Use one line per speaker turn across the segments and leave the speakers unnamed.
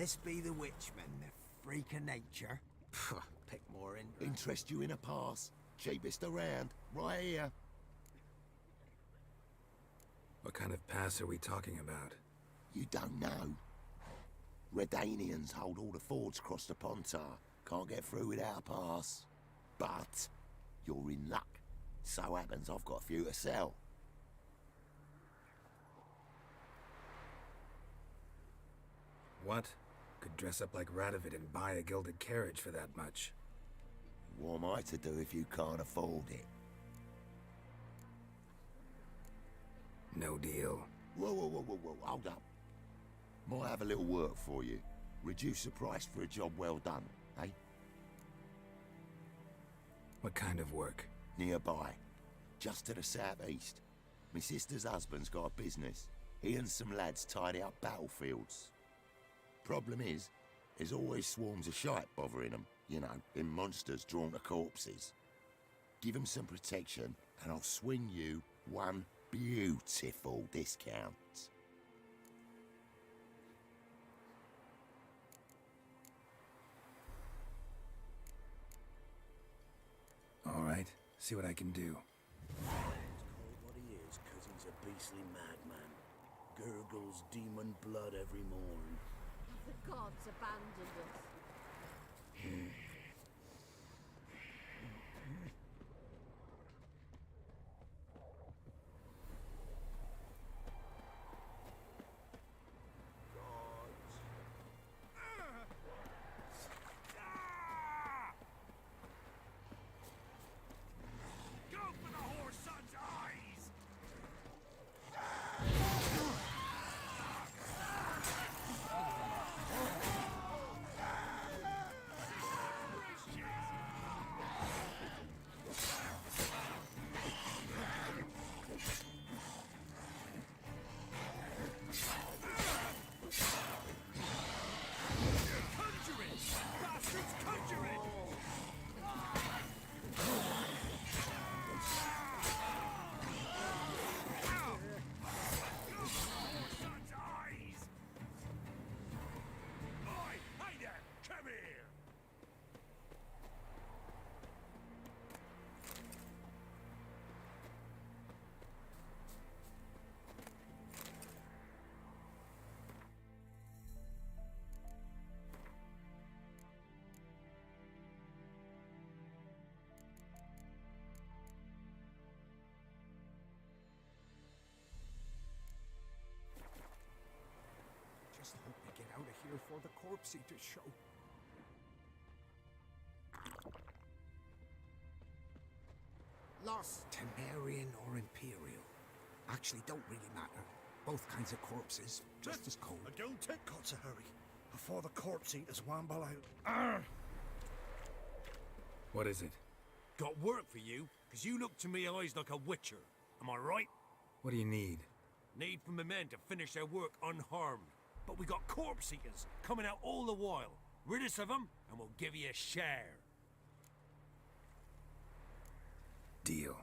This be the witchman, the freak of nature. Pick more
Interest you in a pass? Cheapest around, right here.
What kind of pass are we talking about?
You don't know. Redanians hold all the fords across the Pontar. Can't get through without a pass. But you're in luck. So happens I've got a few to sell.
What? Could dress up like Radovid and buy a gilded carriage for that much.
What am I to do if you can't afford it?
No deal.
Whoa, hold up. Might have a little work for you. Reduce the price for a job well done, eh?
What kind of work?
Nearby. Just to the southeast. My sister's husband's got a business. He and some lads tidy up battlefields. Problem is, there's always swarms of shite bothering them. You know, in monsters drawn to corpses. Give them some protection, and I'll swing you one beautiful discount.
All right, see what I can do.
He's called what he is because he's a beastly madman. Gurgles demon blood every morn.
The gods abandoned us.
Gods.
Go for the horse son's eyes! Conjuring! Bastards conjuring! Son's eyes! Oi! Hey there! Come here!
Just hope we get out of here before the corpse eaters show. Lost, Temerian or Imperial. Actually, don't really matter. Both kinds of corpses, just as cold.
Don't take Cots a hurry before the corpse eaters wamble out. Arr!
What is it?
Got work for you, because you look to me eyes like a witcher. Am I right?
What do you need?
Need for my men to finish their work unharmed. But we got corpse eaters coming out all the while. Rid us of them, and we'll give you a share.
Deal.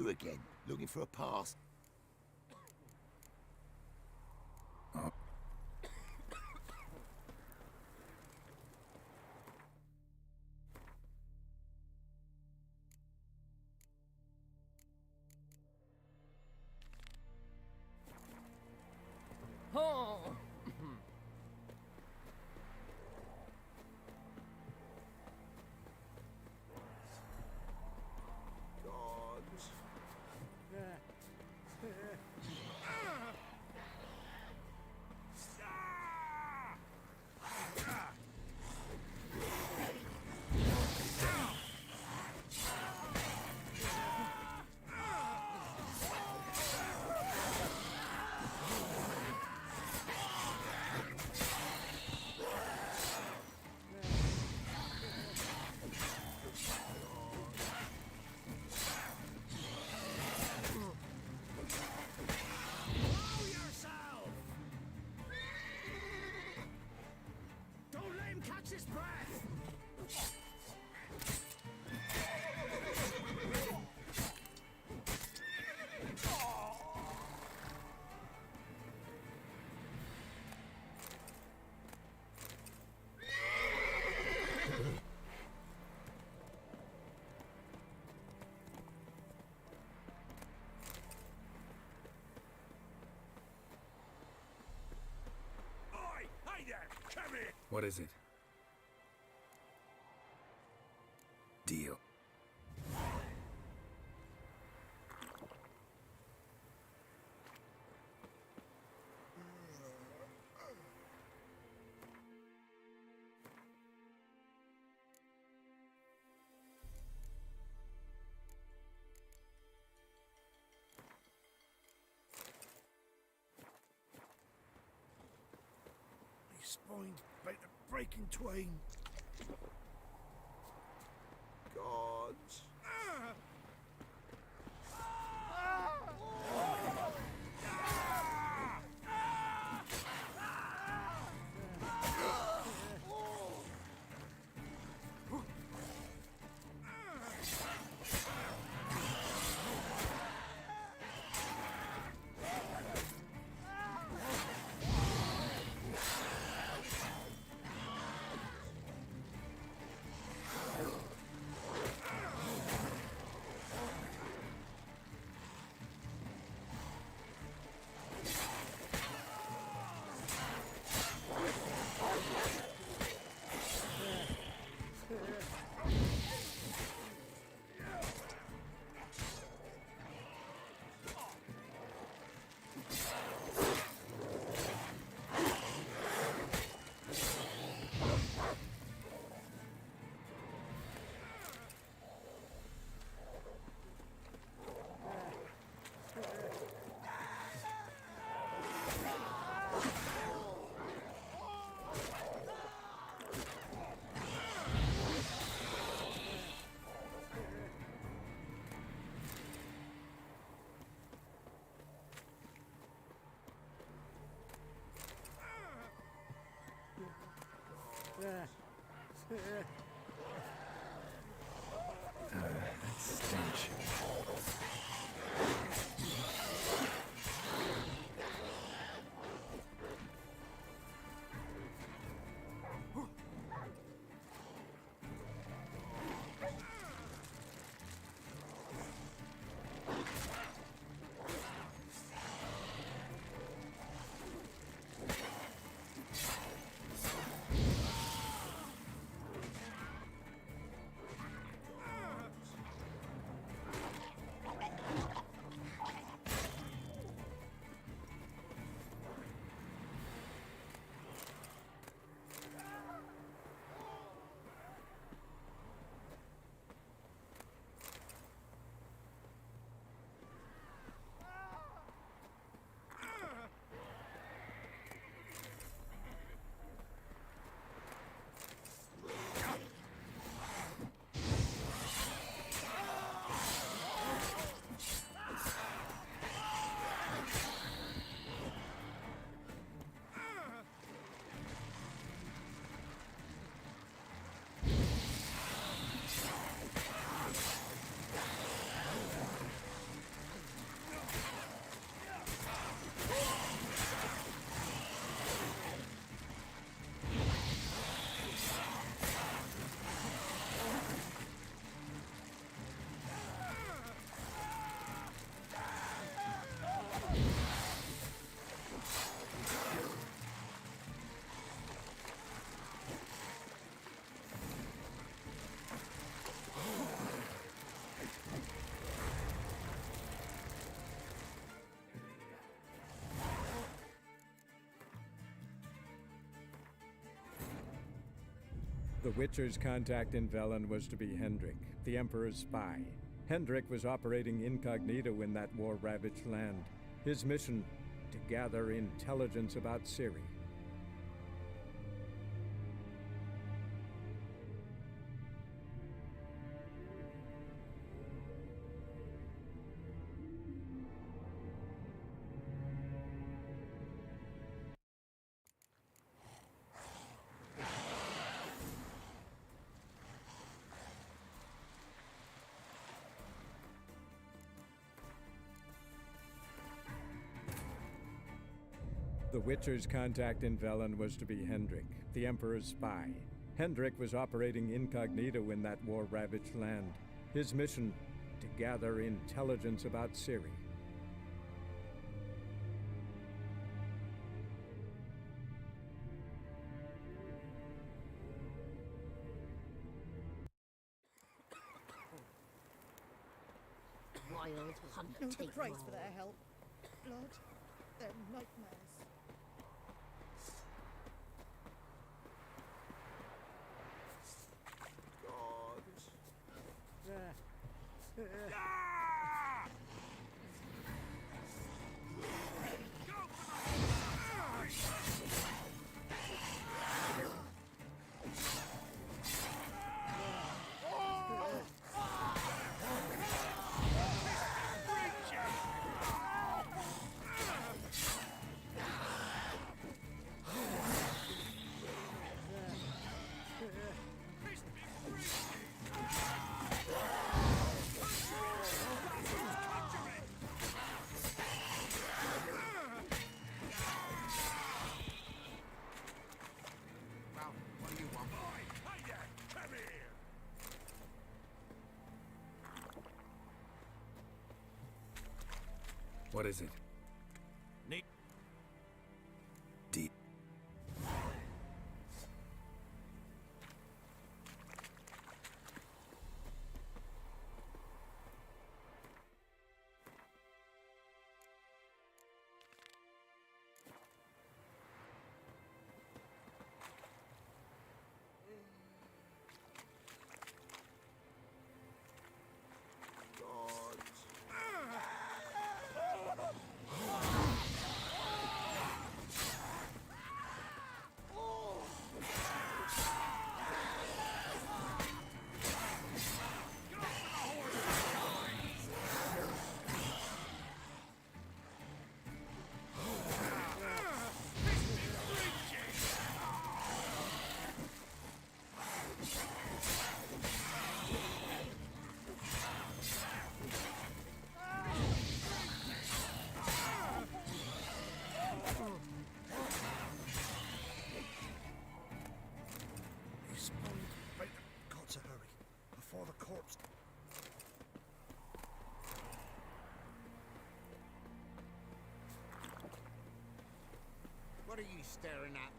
you again, looking for a pass.
Oh.
Gods. Catch his breath! Oi! Hey there! Come here!
What is it? Deal.
My spine's about to break in twain. Gods.
That stench.
The Witcher's contact in Velen was to be Hendrik, the Emperor's spy. Hendrik was operating incognito in that war-ravaged land. His mission, to gather intelligence about Ciri. The Witcher's contact in Velen was to be Hendrik, the Emperor's spy. Hendrik was operating incognito in that war-ravaged land. His mission, to gather intelligence about Ciri.
Wild hunt
No, the
take
price
roll.
for their help. Blood, their nightmares.
Well, what do you want?
Come here!
What is it?
Neat.
Deep.
Respond. Right, got to hurry. Before the corpse... What are you staring at?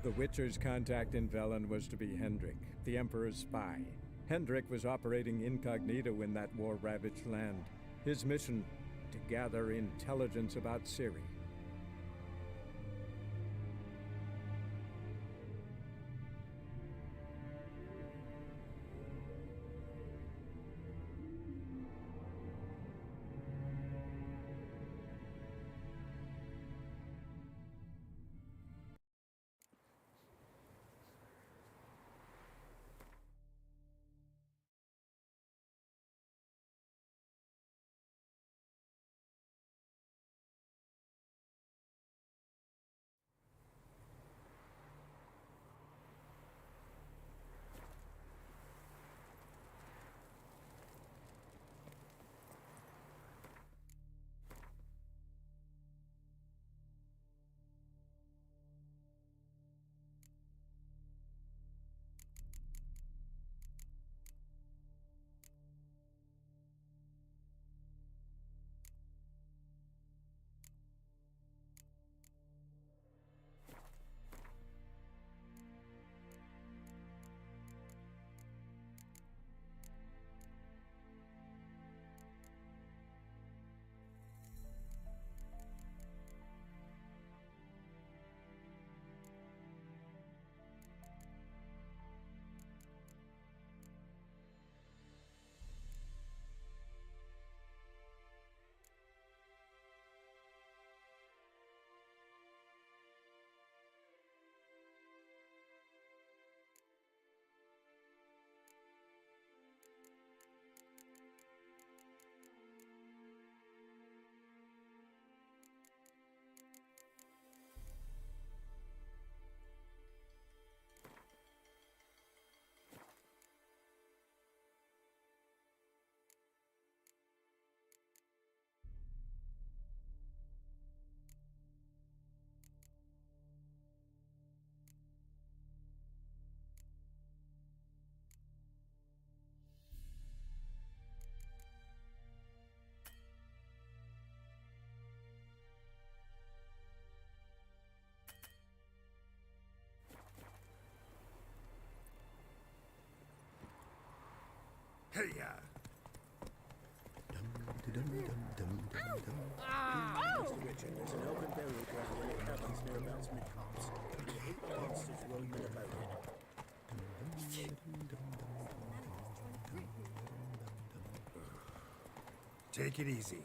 The Witcher's contact in Velen was to be Hendrik, the Emperor's spy. Hendrik was operating incognito in that war-ravaged land. His mission, to gather intelligence about Ciri.
Hey,
Mr. Richard, there's an open burial ground in the cabins nearabouts mid-cops. You hate the monsters roaming about it.
Take it easy.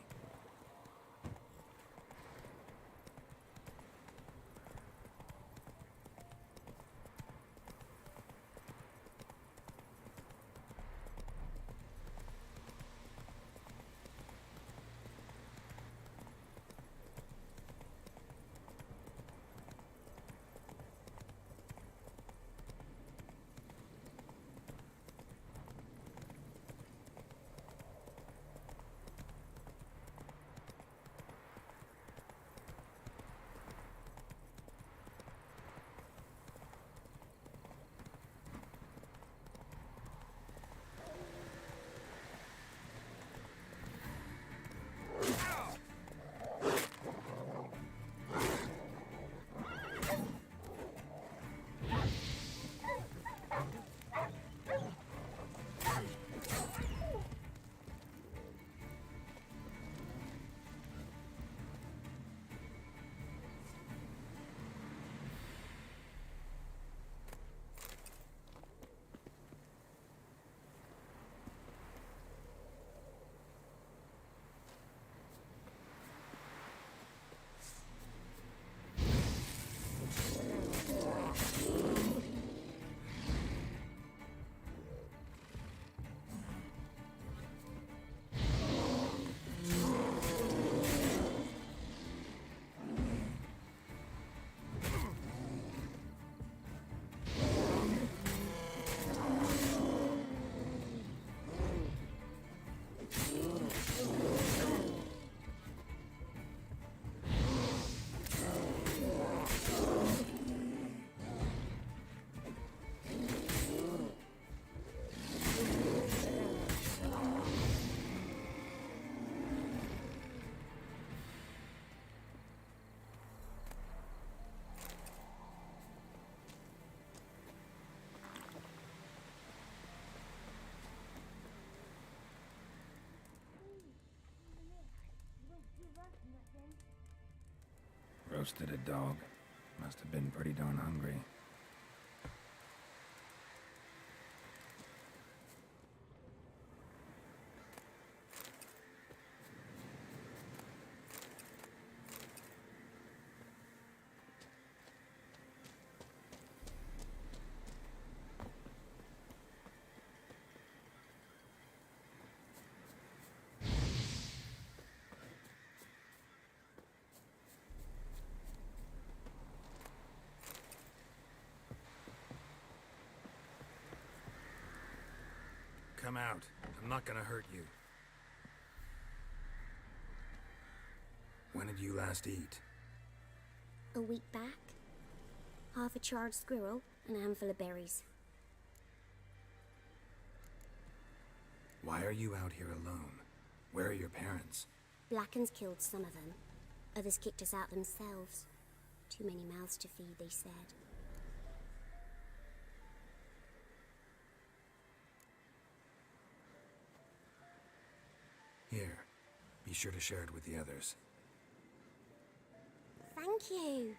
Roasted a dog. Must have been pretty darn hungry. Come out. I'm not gonna hurt you. When did you last eat?
A week back. Half a charred squirrel and a handful of berries.
Why are you out here alone? Where are your parents?
Blackens killed some of them. Others kicked us out themselves. Too many mouths to feed, they said.
Here. Be sure to share it with the others.
Thank you.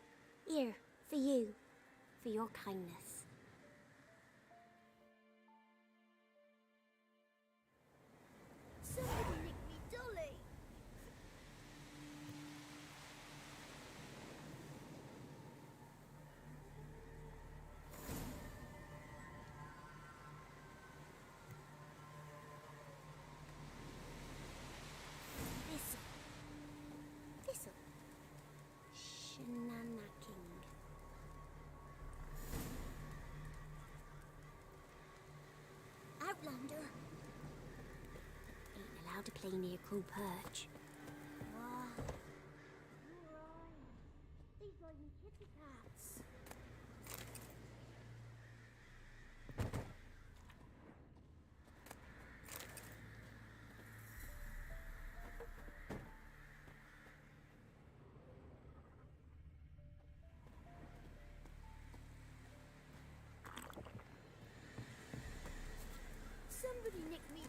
Here, for you. For your kindness.
Somebody nicked me dolly.
Thistle. Shenanacking.
Outlander.
Ain't allowed to play near Crow Perch.
Wow. These like me kitty cats. Somebody nicked me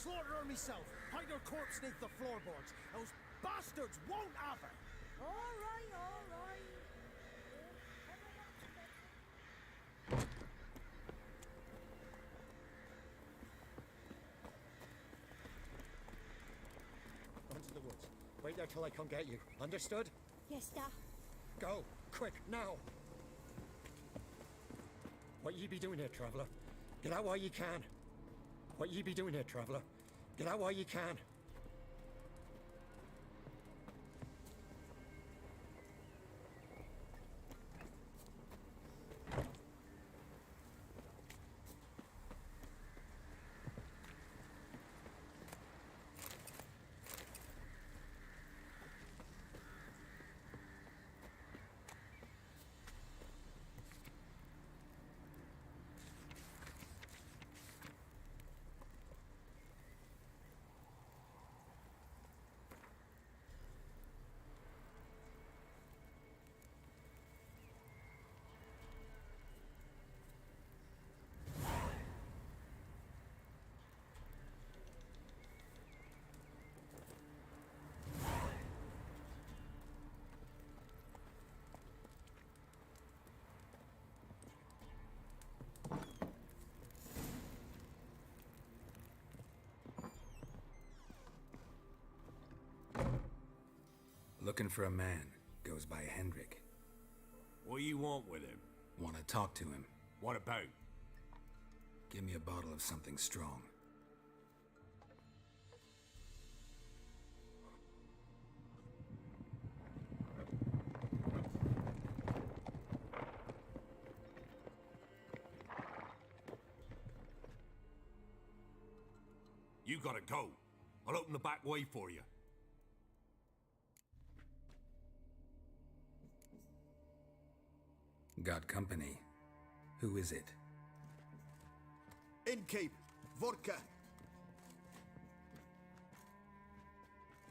slaughter her myself. Hide her corpse beneath the floorboards. Those bastards won't have her.
All right, all right.
Onto the woods. Wait there till I come get you. Understood?
Yes, da.
Go! Quick, now! What ye be doing here, traveller? Get out while ye can. What ye be doing here, traveller? Get out while ye can.
Looking for a man. Goes by Hendrik.
What do you want with him?
Want to talk to him.
What about?
Give me a bottle of something strong.
You gotta go. I'll open the back way for you.
Got company. Who is it?
Innkeep. Vodka.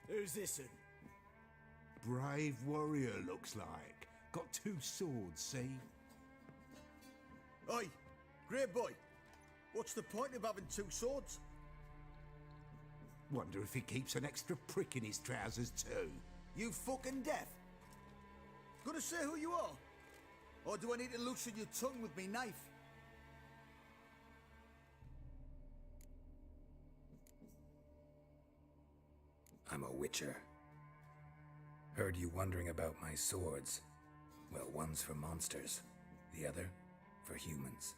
Who's this one?
Brave warrior, looks like. Got 2 swords, see?
Oi, great boy. What's the point of having 2 swords?
Wonder if he keeps an extra prick in his trousers too.
You fucking deaf? Gonna say who you are? Or do I need to loosen your tongue with me knife?
I'm a witcher. Heard you wondering about my swords. Well, one's for monsters, the other for humans.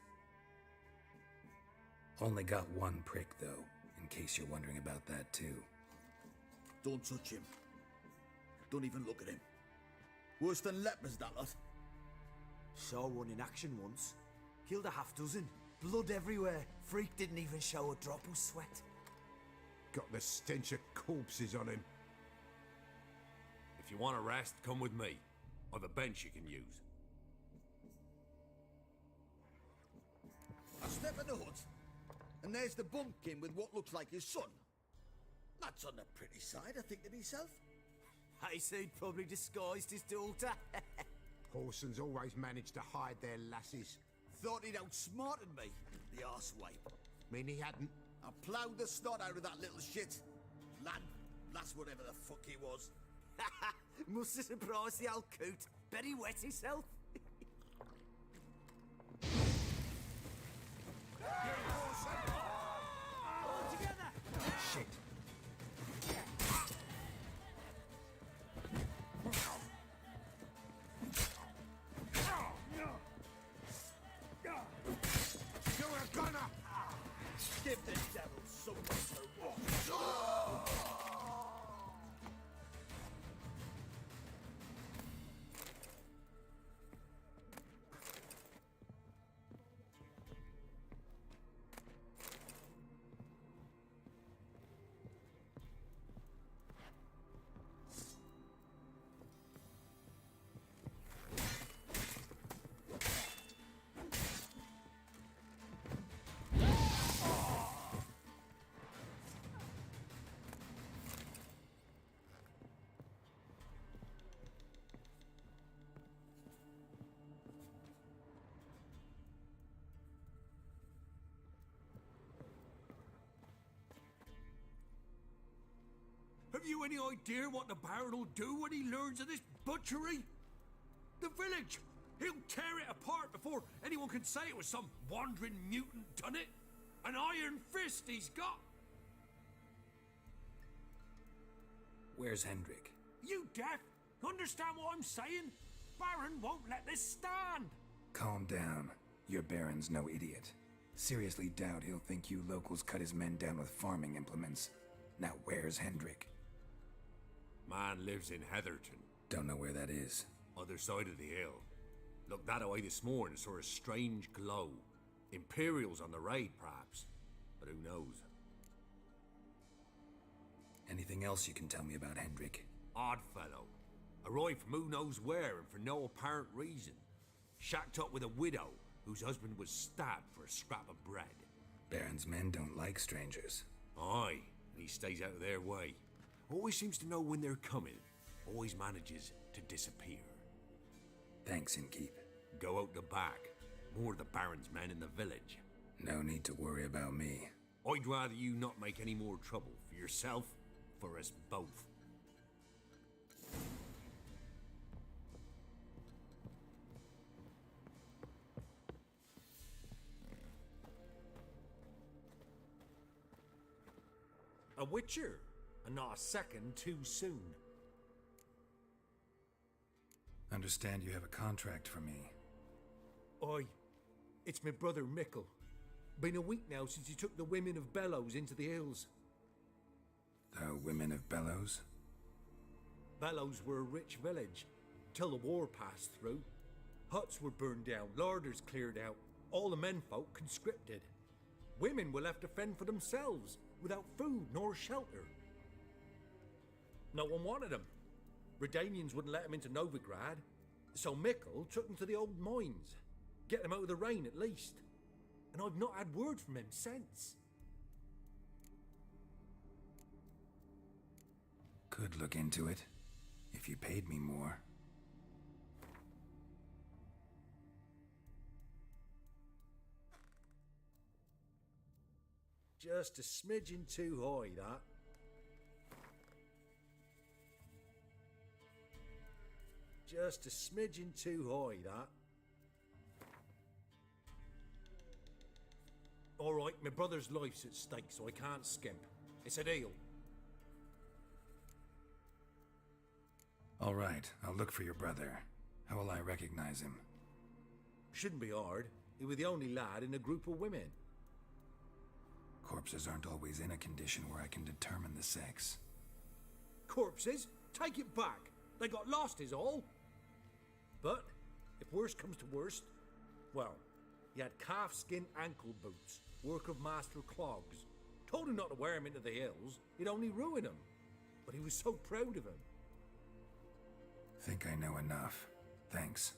Only got 1 prick, though, in case you're wondering about that, too.
Don't touch him. Don't even look at him. Worse than lepers, that lot.
Saw one in action once. Killed a half dozen. Blood everywhere. Freak didn't even show a drop of sweat.
Got the stench of corpses on him.
If you want a rest, come with me. I've a bench you can use.
I step in the hut, and there's the bumpkin with what looks like his son. That's on the pretty side, I think to myself.
I say he'd probably disguised his daughter.
Horsons always manage to hide their lasses.
Thought he'd outsmarted me, the arsewipe.
Mean he hadn't?
I ploughed the snot out of that little shit. Lad, lass, whatever the fuck he was.
Must have surprised the old coot. Bet he wet himself. All together!
Shit. You're a gunner!
Give the devil something to watch.
Have you any idea what the Baron will do when he learns of this butchery? The village! He'll tear it apart before anyone can say it was some wandering mutant done it. An iron fist he's got!
Where's Hendrik?
You deaf? Understand what I'm saying? Baron won't let this stand!
Calm down. Your Baron's no idiot. Seriously doubt he'll think you locals cut his men down with farming implements. Now where's Hendrik?
Man lives in Heatherton.
Don't know where that is.
Other side of the hill. Looked that away this morning, saw a strange glow. Imperials on the raid, perhaps. But who knows?
Anything else you can tell me about Hendrik?
Odd fellow. Arrived from who knows where and for no apparent reason. Shacked up with a widow whose husband was stabbed for a scrap of bread.
Baron's men don't like strangers.
Aye, and he stays out of their way. Always seems to know when they're coming. Always manages to disappear.
Thanks, Innkeep.
Go out the back. More of the Baron's men in the village.
No need to worry about me.
I'd rather you not make any more trouble for yourself, for us both. A witcher, and not a second too soon.
Understand you have a contract for me.
Aye, it's my brother Mickle. Been a week now since he took the women of Bellows into the hills.
The women of Bellows?
Bellows were a rich village, till the war passed through. Huts were burned down, larders cleared out, all the menfolk conscripted. Women were left to fend for themselves, without food nor shelter. No one wanted them. Redanians wouldn't let them into Novigrad, so Mickle took them to the old mines. Get them out of the rain at least. And I've not had word from him since.
Could look into it, if you paid me more.
Just a smidgen too high, that. Just a smidgen too high, that. All right, my brother's life's at stake, so I can't skimp. It's a deal.
All right, I'll look for your brother. How will I recognize him?
Shouldn't be hard. He was the only lad in a group of women.
Corpses aren't always in a condition where I can determine the sex.
Corpses? Take it back. They got lost is all. But, if worst comes to worst, well, he had calfskin ankle boots, work of Master Clogs. Told him not to wear him into the hills, he'd only ruin him. But he was so proud of him.
Think I know enough. Thanks.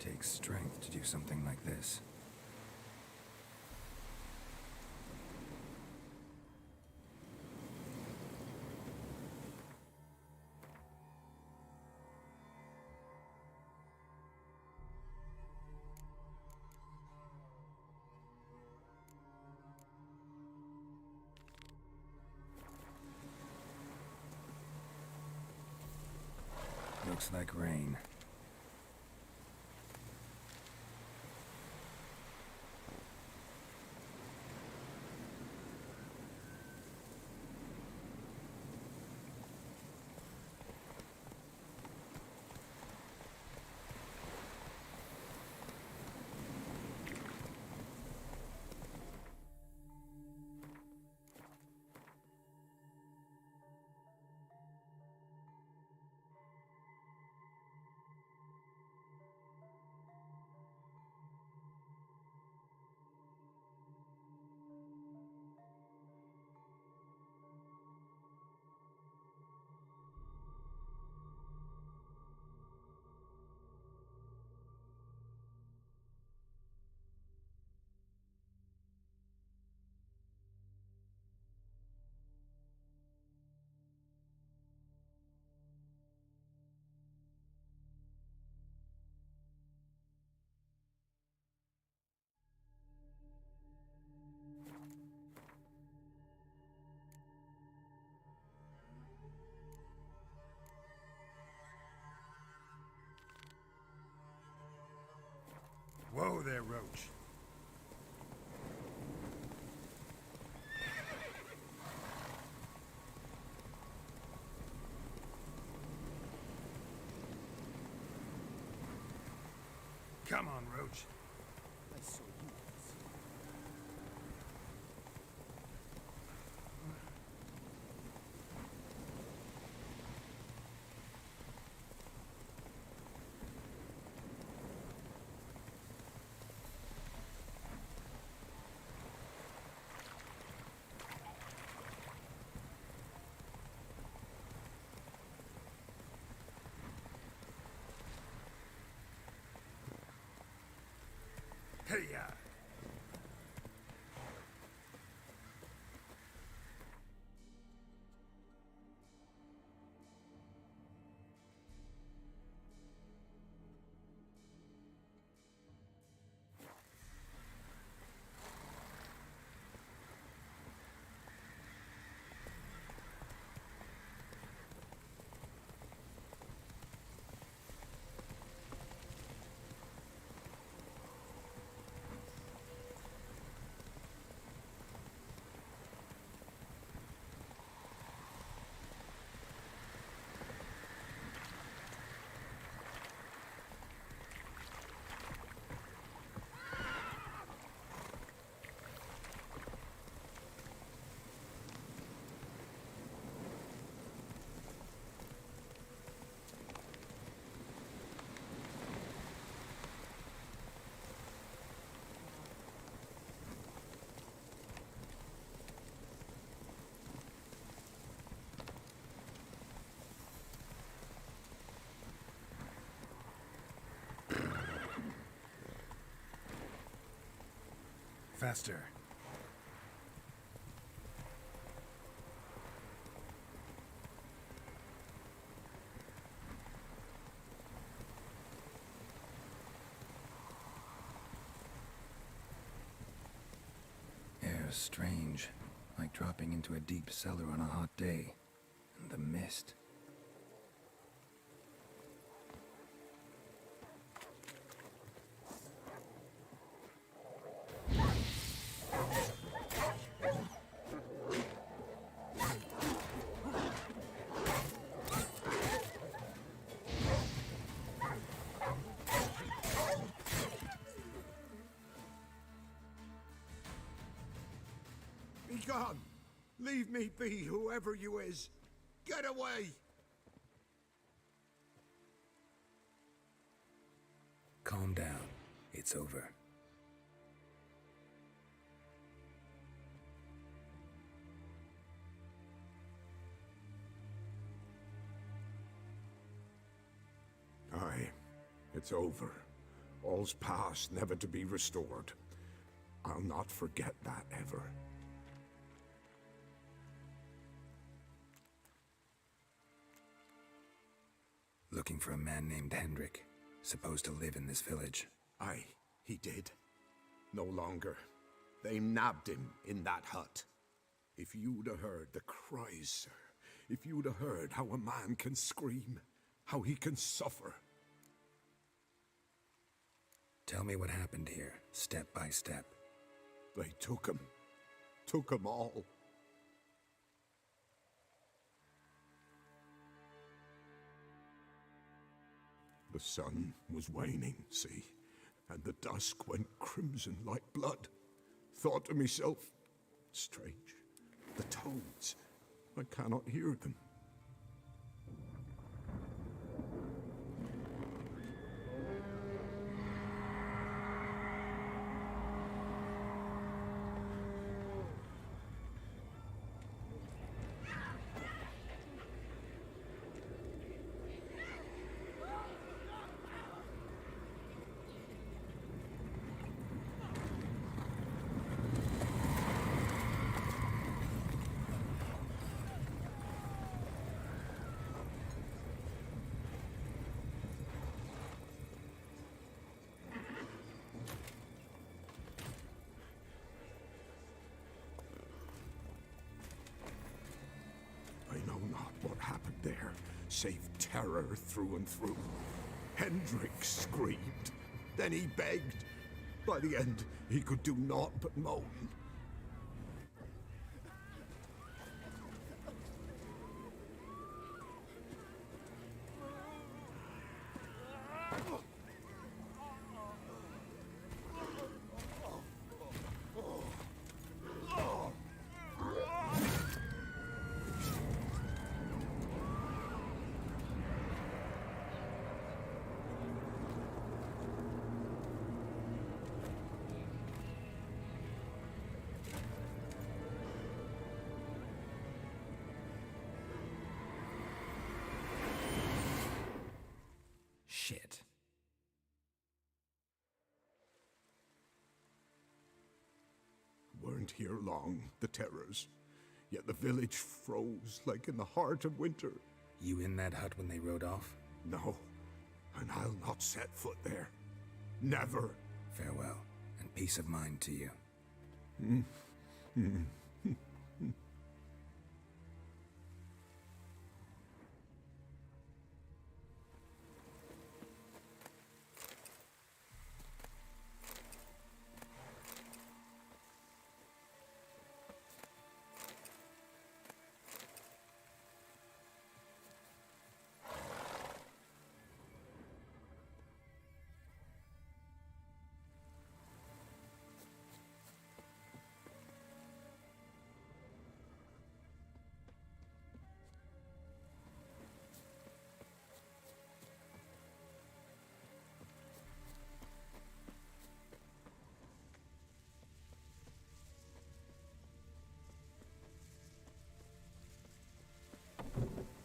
takes strength to do something like this. Looks like rain.
Whoa there, Roach. Come on, Roach.
I saw you.
Hey-ya!
Faster. Air's strange, like dropping into a deep cellar on a hot day. And the mist.
Be gone! Leave me be, whoever you is! Get away!
Calm down. It's over.
Aye, it's over. All's past, never to be restored. I'll not forget that ever.
Looking for a man named Hendrik, supposed to live in this village.
Aye, he did. No longer. They nabbed him in that hut. If you'd have heard the cries, sir. If you'd have heard how a man can scream, how he can suffer.
Tell me what happened here, step by step.
They took him. Took him all. The sun was waning, see, and the dusk went crimson like blood. Thought to myself, strange, the toads, I cannot hear them. I know not what happened there, save terror through and through. Hendrik screamed, then he begged. By the end, he could do naught but moan.
Shit.
Weren't here long, the terrors. Yet the village froze like in the heart of winter.
You in that hut when they rode off?
No, and I'll not set foot there. Never.
Farewell, and peace of mind to you.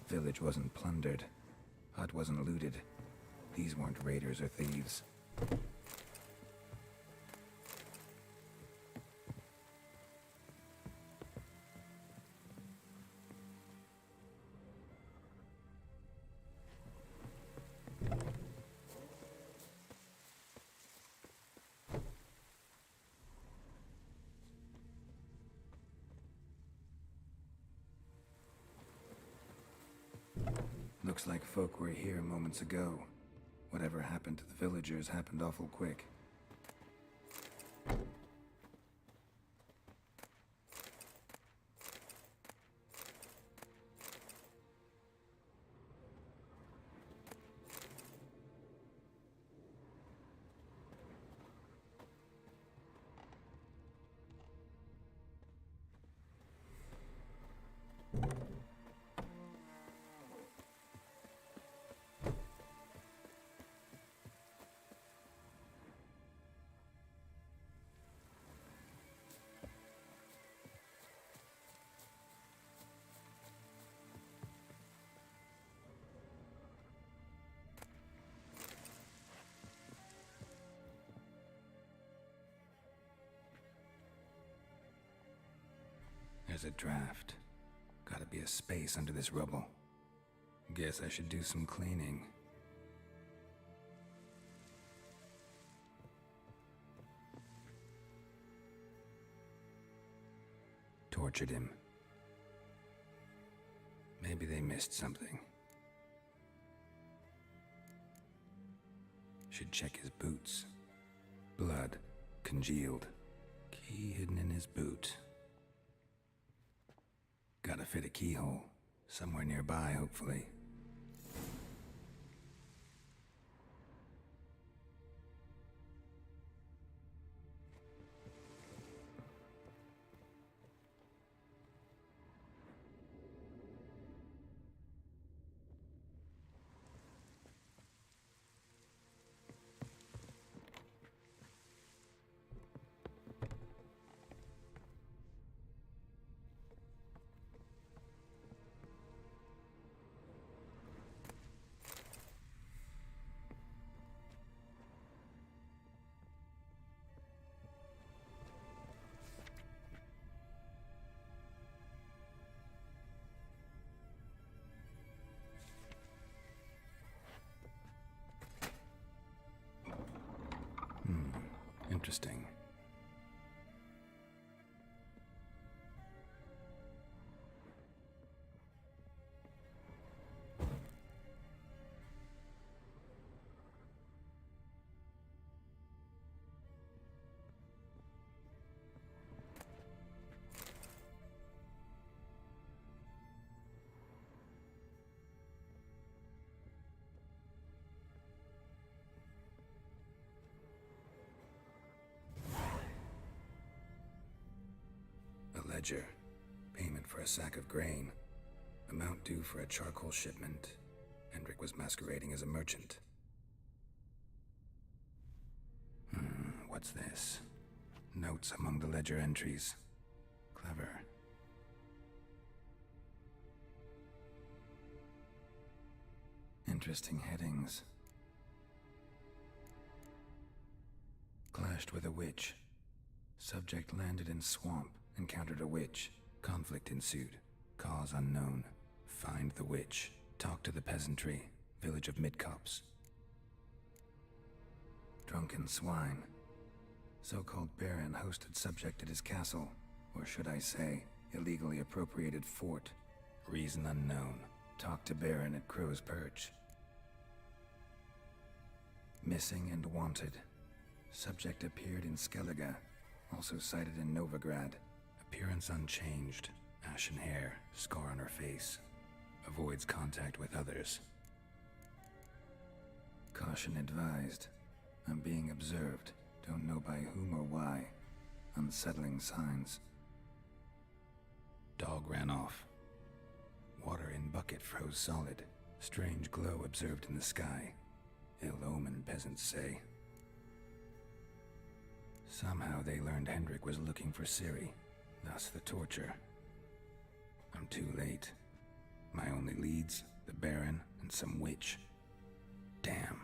Village wasn't plundered. Hut wasn't looted. These weren't raiders or thieves. Looks like folk were here moments ago. Whatever happened to the villagers happened awful quick. as a draft. Gotta be a space under this rubble. Guess I should do some cleaning. Tortured him. Maybe they missed something. Should check his boots. Blood, congealed. Key hidden in his boot. Gotta fit a keyhole. Somewhere nearby, hopefully. Interesting. Ledger. Payment for a sack of grain. Amount due for a charcoal shipment. Hendrik was masquerading as a merchant. What's this? Notes among the ledger entries. Clever. Interesting headings. Clashed with a witch. Subject landed in swamp. Encountered a witch. Conflict ensued. Cause unknown. Find the witch. Talk to the peasantry. Village of Midcops. Drunken swine. So-called baron hosted subject at his castle. Or should I say, illegally appropriated fort. Reason unknown. Talk to baron at Crow's Perch. Missing and wanted. Subject appeared in Skellige. Also sighted in Novigrad. Appearance unchanged. Ashen hair, scar on her face. Avoids contact with others. Caution advised. I'm being observed. Don't know by whom or why. Unsettling signs. Dog ran off. Water in bucket froze solid. Strange glow observed in the sky. Ill omen, peasants say. Somehow they learned Hendrik was looking for Ciri. Thus the torture. I'm too late. My only leads, the Baron and some witch. Damn.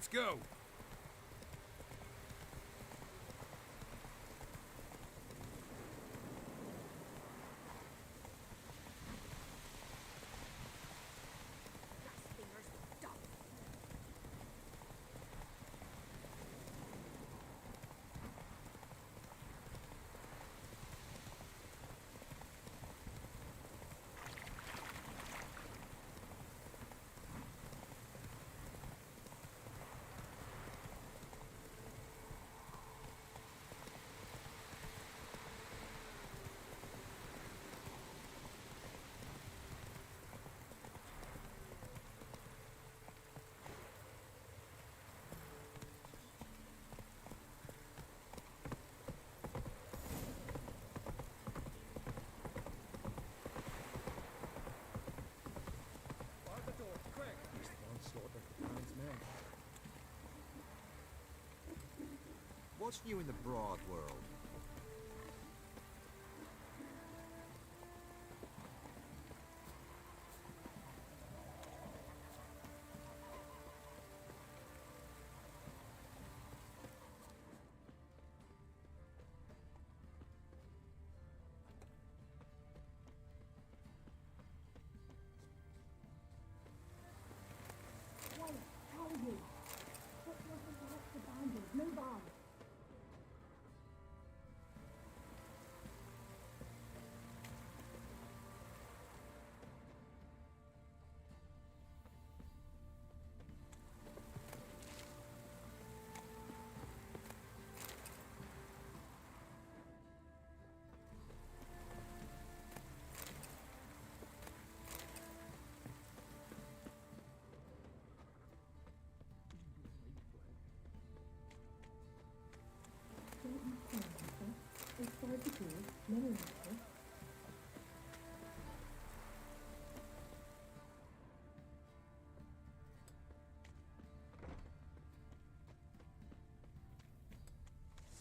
Let's go.
What's new in the broad world?
Move on.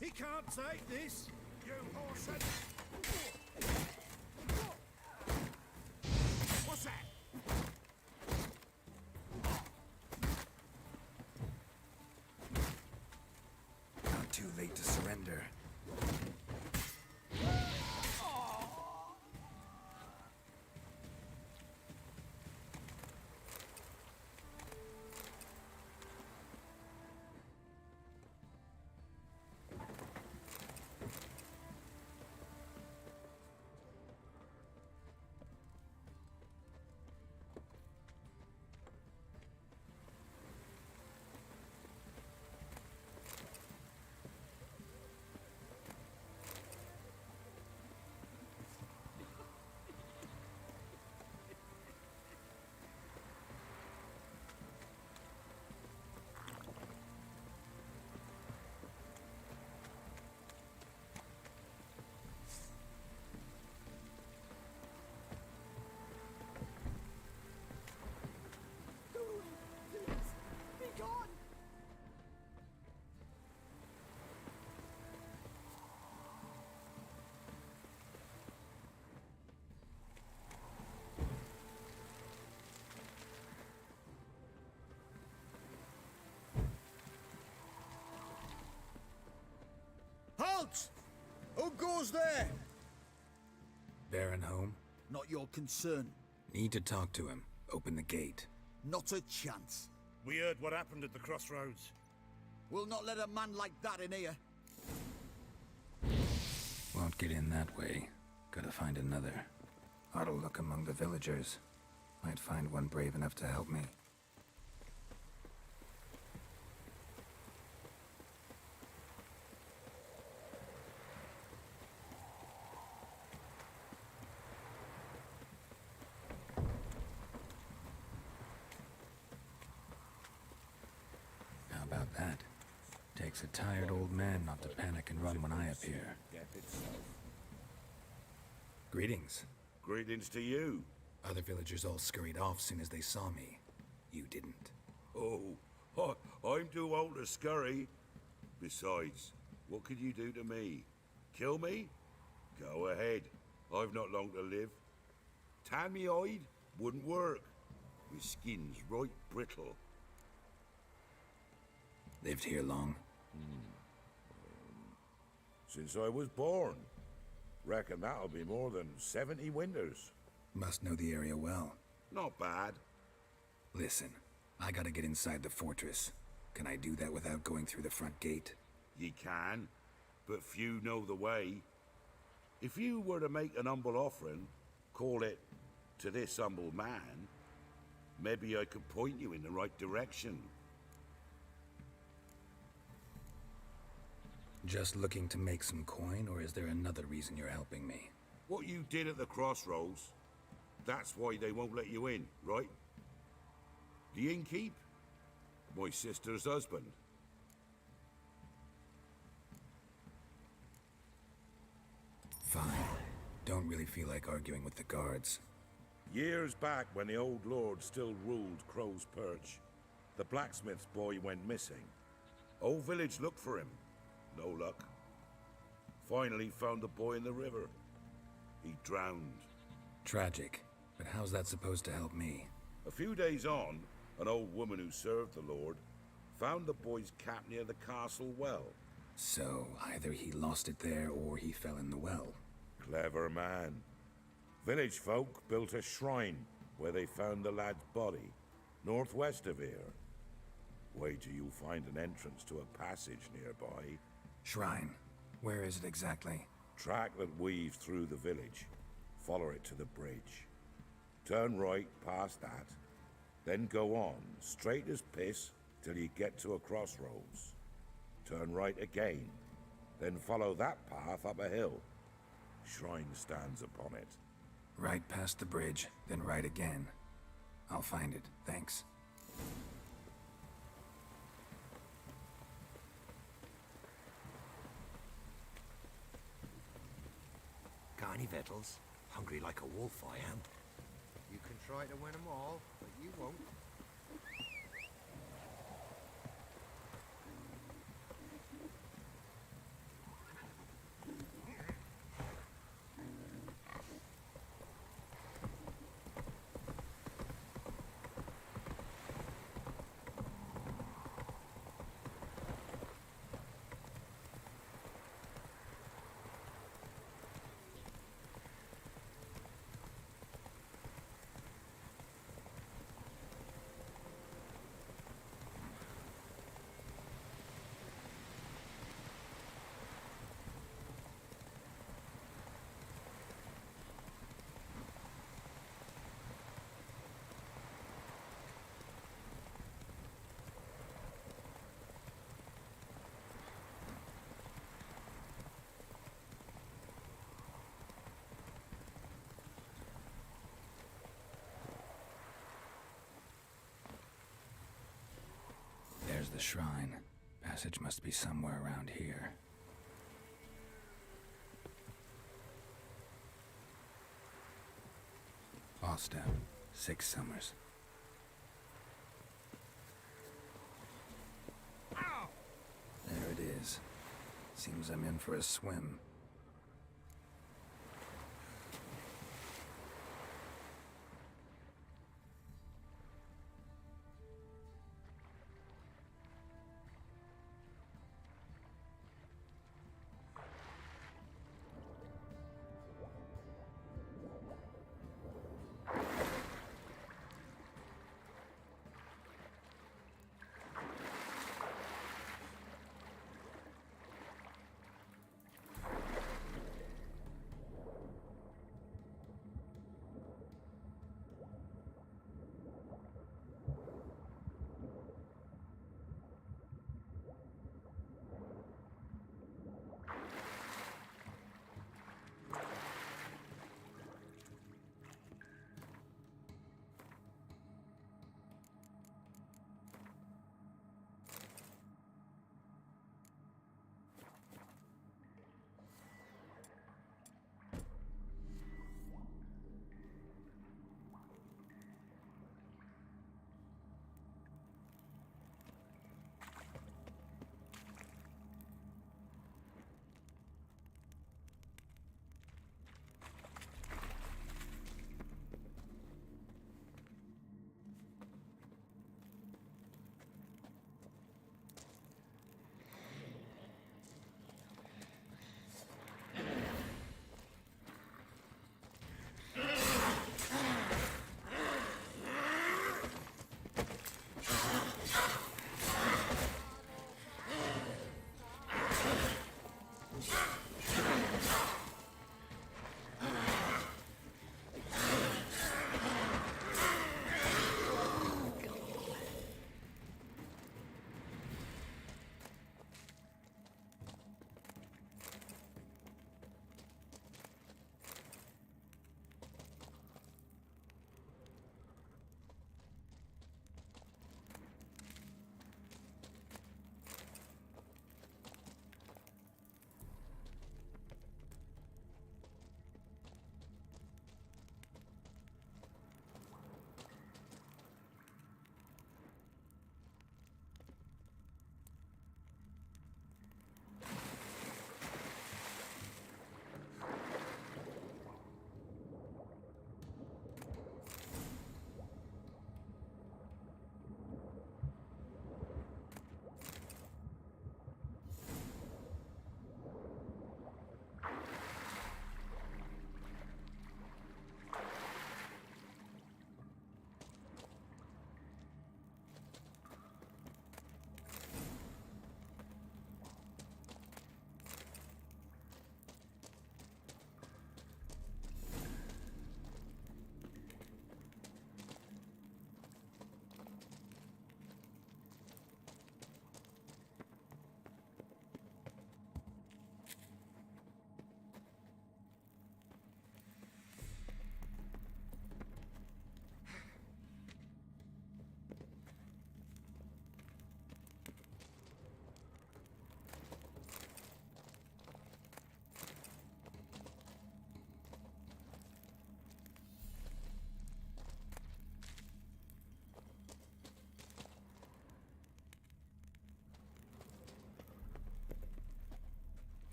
He can't take this! You horse! What's that?
Not too late to surrender.
Halt! Who goes there?
Baron home?
Not your concern.
Need to talk to him. Open the gate.
Not a chance.
We heard what happened at the crossroads.
We'll not let a man like that in here.
Won't get in that way. Gotta find another. Ought to look among the villagers. Might find one brave enough to help me. How about that? Takes a tired old man not to panic and run when I appear. Greetings.
Greetings to you.
Other villagers all scurried off soon as they saw me. You didn't.
Oh, I'm too old to scurry. Besides, what could you do to me? Kill me? Go ahead. I've not long to live. Tan me hide? Wouldn't work. My skin's right brittle.
Lived here long?
Since I was born. Reckon that'll be more than 70 winters.
Must know the area well.
Not bad.
Listen, I gotta get inside the fortress. Can I do that without going through the front gate?
Ye can, but few know the way. If you were to make an humble offering, call it, to this humble man, maybe I could point you in the right direction.
Just looking to make some coin, or is there another reason you're helping me?
What you did at the crossroads, that's why they won't let you in, right? The innkeep? My sister's husband.
Fine. Don't really feel like arguing with the guards.
Years back, when the old lord still ruled Crow's Perch, the blacksmith's boy went missing. Whole village looked for him. No luck. Finally found the boy in the river. He drowned.
Tragic. But how's that supposed to help me?
A few days on, an old woman who served the lord found the boy's cap near the castle well.
So, either he lost it there or he fell in the well.
Clever man. Village folk built a shrine where they found the lad's body, northwest of here. Wait till you find an entrance to a passage nearby.
Shrine? Where is it exactly?
Track that weaves through the village. Follow it to the bridge. Turn right past that. Then go on, straight as piss, till you get to a crossroads. Turn right again. Then follow that path up a hill. Shrine stands upon it.
Right past the bridge, then right again. I'll find it, thanks.
Got any victuals? Hungry like a wolf, I am.
You can try to win them all, but you won't.
There's the shrine. Passage must be somewhere around here. Ostap, 6 summers. There it is. Seems I'm in for a swim.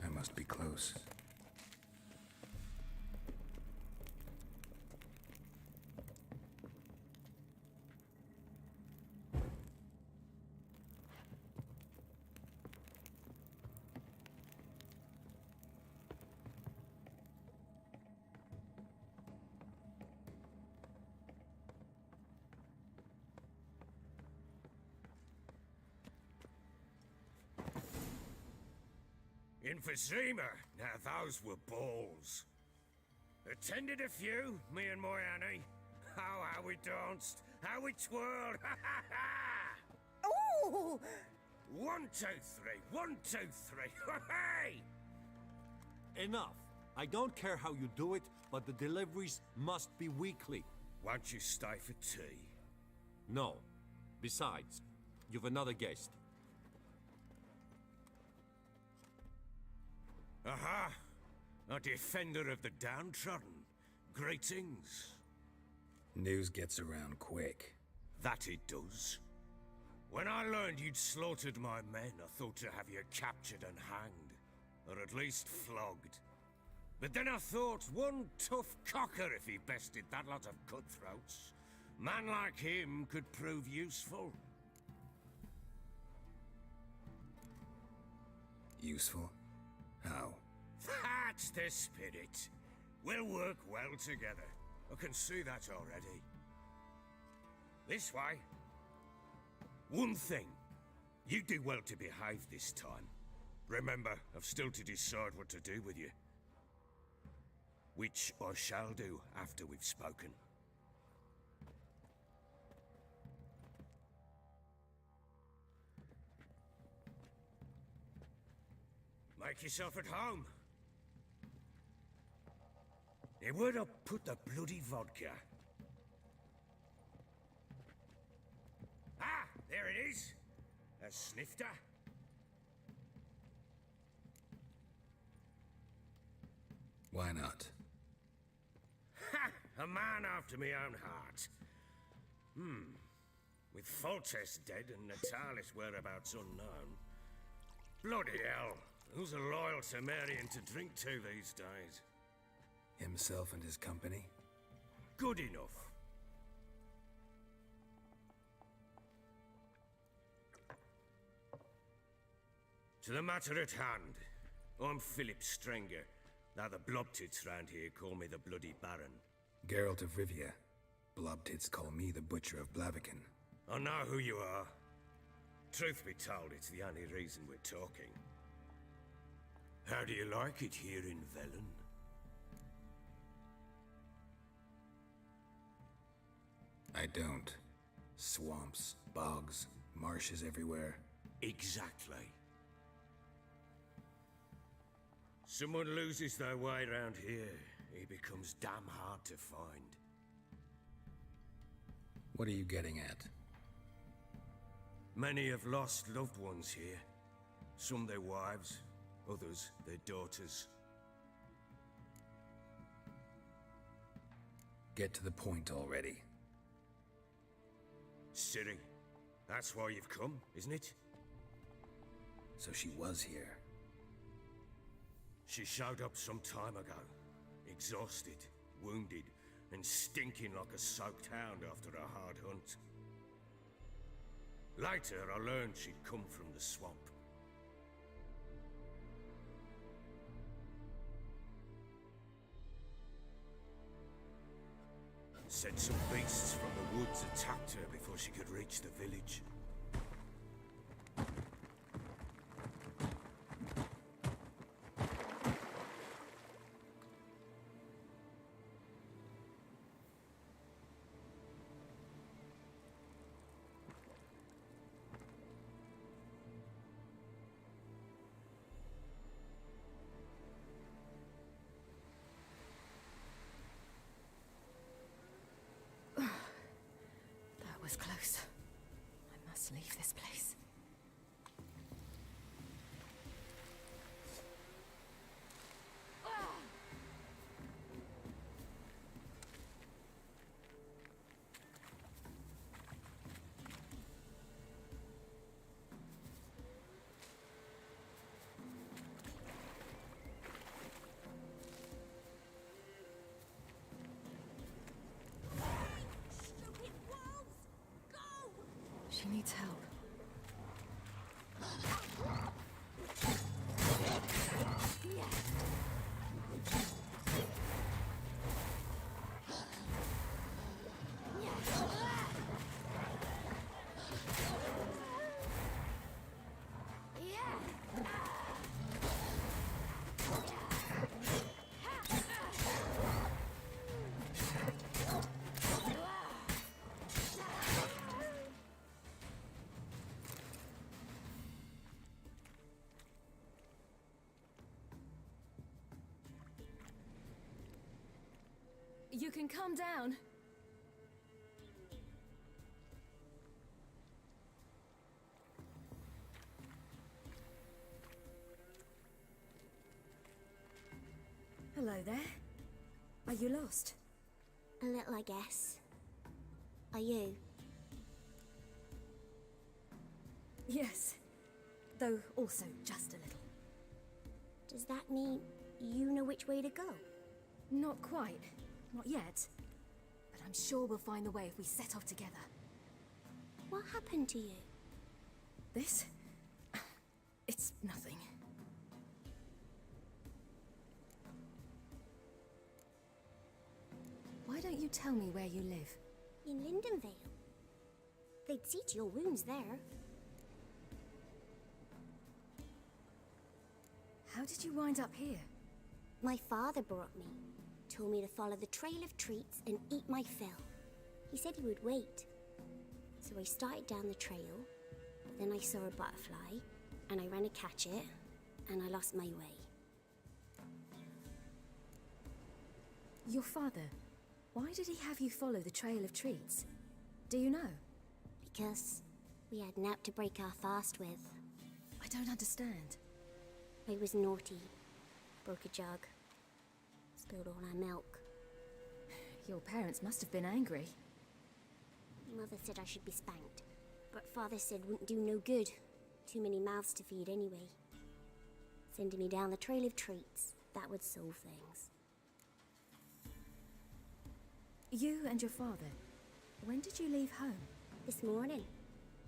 I must be close.
Emphysema. Now those were balls. Attended a few, me and my Annie. Oh, how we danced, how we twirled, ha ha ha!
Ooh!
1, 2, 3, 1, 2, 3, hey!
Enough. I don't care how you do it, but the deliveries must be weekly.
Won't you stay for tea?
No. Besides, you've another guest.
Aha! A defender of the downtrodden. Greetings.
News gets around quick.
That it does. When I learned you'd slaughtered my men, I thought to have you captured and hanged. Or at least flogged. But then I thought, one tough cocker if he bested that lot of cutthroats. Man like him could prove useful.
Useful? How?
That's the spirit. We'll work well together. I can see that already. This way. One thing. You do well to behave this time. Remember, I've still to decide what to do with you. Which I shall do after we've spoken. Make yourself at home. Now, where'd I put the bloody vodka? Ah, there it is. A snifter.
Why not?
Ha! A man after my own heart. With Foltest dead and Natalis whereabouts unknown. Bloody hell. Who's a loyal Sumerian to drink to these days?
Himself and his company?
Good enough. To the matter at hand. I'm Philip Strenger. Now the Blobtits round here call me the Bloody Baron.
Geralt of Rivia. Blobtits call me the Butcher of Blaviken.
I know who you are. Truth be told, it's the only reason we're talking. How do you like it here in Velen?
I don't. Swamps, bogs, marshes everywhere.
Exactly. Someone loses their way around here, he becomes damn hard to find.
What are you getting at?
Many have lost loved ones here. Some their wives, others their daughters.
Get to the point already.
Ciri, that's why you've come, isn't it?
So she was here.
She showed up some time ago. Exhausted, wounded, and stinking like a soaked hound after a hard hunt. Later, I learned she'd come from the swamp. Said some beasts from the woods attacked her before she could reach the village.
That was close. I must leave this place. needs help. You can calm down. Hello there. Are you lost?
A little, I guess. Are you?
Yes. Though also just a little.
Does that mean you know which way to go?
Not quite. Not yet. But I'm sure we'll find the way if we set off together.
What happened to you?
This? It's nothing. Why don't you tell me where you live?
In Lindenvale. They'd see to your wounds there.
How did you wind up here?
My father brought me. Told me to follow the trail of treats and eat my fill. He said he would wait. So I started down the trail, but then I saw a butterfly, and I ran to catch it, and I lost my way.
Your father, why did he have you follow the trail of treats? Do you know?
Because we had naught to break our fast with.
I don't understand.
I was naughty. Broke a jug. Spilled all our milk.
Your parents must have been angry.
Mother said I should be spanked, but Father said wouldn't do no good. Too many mouths to feed anyway. Sending me down the trail of treats, that would solve things.
You and your father, when did you leave home?
This morning.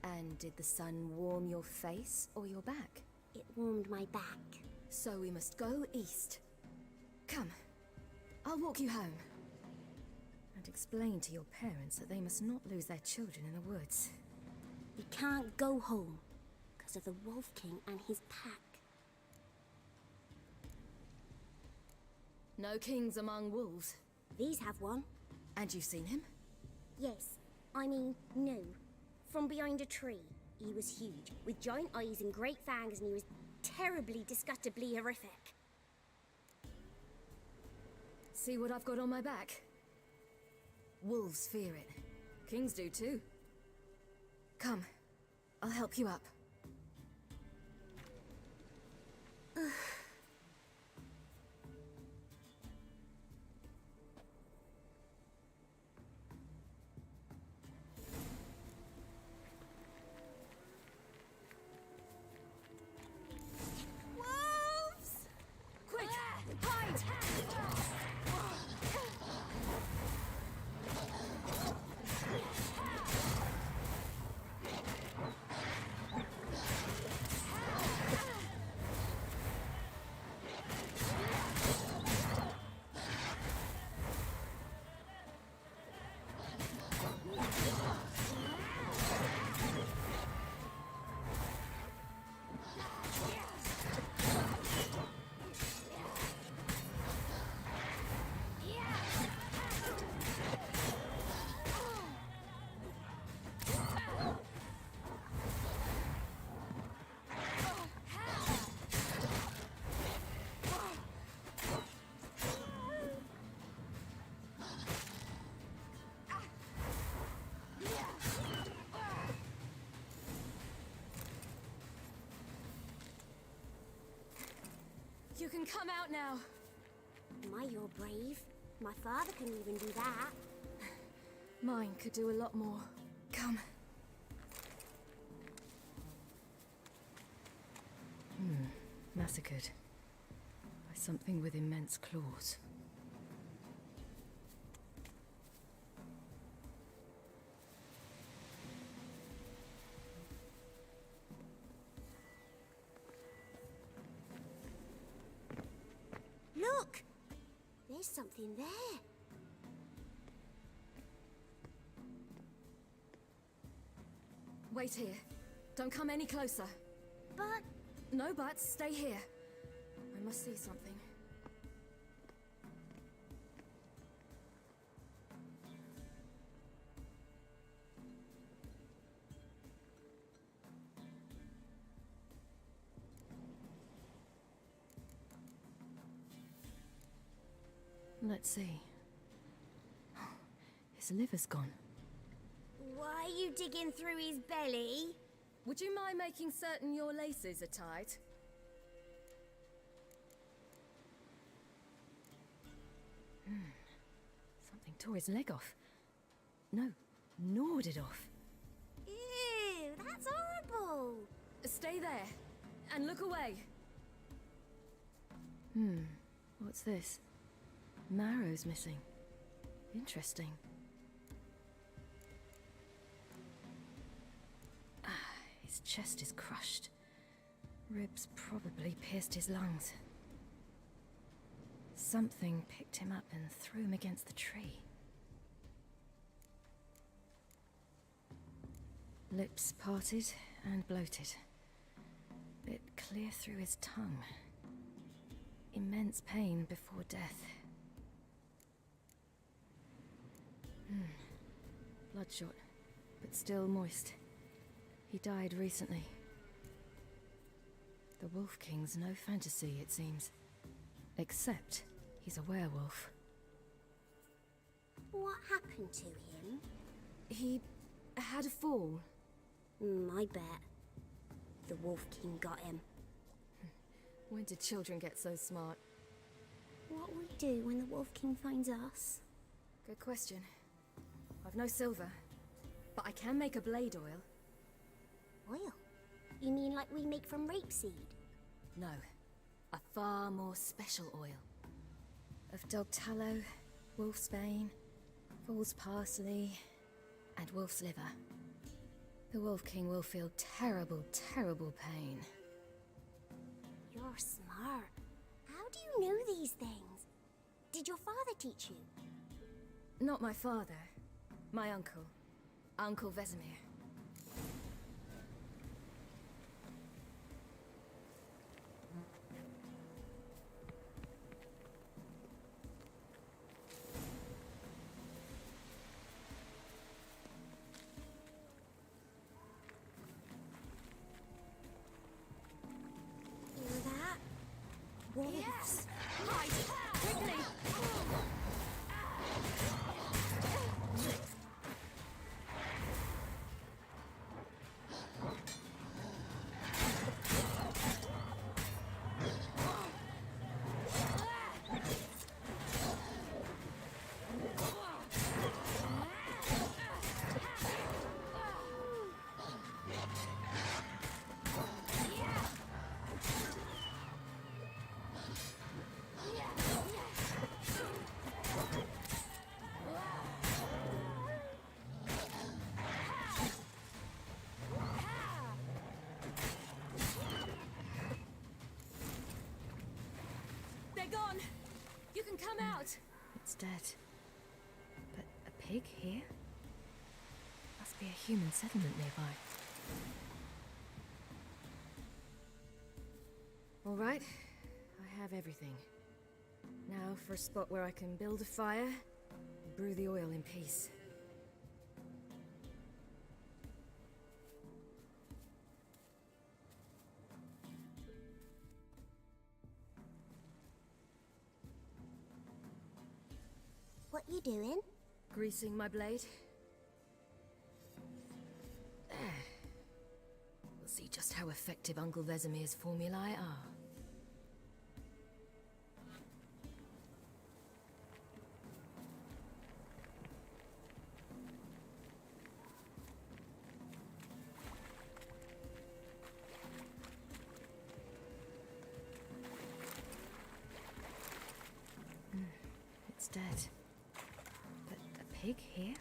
And did the sun warm your face or your back?
It warmed my back.
So we must go east. Come, I'll walk you home. And explain to your parents that they must not lose their children in the woods.
We can't go home, because of the Wolf King and his pack.
No kings among wolves.
These have one.
And you've seen him?
Yes. I mean, no. From behind a tree. He was huge, with giant eyes and great fangs, and he was terribly, disgustingly horrific.
See what I've got on my back? Wolves fear it. Kings do too. Come, I'll help you up. You can come out now.
My, you're brave. My father can even do that.
Mine could do a lot more. Come. Massacred. By something with immense claws.
There's something there.
Wait here. Don't come any closer.
But...
No buts. Stay here. I must see something. Let's see. His liver's gone.
Why are you digging through his belly?
Would you mind making certain your laces are tied? Something tore his leg off. No, gnawed it off.
Ew, that's horrible.
Stay there, and look away. What's this? Marrow's missing. Interesting. His chest is crushed. Ribs probably pierced his lungs. Something picked him up and threw him against the tree. Lips parted and bloated. Bit clear through his tongue. Immense pain before death. Bloodshot, but still moist. He died recently. The Wolf King's no fantasy, it seems. Except he's a werewolf.
What happened to him?
He had a fall.
I bet. The Wolf King got him.
When did children get so smart?
What will we do when the Wolf King finds us?
Good question. I've no silver, but I can make a blade oil.
Oil? You mean like we make from rapeseed?
No, a far more special oil. Of dog tallow, wolf's bane, foal's parsley, and wolf's liver. The Wolf King will feel terrible, terrible pain.
You're smart. How do you know these things? Did your father teach you?
Not my father. My uncle. Uncle Vesemir.
Hear that? Wolves.
Yes! Hide! Quickly! They're gone! You can come out! It's dead. But a pig here? Must be a human settlement nearby. All right, I have everything. Now for a spot where I can build a fire, and brew the oil in peace.
What you doing?
Greasing my blade. There. We'll see just how effective Uncle Vesemir's formulae are. It's dead. But a pig here?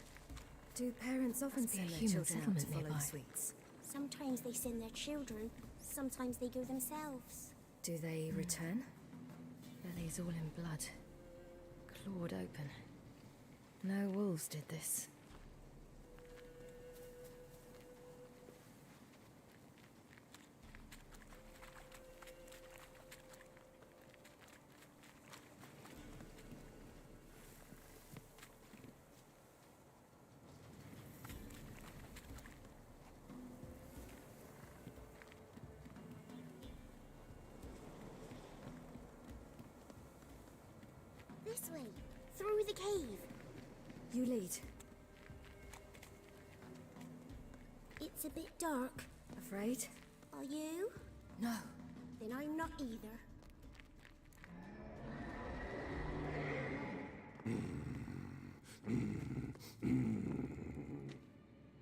Do parents often send their children out to follow the sweets?
Sometimes they send their children, sometimes they go themselves.
Do they return? Bellies all in blood. Clawed open. No wolves did this.
This way, through the cave.
You lead.
It's a bit dark.
Afraid?
Are you?
No.
Then I'm not either.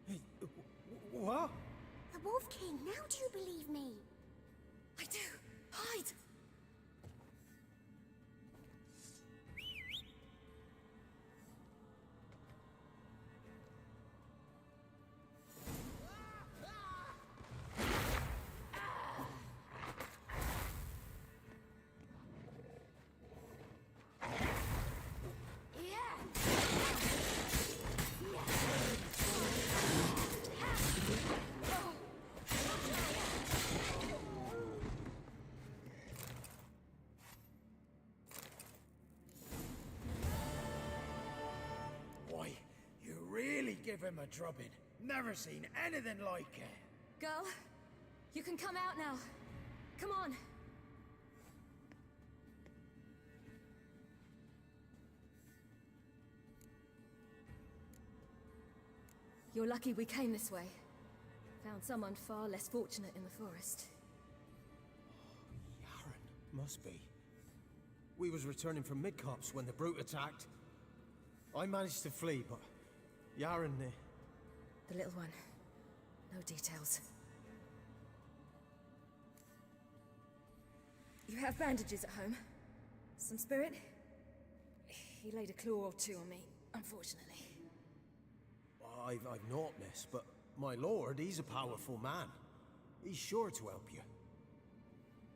Hey, what?
The Wolf King, now do you believe me?
I do. Hide!
Boy, you really give him a drubbing. Never seen anything like it.
Girl, you can come out now. Come on. You're lucky we came this way. Found someone far less fortunate in the forest.
Yaren, must be. We was returning from Midcops when the brute attacked. I managed to flee, but Yaren,
The little one. No details. You have bandages at home? Some spirit? He laid a claw or two on me, unfortunately.
I've not, miss, but my lord, he's a powerful man. He's sure to help you.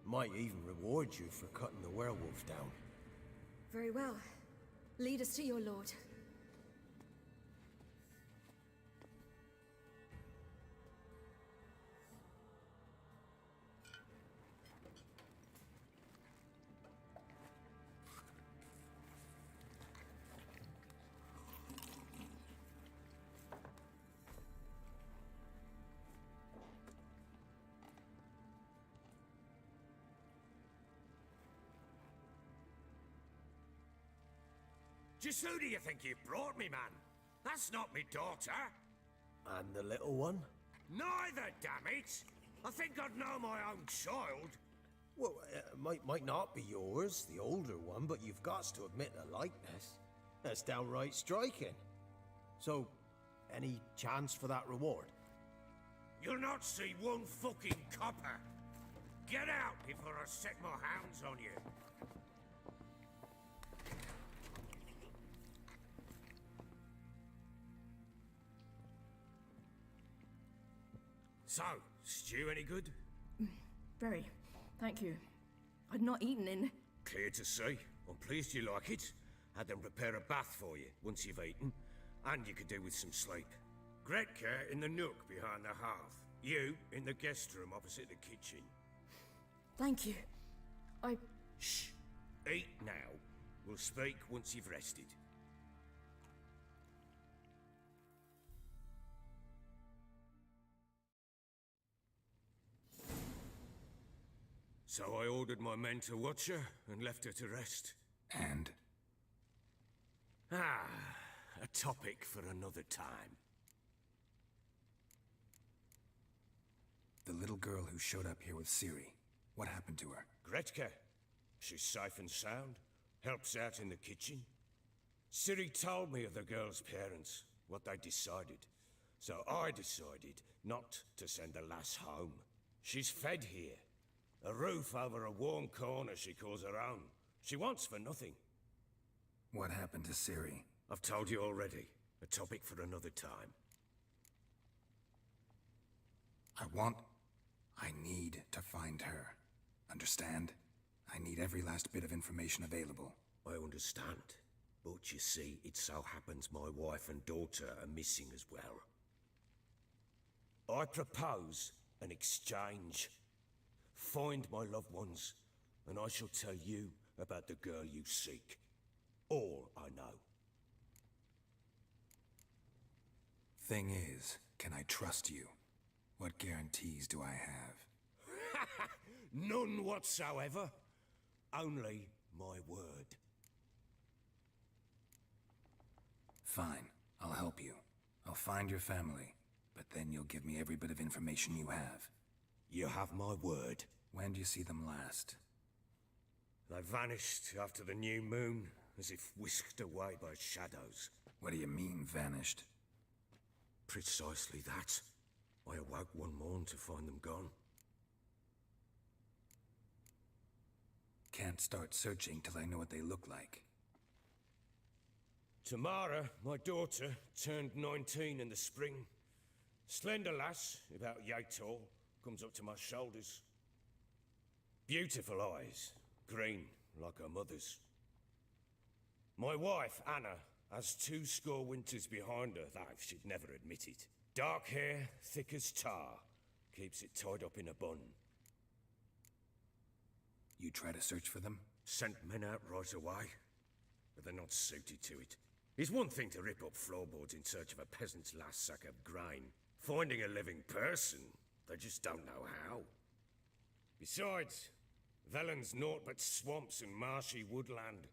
Might even reward you for cutting the werewolf down.
Very well. Lead us to your lord.
Just who do you think you brought me, man? That's not me daughter.
And the little one?
Neither, damn it! I think I'd know my own child.
Well, might not be yours, the older one, but you've got to admit a likeness. That's downright striking. So, any chance for that reward?
You'll not see one fucking copper. Get out before I set my hounds on you. So, stew any good?
Very. Thank you. I'd not eaten in...
Clear to see. I'm pleased you like it. Had them prepare a bath for you once you've eaten. And you could do with some sleep. Gretka in the nook behind the hearth. You in the guest room opposite the kitchen.
Thank you.
Shh. Eat now. We'll speak once you've rested. So I ordered my men to watch her and left her to rest.
And?
Ah, a topic for another time.
The little girl who showed up here with Ciri. What happened to her?
Gretka. She's safe and sound. Helps out in the kitchen. Ciri told me of the girl's parents, what they decided. So I decided not to send the lass home. She's fed here. A roof over a warm corner she calls her own. She wants for nothing.
What happened to Ciri?
I've told you already. A topic for another time.
I need to find her. Understand? I need every last bit of information available.
I understand. But you see, it so happens my wife and daughter are missing as well. I propose an exchange. Find my loved ones, and I shall tell you about the girl you seek. All I know.
Thing is, can I trust you? What guarantees do I have?
None whatsoever. Only my word.
Fine, I'll help you. I'll find your family, but then you'll give me every bit of information you have.
You have my word.
When do you see them last?
They vanished after the new moon, as if whisked away by shadows.
What do you mean, vanished?
Precisely that. I awoke one morn to find them gone.
Can't start searching till I know what they look like.
Tamara, my daughter, turned 19 in the spring. Slender lass, about yay tall, comes up to my shoulders. Beautiful eyes, green like her mother's. My wife, Anna, has 20 winters behind her, though she'd never admit it. Dark hair, thick as tar, keeps it tied up in a bun.
You try to search for them?
Sent men out right away, but they're not suited to it. It's one thing to rip up floorboards in search of a peasant's last sack of grain. Finding a living person, they just don't know how. Besides, Velen's naught but swamps and marshy woodland.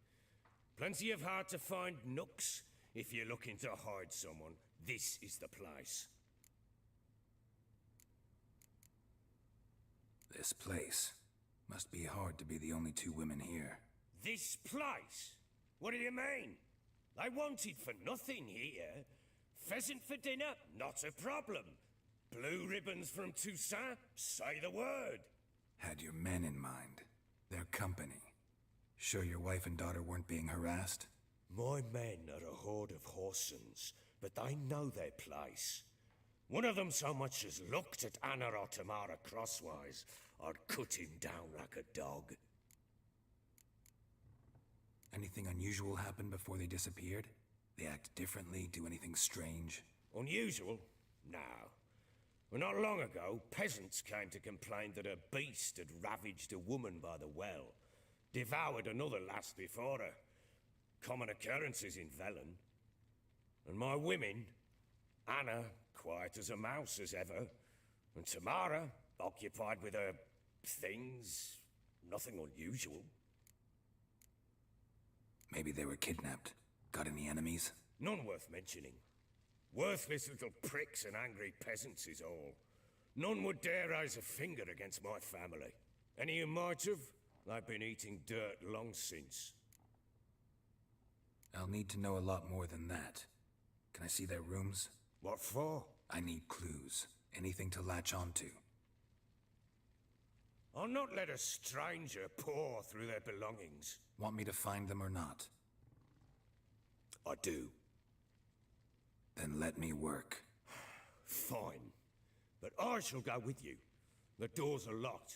Plenty of hard-to-find nooks. If you're looking to hide someone, this is the place.
This place. Must be hard to be the only two women here.
This place? What do you mean? They wanted for nothing here. Pheasant for dinner? Not a problem. Blue ribbons from Toussaint? Say the word.
Had your men in mind. Their company. Sure your wife and daughter weren't being harassed?
My men are a horde of Horsons, but they know their place. One of them so much as looked at Anna or Tamara crosswise, I'd cut him down like a dog.
Anything unusual happen before they disappeared? They act differently, do anything strange?
Unusual? No. Well, not long ago, peasants came to complain that a beast had ravaged a woman by the well. Devoured another lass before her. Common occurrences in Velen. And my women, Anna, quiet as a mouse as ever, and Tamara, occupied with her things, nothing unusual.
Maybe they were kidnapped. Got any enemies?
None worth mentioning. Worthless little pricks and angry peasants is all. None would dare raise a finger against my family. Any who might have, they've been eating dirt long since.
I'll need to know a lot more than that. Can I see their rooms?
What for?
I need clues. Anything to latch onto.
I'll not let a stranger pore through their belongings.
Want me to find them or not?
I do.
Then let me work.
Fine. But I shall go with you. The doors are locked.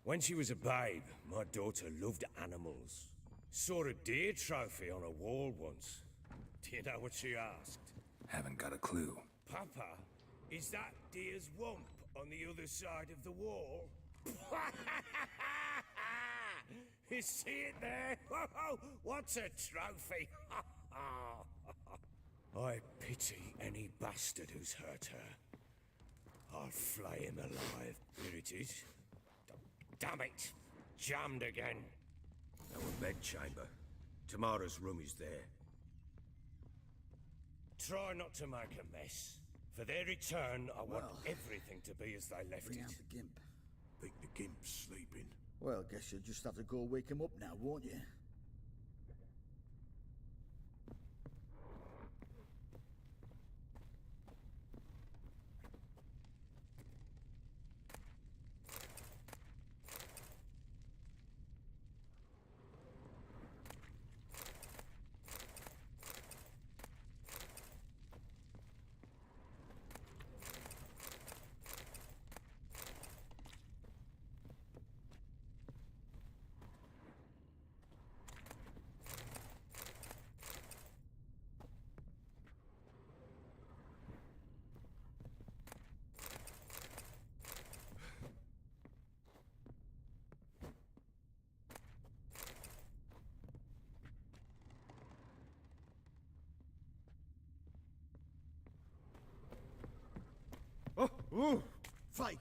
When she was a babe, my daughter loved animals. Saw a deer trophy on a wall once. Do you know what she asked?
Haven't got a clue.
Papa, is that deer's wump on the other side of the wall? You see it there? Whoa, what's a trophy? I pity any bastard who's hurt her. I'll flay him alive. Here it is. Damn it! Jammed again. Our bedchamber. Tamara's room is there. Try not to make a mess. For their return, I want
Well,
everything to be as they left
Bring
it.
out the gimp.
Think the gimp's sleeping.
Well, guess you'll just have to go wake him up now, won't you? Oh, ooh, fake.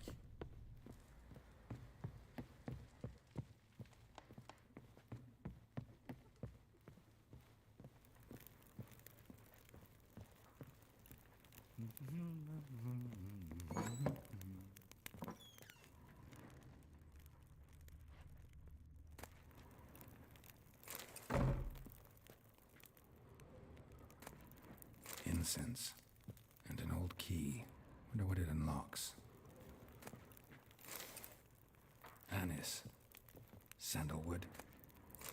Incense. And an old key. Wonder what it unlocks. Anise. Sandalwood.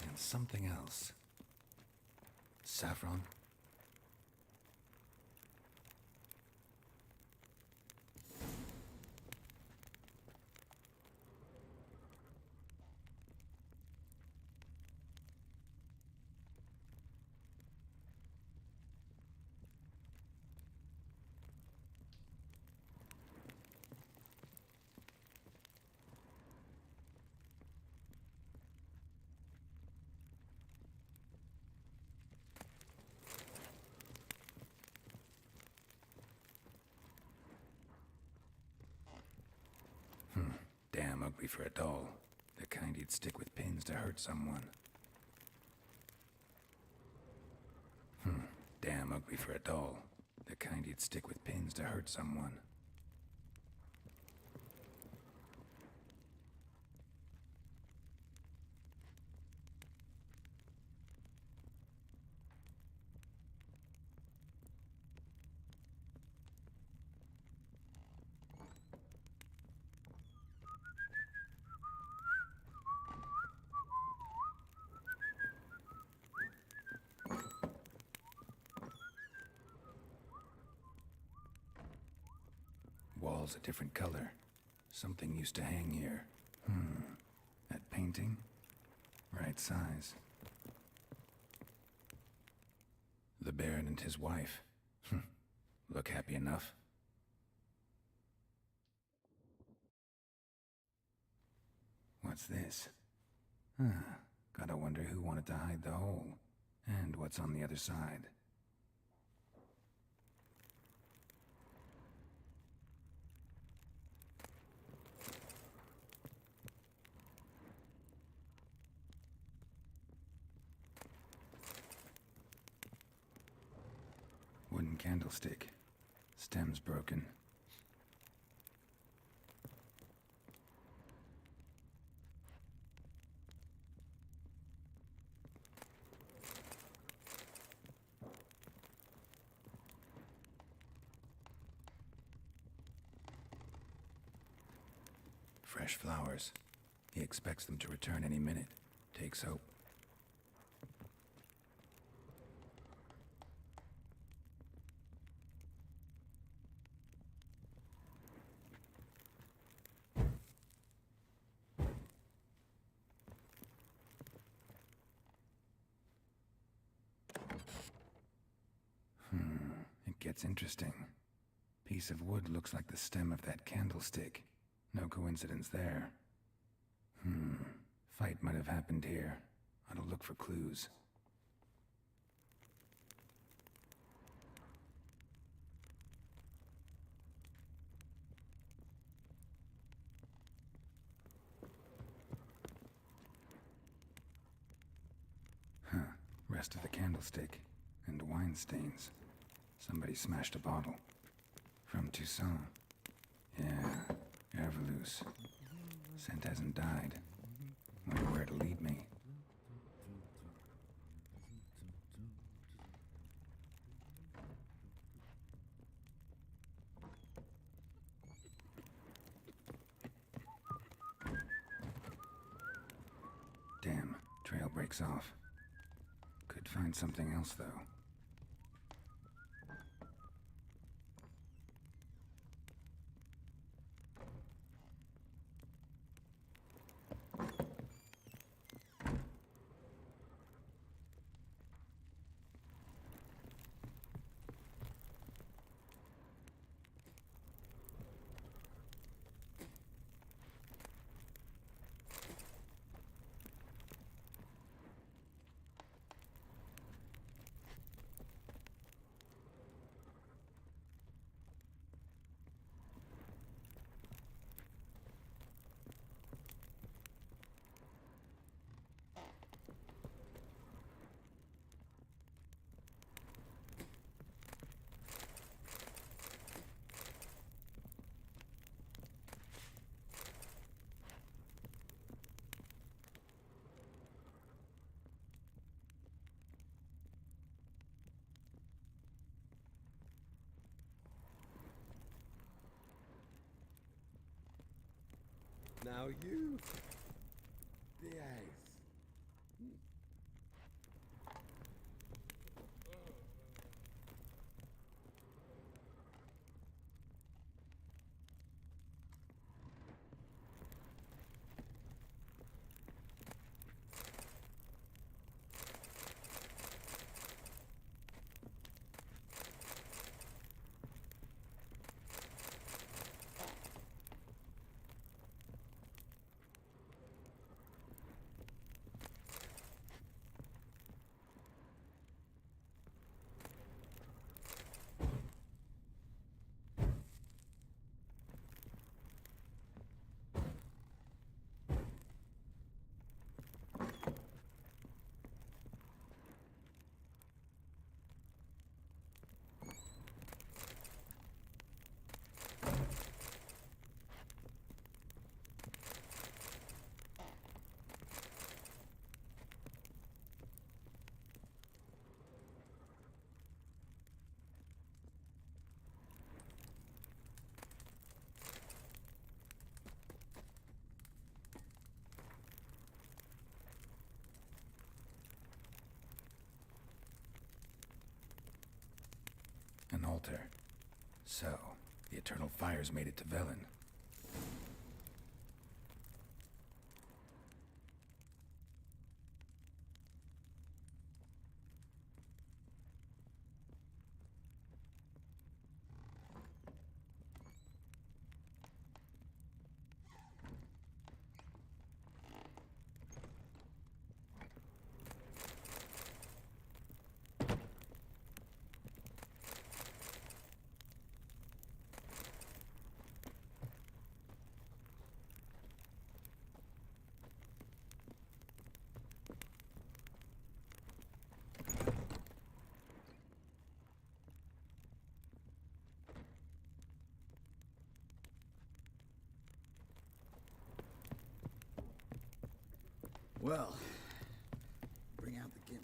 And something else. Saffron. Damn ugly for a doll. The kind you'd stick with pins to hurt someone. Damn ugly for a doll. The kind you'd stick with pins to hurt someone. Walls a different color. Something used to hang here. That painting? Right size. The Baron and his wife. Look happy enough. What's this? Gotta wonder who wanted to hide the hole. And what's on the other side. Wooden candlestick. Stem's broken. Fresh flowers. He expects them to return any minute. Takes hope. It gets interesting. Piece of wood looks like the stem of that candlestick. No coincidence there. Fight might have happened here. Ought to look for clues. Rest of the candlestick. And wine stains. Somebody smashed a bottle. From Toussaint. Yeah, Herveloos. Scent hasn't died. Wonder where it'll lead me. Damn, trail breaks off. Could find something else, though.
Now you behave.
An altar. So, the eternal fires made it to Velen.
Well, bring out the gimp.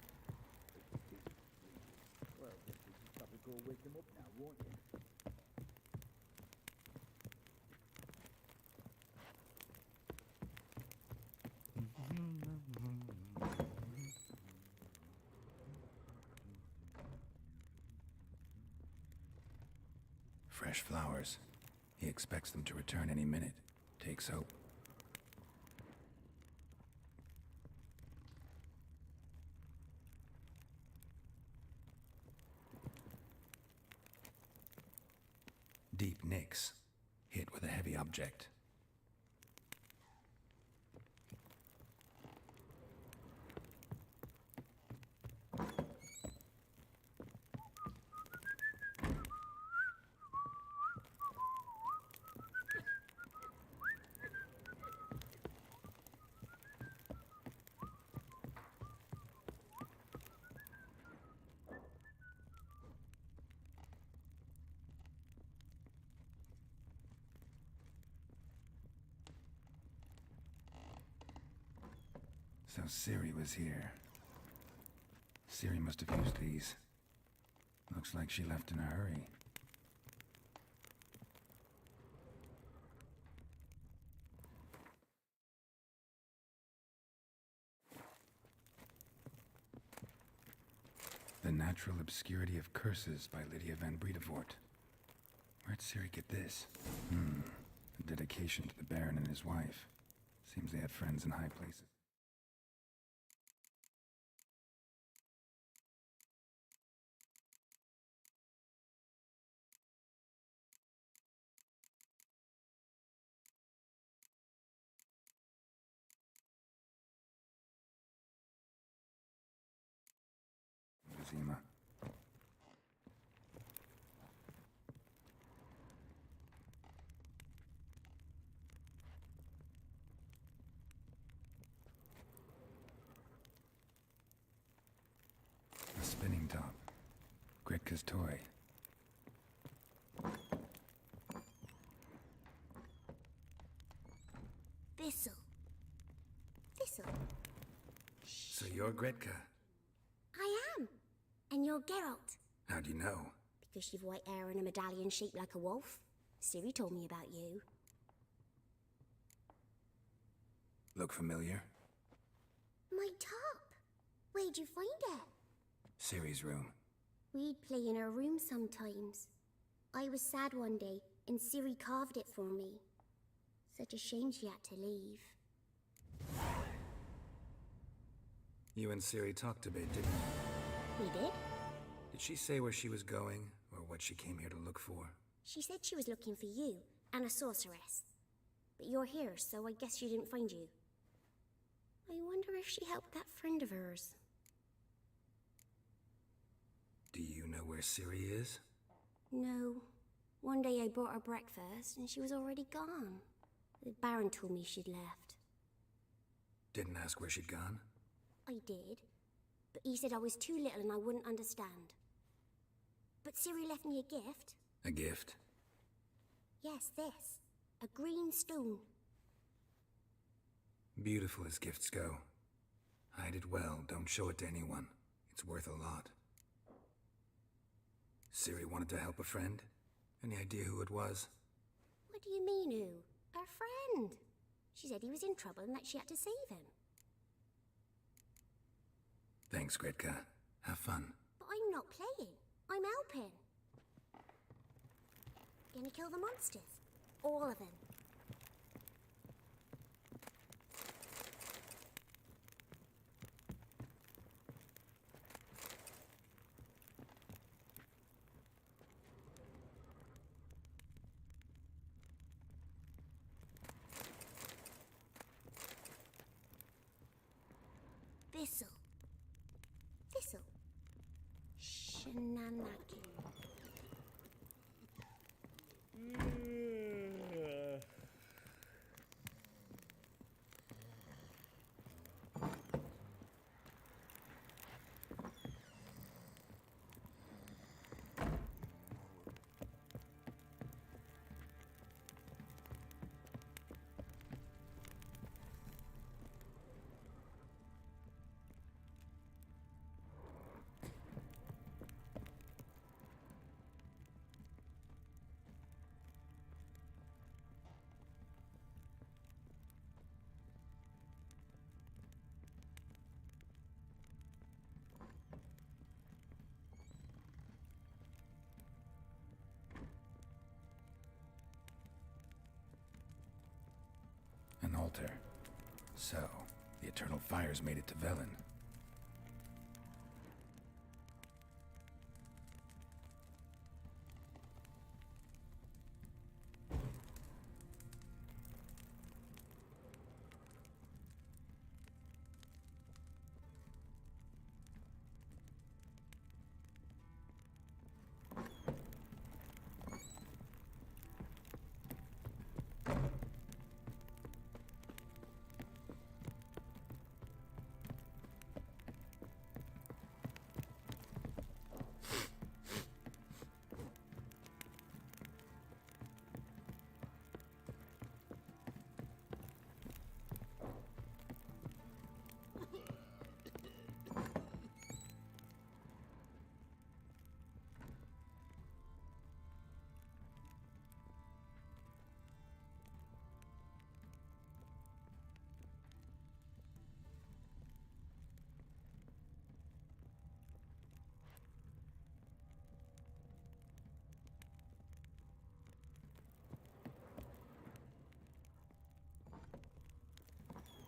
Well, you probably go wake him up now, won't you?
Fresh flowers. He expects them to return any minute. Takes hope. Deep nicks, hit with a heavy object. So Ciri was here. Ciri must have used these. Looks like she left in a hurry. The Natural Obscurity of Curses by Lydia van Bredevoort. Where'd Ciri get this? A dedication to the Baron and his wife. Seems they had friends in high places. Zima. A spinning top. Gretka's toy.
Thistle. Thistle.
So you're Gretka?
I am. And you're Geralt.
How do you know?
Because you've white hair and a medallion shaped like a wolf. Ciri told me about you.
Look familiar?
My top. Where'd you find it?
Ciri's room.
We'd play in her room sometimes. I was sad one day, and Ciri carved it for me. Such a shame she had to leave.
You and Ciri talked a bit, didn't you?
We did?
Did she say where she was going, or what she came here to look for?
She said she was looking for you, and a sorceress. But you're here, so I guess she didn't find you. I wonder if she helped that friend of hers.
Do you know where Ciri is?
No. One day I brought her breakfast, and she was already gone. The Baron told me she'd left.
Didn't ask where she'd gone?
I did. But he said I was too little and I wouldn't understand. But Ciri left me a gift.
A gift?
Yes, this. A green stone.
Beautiful as gifts go. Hide it well, don't show it to anyone. It's worth a lot. Ciri wanted to help a friend? Any idea who it was?
What do you mean, who? Her friend. She said he was in trouble and that she had to save him.
Thanks, Gretka. Have fun.
But I'm not playing. I'm helping. Gonna kill the monsters. All of them. Thistle. Thistle. Shenanakin.
An altar. So, the Eternal Fires made it to Velen.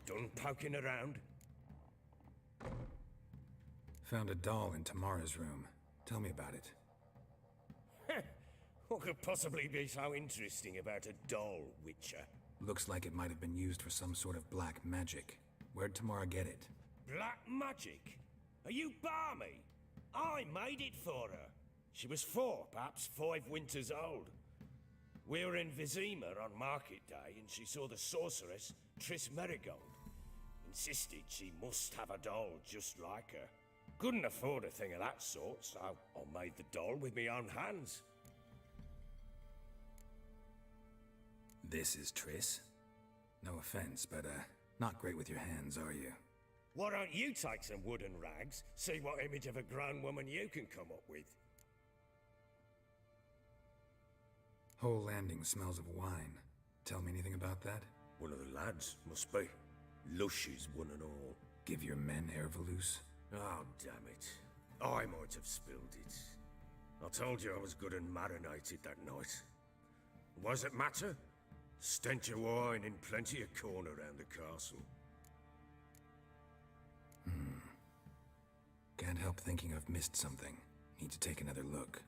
Done poking around?
Found a doll in Tamara's room. Tell me about it.
What could possibly be so interesting about a doll, Witcher?
Looks like it might have been used for some sort of black magic. Where'd Tamara get it?
Black magic? Are you balmy? I made it for her. She was 4, perhaps 5 winters old. We were in Vizima on market day, and she saw the sorceress, Triss Merigold. Insisted she must have a doll just like her. Couldn't afford a thing of that sort, so I made the doll with my own hands.
This is Triss? No offense, but, not great with your hands, are you?
Why don't you take some wooden rags, see what image of a grown woman you can come up with?
Whole landing smells of wine. Tell me anything about that?
One of the lads, must be. Lushes, one and all.
Give your men Ervelus?
Oh, damn it. I might have spilled it. I told you I was good and marinated that night. What does it matter? Stench of wine in plenty of corn around the castle.
Can't help thinking I've missed something. Need to take another look.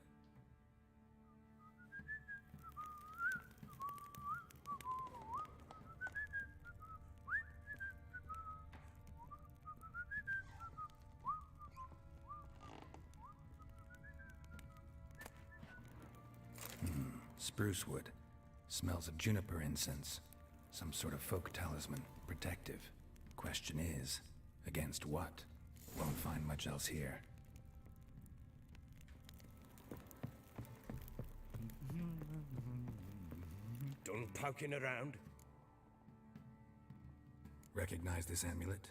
Spruce wood. Smells of juniper incense. Some sort of folk talisman. Protective. Question is, against what? Won't find much else here.
Done poking around?
Recognize this amulet?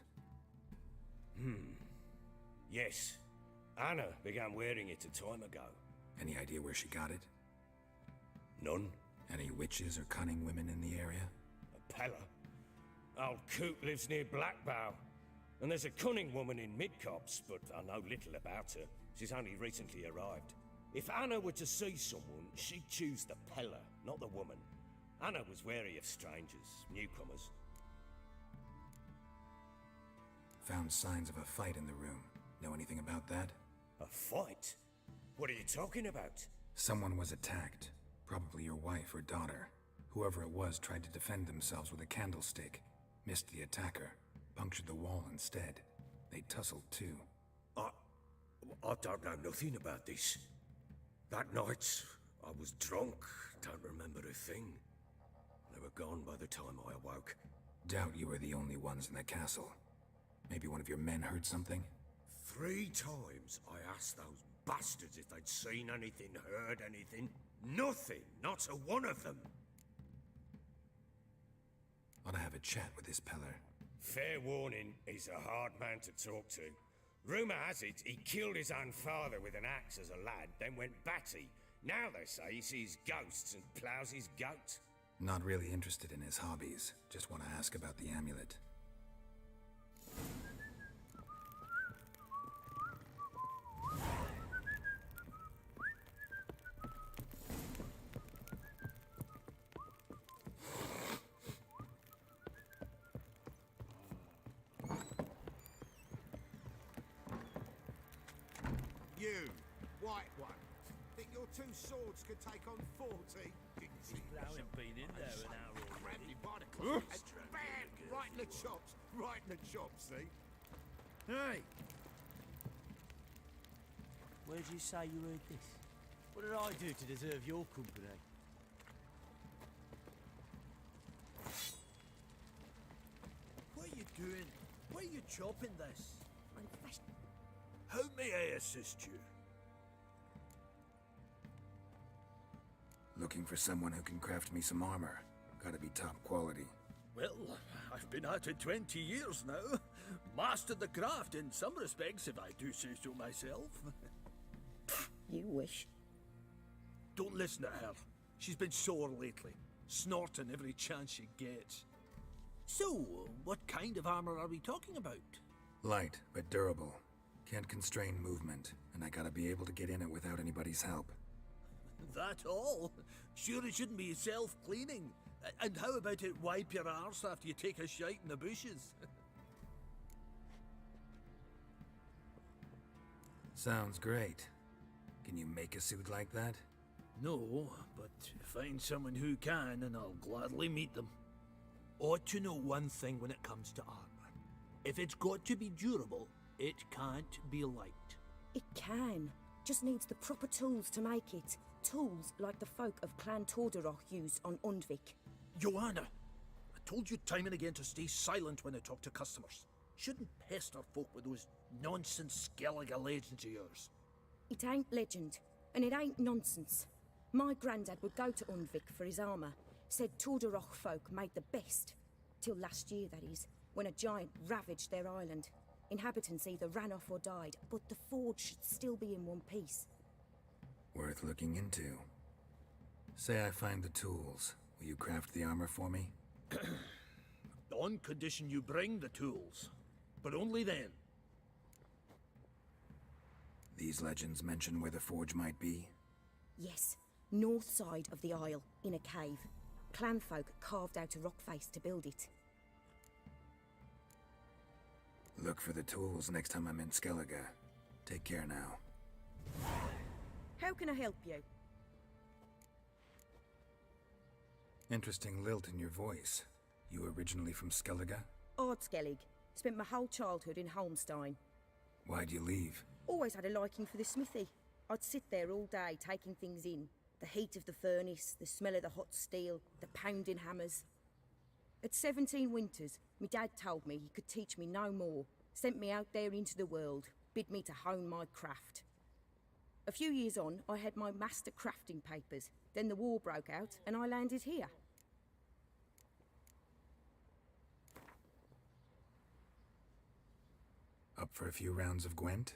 Yes. Anna began wearing it a time ago.
Any idea where she got it?
None.
Any witches or cunning women in the area?
A Pella. Old Coot lives near Blackbow. And there's a cunning woman in Midcopse, but I know little about her. She's only recently arrived. If Anna were to see someone, she'd choose the Pella, not the woman. Anna was wary of strangers, newcomers.
Found signs of a fight in the room. Know anything about that?
A fight? What are you talking about?
Someone was attacked. Probably your wife or daughter. Whoever it was tried to defend themselves with a candlestick. Missed the attacker. Punctured the wall instead. They tussled too.
I don't know nothing about this. That night, I was drunk. Don't remember a thing. They were gone by the time I awoke.
Doubt you were the only ones in the castle. Maybe one of your men heard something?
3 times I asked those bastards if they'd seen anything, heard anything. Nothing. Not a one of them.
Ought to have a chat with this Peller.
Fair warning, he's a hard man to talk to. Rumour has it he killed his own father with an axe as a lad, then went batty. Now they say he sees ghosts and ploughs his goat.
Not really interested in his hobbies. Just want to ask about the amulet.
You, white one, think your 2 swords could take on 40? Didn't see
People haven't been in there an hour
Grabbed
already.
him by the collar and bam! Right in the chops, right in the chops, see?
Hey,
Where did you say you heard this? What did I do to deserve your company?
what are you doing? Why are you chopping this?
I'm fresh.
How may I assist you?
Looking for someone who can craft me some armor. Gotta be top quality.
Well, I've been at it 20 years now. Mastered the craft in some respects, if I do say so myself.
You wish.
Don't listen to her. She's been sore lately, snorting every chance she gets. So, what kind of armor are we talking about?
Light, but durable. Can't constrain movement, and I gotta be able to get in it without anybody's help.
That all? Sure it shouldn't be self-cleaning. And how about it wipe your arse after you take a shite in the bushes?
Sounds great. Can you make a suit like that?
No, but find someone who can and I'll gladly meet them. Ought to know one thing when it comes to armor. If it's got to be durable, it can't be light.
It can. Just needs the proper tools to make it. Tools like the folk of Clan Torderoch use on Undvik.
Joanna, I told you time and again to stay silent when I talk to customers. Shouldn't pester folk with those nonsense Skellige legends of yours.
It ain't legend, and it ain't nonsense. My granddad would go to Undvik for his armour. Said Torderoch folk made the best. Till last year, that is, when a giant ravaged their island. Inhabitants either ran off or died, but the forge should still be in one piece.
Worth looking into. Say I find the tools. Will you craft the armor for me?
On condition you bring the tools. But only then.
These legends mention where the forge might be?
Yes, north side of the isle, in a cave. Clanfolk carved out a rock face to build it.
Look for the tools next time I'm in Skellige. Take care now.
How can I help you?
Interesting lilt in your voice. You originally from Skellige?
Ardskellig. Spent my whole childhood in Holmstein.
Why'd you leave?
Always had a liking for the smithy. I'd sit there all day taking things in. The heat of the furnace, the smell of the hot steel, the pounding hammers. At 17 winters, my dad told me he could teach me no more. Sent me out there into the world, bid me to hone my craft. A few years on, I had my master crafting papers. Then the war broke out and I landed here.
Up for a few rounds of Gwent?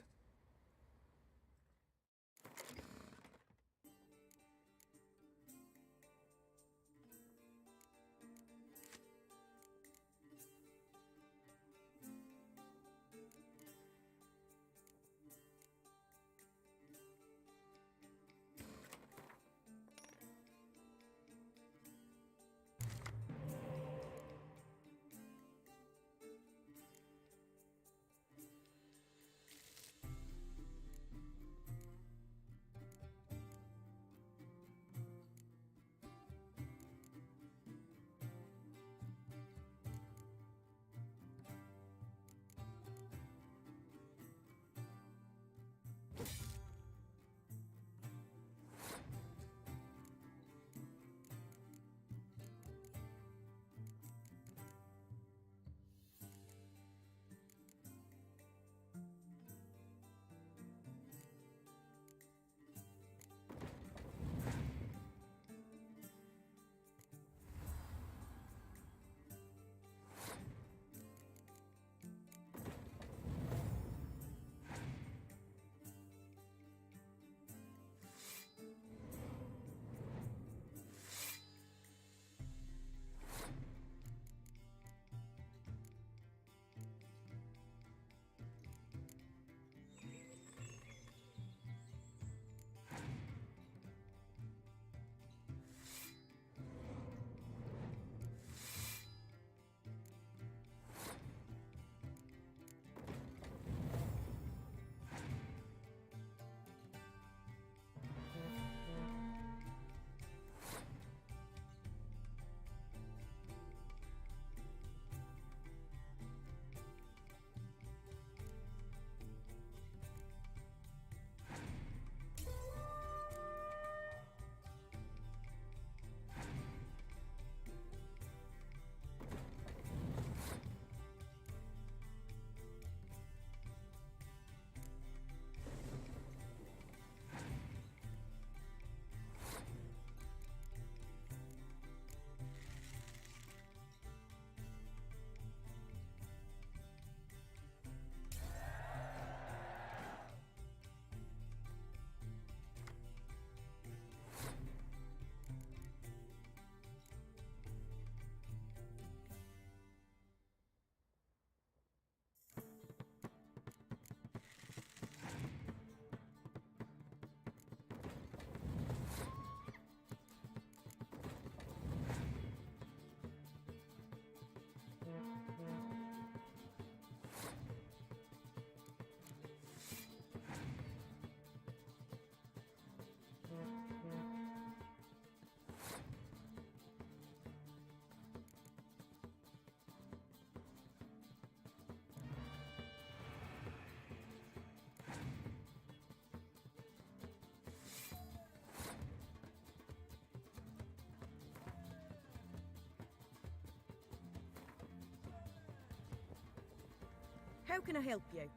How can I help you?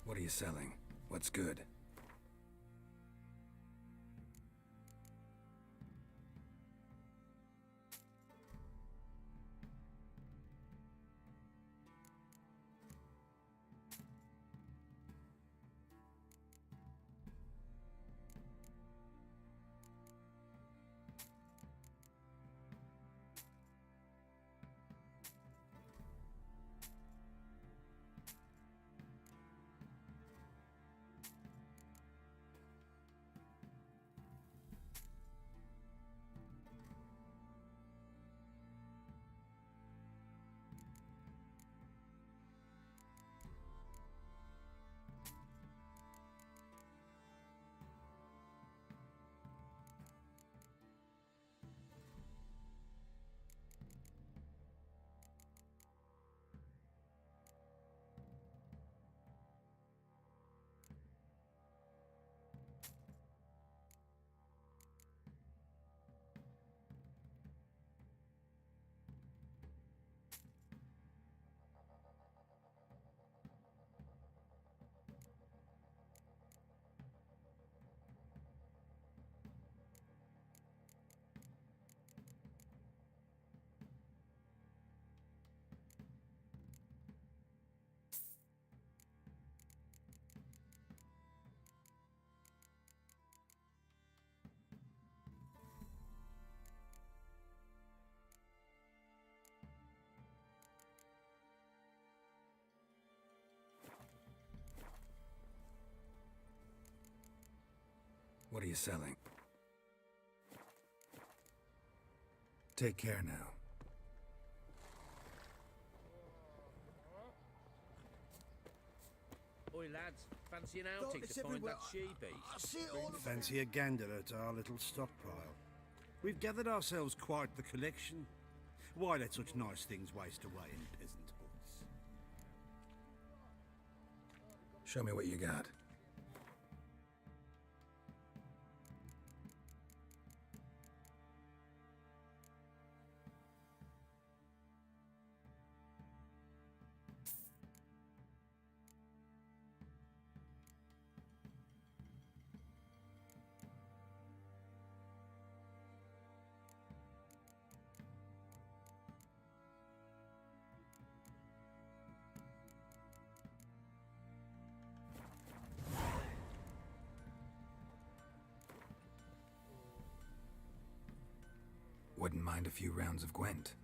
What are you selling? What's good? What are you selling? Take care now.
Oi, lads, fancy an outing to find that she-beast?
Fancy a gander at our little stockpile. We've gathered ourselves quite the collection. Why let such nice things waste away in peasant hoods?
Show me what you got. Wouldn't mind a few rounds of Gwent.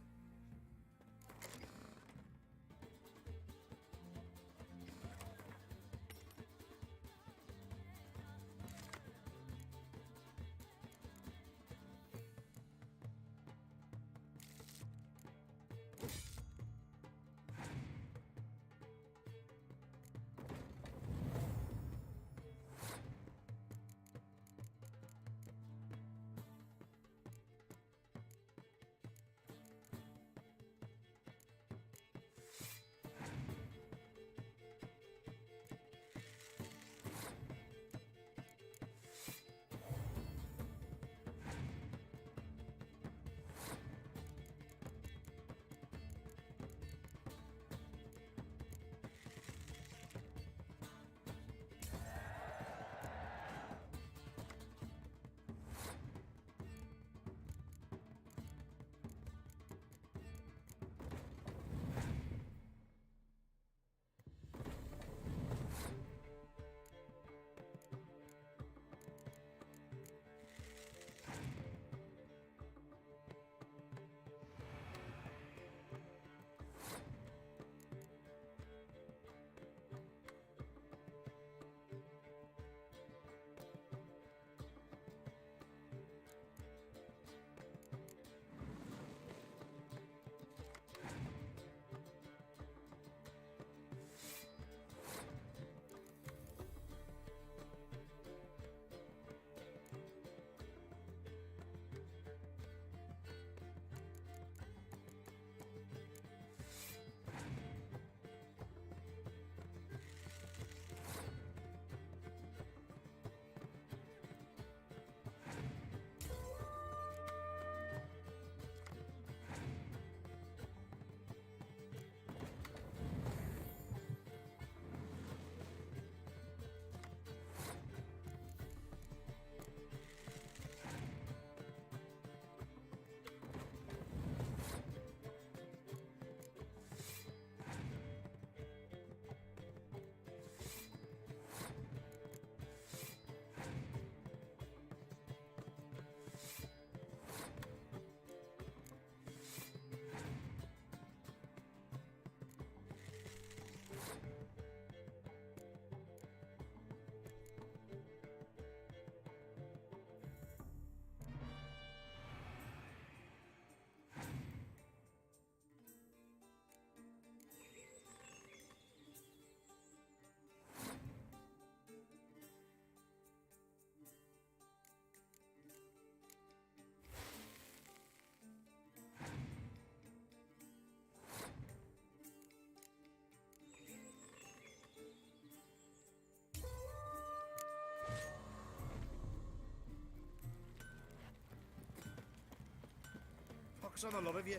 pox on the lot of you.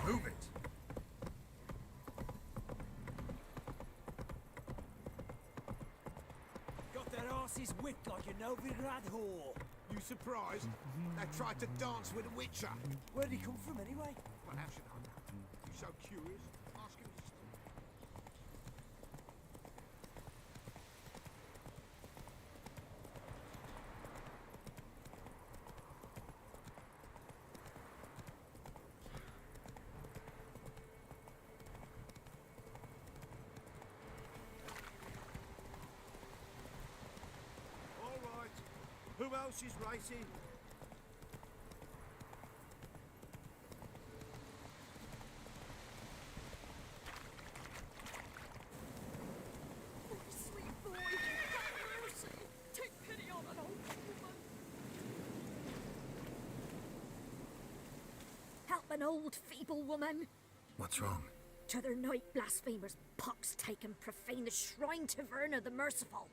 Move it!
Got their asses whipped like a Novigrad whore.
You surprised? They tried to dance with a witcher.
Where'd he come from anyway?
Well, how should I know? You so curious? Ask him his story.
All right. Who else is racing?
Sweet boy, have mercy. Take pity on an old woman. Help an old feeble woman.
What's wrong?
T'other night blasphemers pox take and profane the shrine to Verna the Merciful.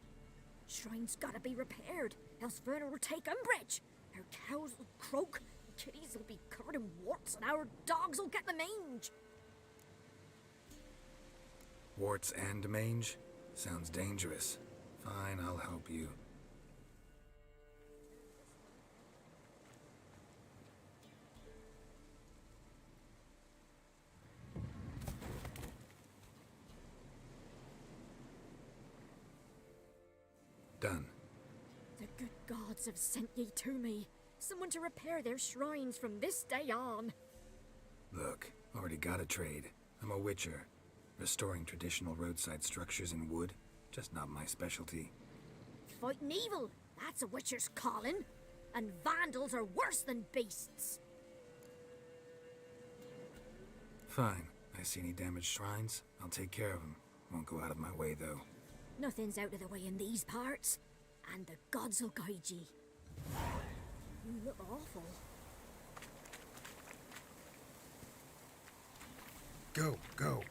Shrine's gotta be repaired, else Verna will take umbrage. Our cows will croak, kitties will be covered in warts, and our dogs will get the mange.
Warts and mange? Sounds dangerous. Fine, I'll help you. Done.
The good gods have sent ye to me. Someone to repair their shrines from this day on.
Look, already got a trade. I'm a witcher. Restoring traditional roadside structures in wood, just not my specialty.
Fighting evil, that's a witcher's calling. And vandals are worse than beasts.
Fine. I see any damaged shrines, I'll take care of them. Won't go out of my way, though.
Nothing's out of the way in these parts. And the gods will guide ye. You look awful.
Go, go.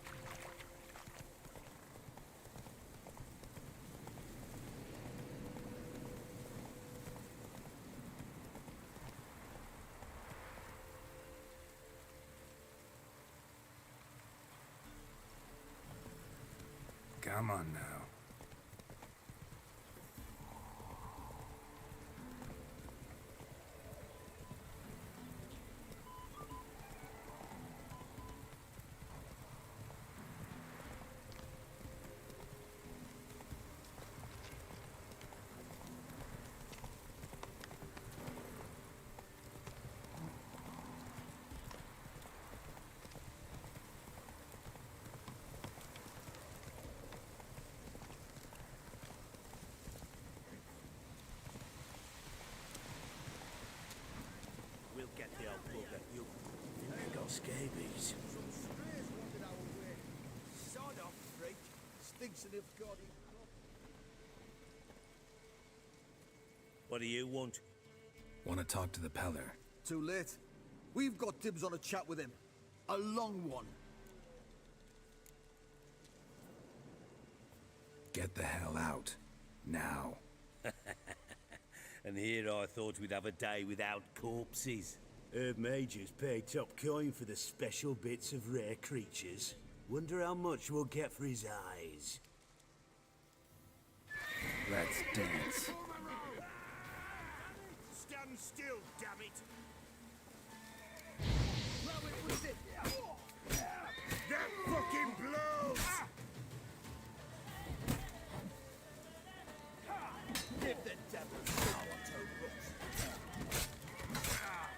Come on now.
Scabies.
Some strays wanted our way. Sod off, freak. Stinks of God.
What do you want?
Want to talk to the Peller.
Too late. We've got dibs on a chat with him. A long one.
Get the hell out. Now.
And here I thought we'd have a day without corpses.
Herb Major's paid top coin for the special bits of rare creatures. Wonder how much we'll get for his eyes.
Let's dance.
Stand still, damn it! That fucking blows!
Give the devil power to rust. Behind!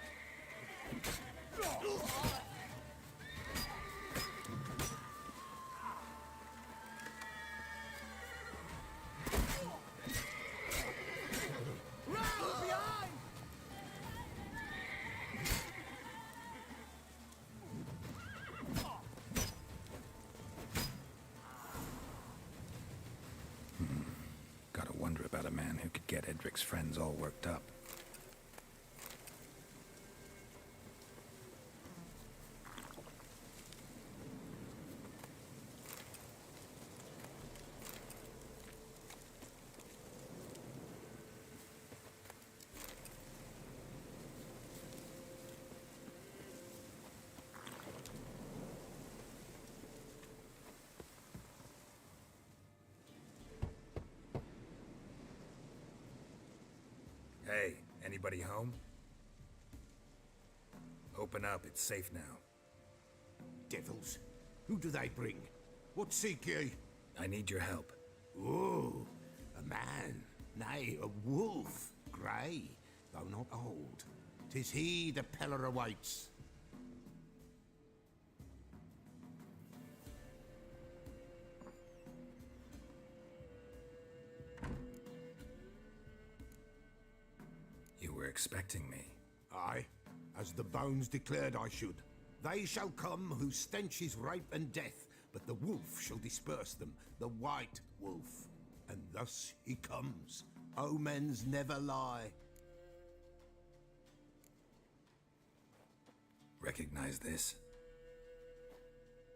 Gotta wonder about a man who could get Edric's friends all worked up. Hey, anybody home? Open up, it's safe now.
Devils. Who do they bring? What seek ye?
I need your help.
Oh, a man. Nay, a wolf. Grey, though not old. 'Tis he the Peller awaits.
You were expecting me.
Aye, as the bones declared I should. They shall come whose stench is rape and death, but the wolf shall disperse them, the white wolf. And thus he comes. Omens never lie.
Recognize this?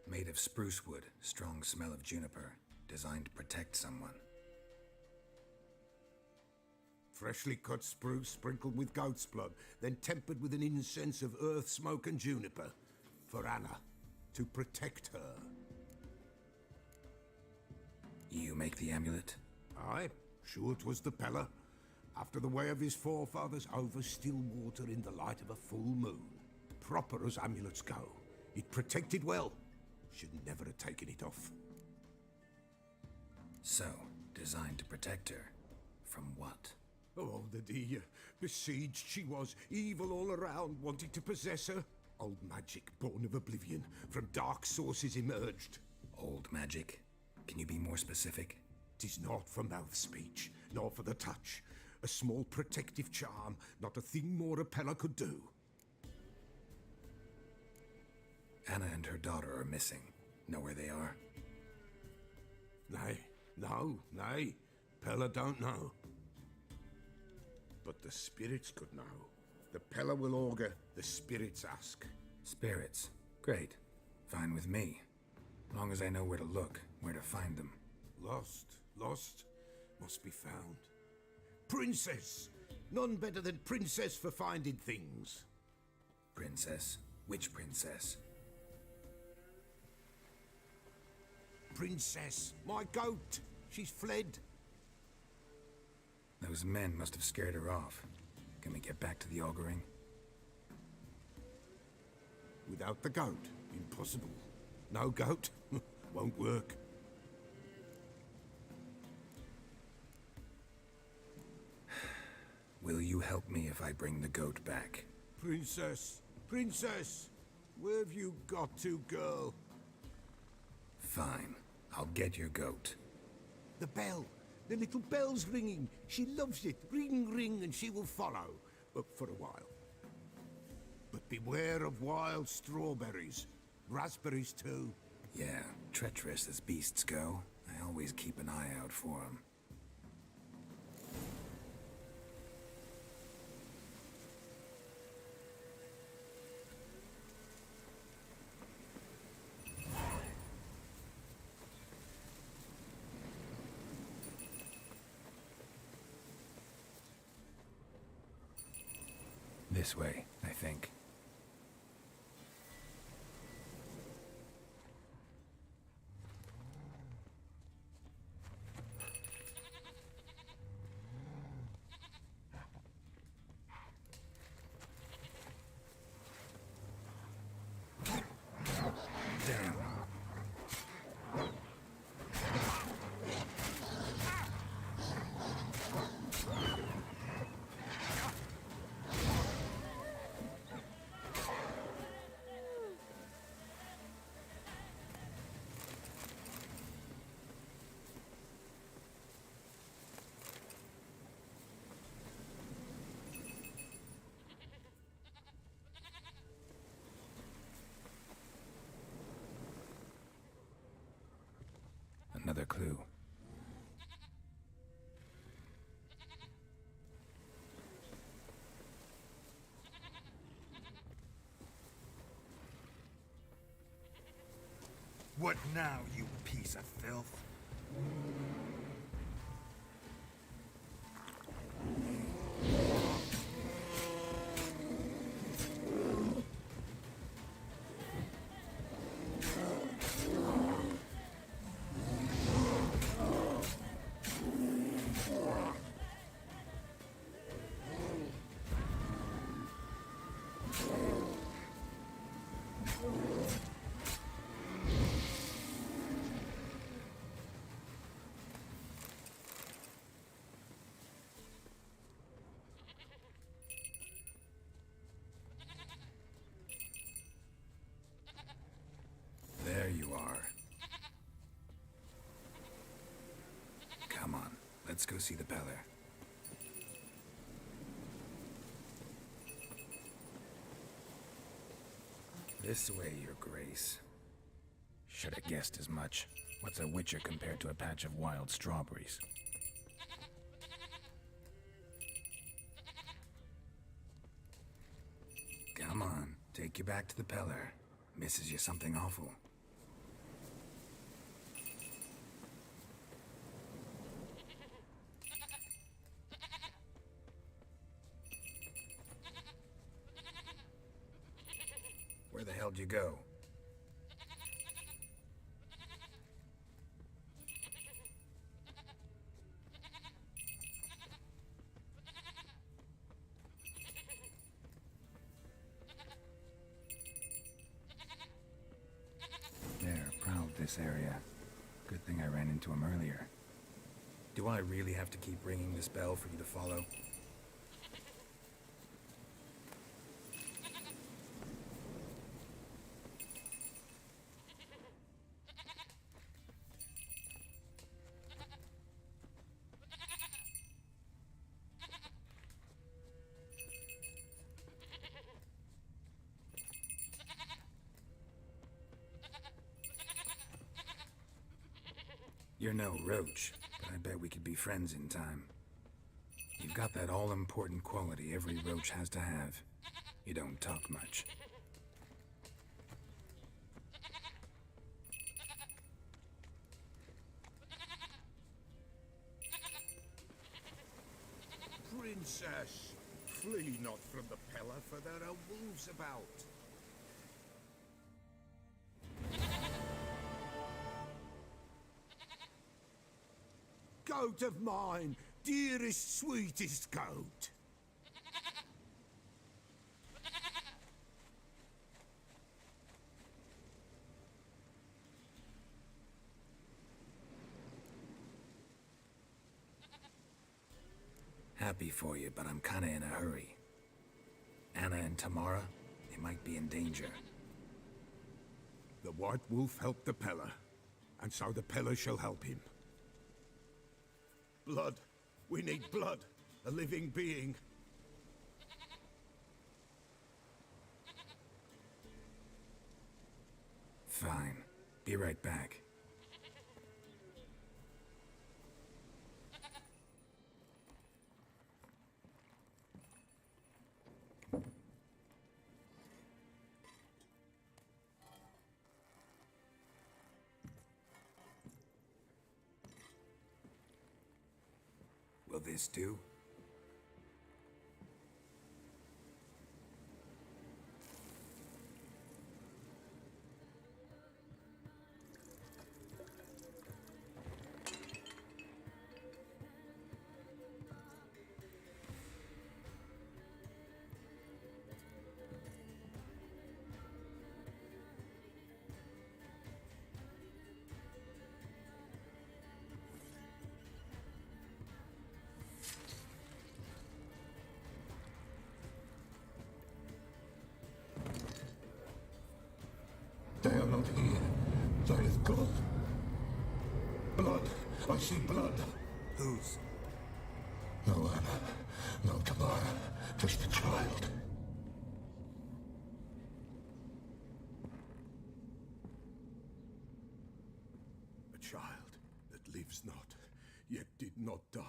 Made of spruce wood, strong smell of juniper, designed to protect someone.
Freshly cut spruce sprinkled with goat's blood, then tempered with an incense of earth, smoke and juniper. For Anna, to protect her.
You make the amulet?
Aye, sure 'twas the Peller. After the way of his forefathers, over still water in the light of a full moon. Proper as amulets go. It protected well. Should never have taken it off.
So, designed to protect her. From what?
Oh, the dear. Besieged she was, evil all around, wanting to possess her. Old magic, born of oblivion, from dark sources emerged.
Old magic? Can you be more specific?
'Tis not for mouth speech, nor for the touch. A small protective charm, not a thing more a Peller could do.
Anna and her daughter are missing. Know where they are?
Nay, nay. Peller don't know. But the spirits could know. The Peller will augur, the spirits ask.
Spirits? Great. Fine with me. Long as I know where to look, where to find them.
Lost, must be found. Princess! None better than Princess for finding things.
Princess? Which princess?
Princess, my goat! She's fled.
Those men must have scared her off. Can we get back to the auguring?
Without the goat, impossible. No goat, won't work.
Will you help me if I bring the goat back?
Princess, where have you got to, girl?
Fine, I'll get your goat.
The bell, the little bell's ringing. She loves it. Ring, ring, and she will follow. But for a while. But beware of wild strawberries. Raspberries too.
Yeah, treacherous as beasts go. I always keep an eye out for them. This way, I think. Damn. Another clue.
What now, you piece of filth?
There you are. Come on, let's go see the Peller. This way, Your Grace. Should have guessed as much. What's a witcher compared to a patch of wild strawberries? Come on, take you back to the Peller. Misses you something awful. Where the hell did you go? This area. Good thing I ran into him earlier. Do I really have to keep ringing this bell for you to follow? You're no roach, but I bet we could be friends in time. You've got that all-important quality every roach has to have. You don't talk much.
Princess, flee not from the Peller, for there are wolves about. Goat of mine, dearest, sweetest goat.
Happy for you, but I'm kinda in a hurry. Anna and Tamara, they might be in danger.
The White Wolf helped the Peller, and so the Peller shall help him. Blood. We need blood. A living being.
Fine. Be right back. Will this do?
They are not here. There is God. Blood. I see blood.
Whose?
No Anna. No Tamara. Just a child.
A child that lives not, yet did not die.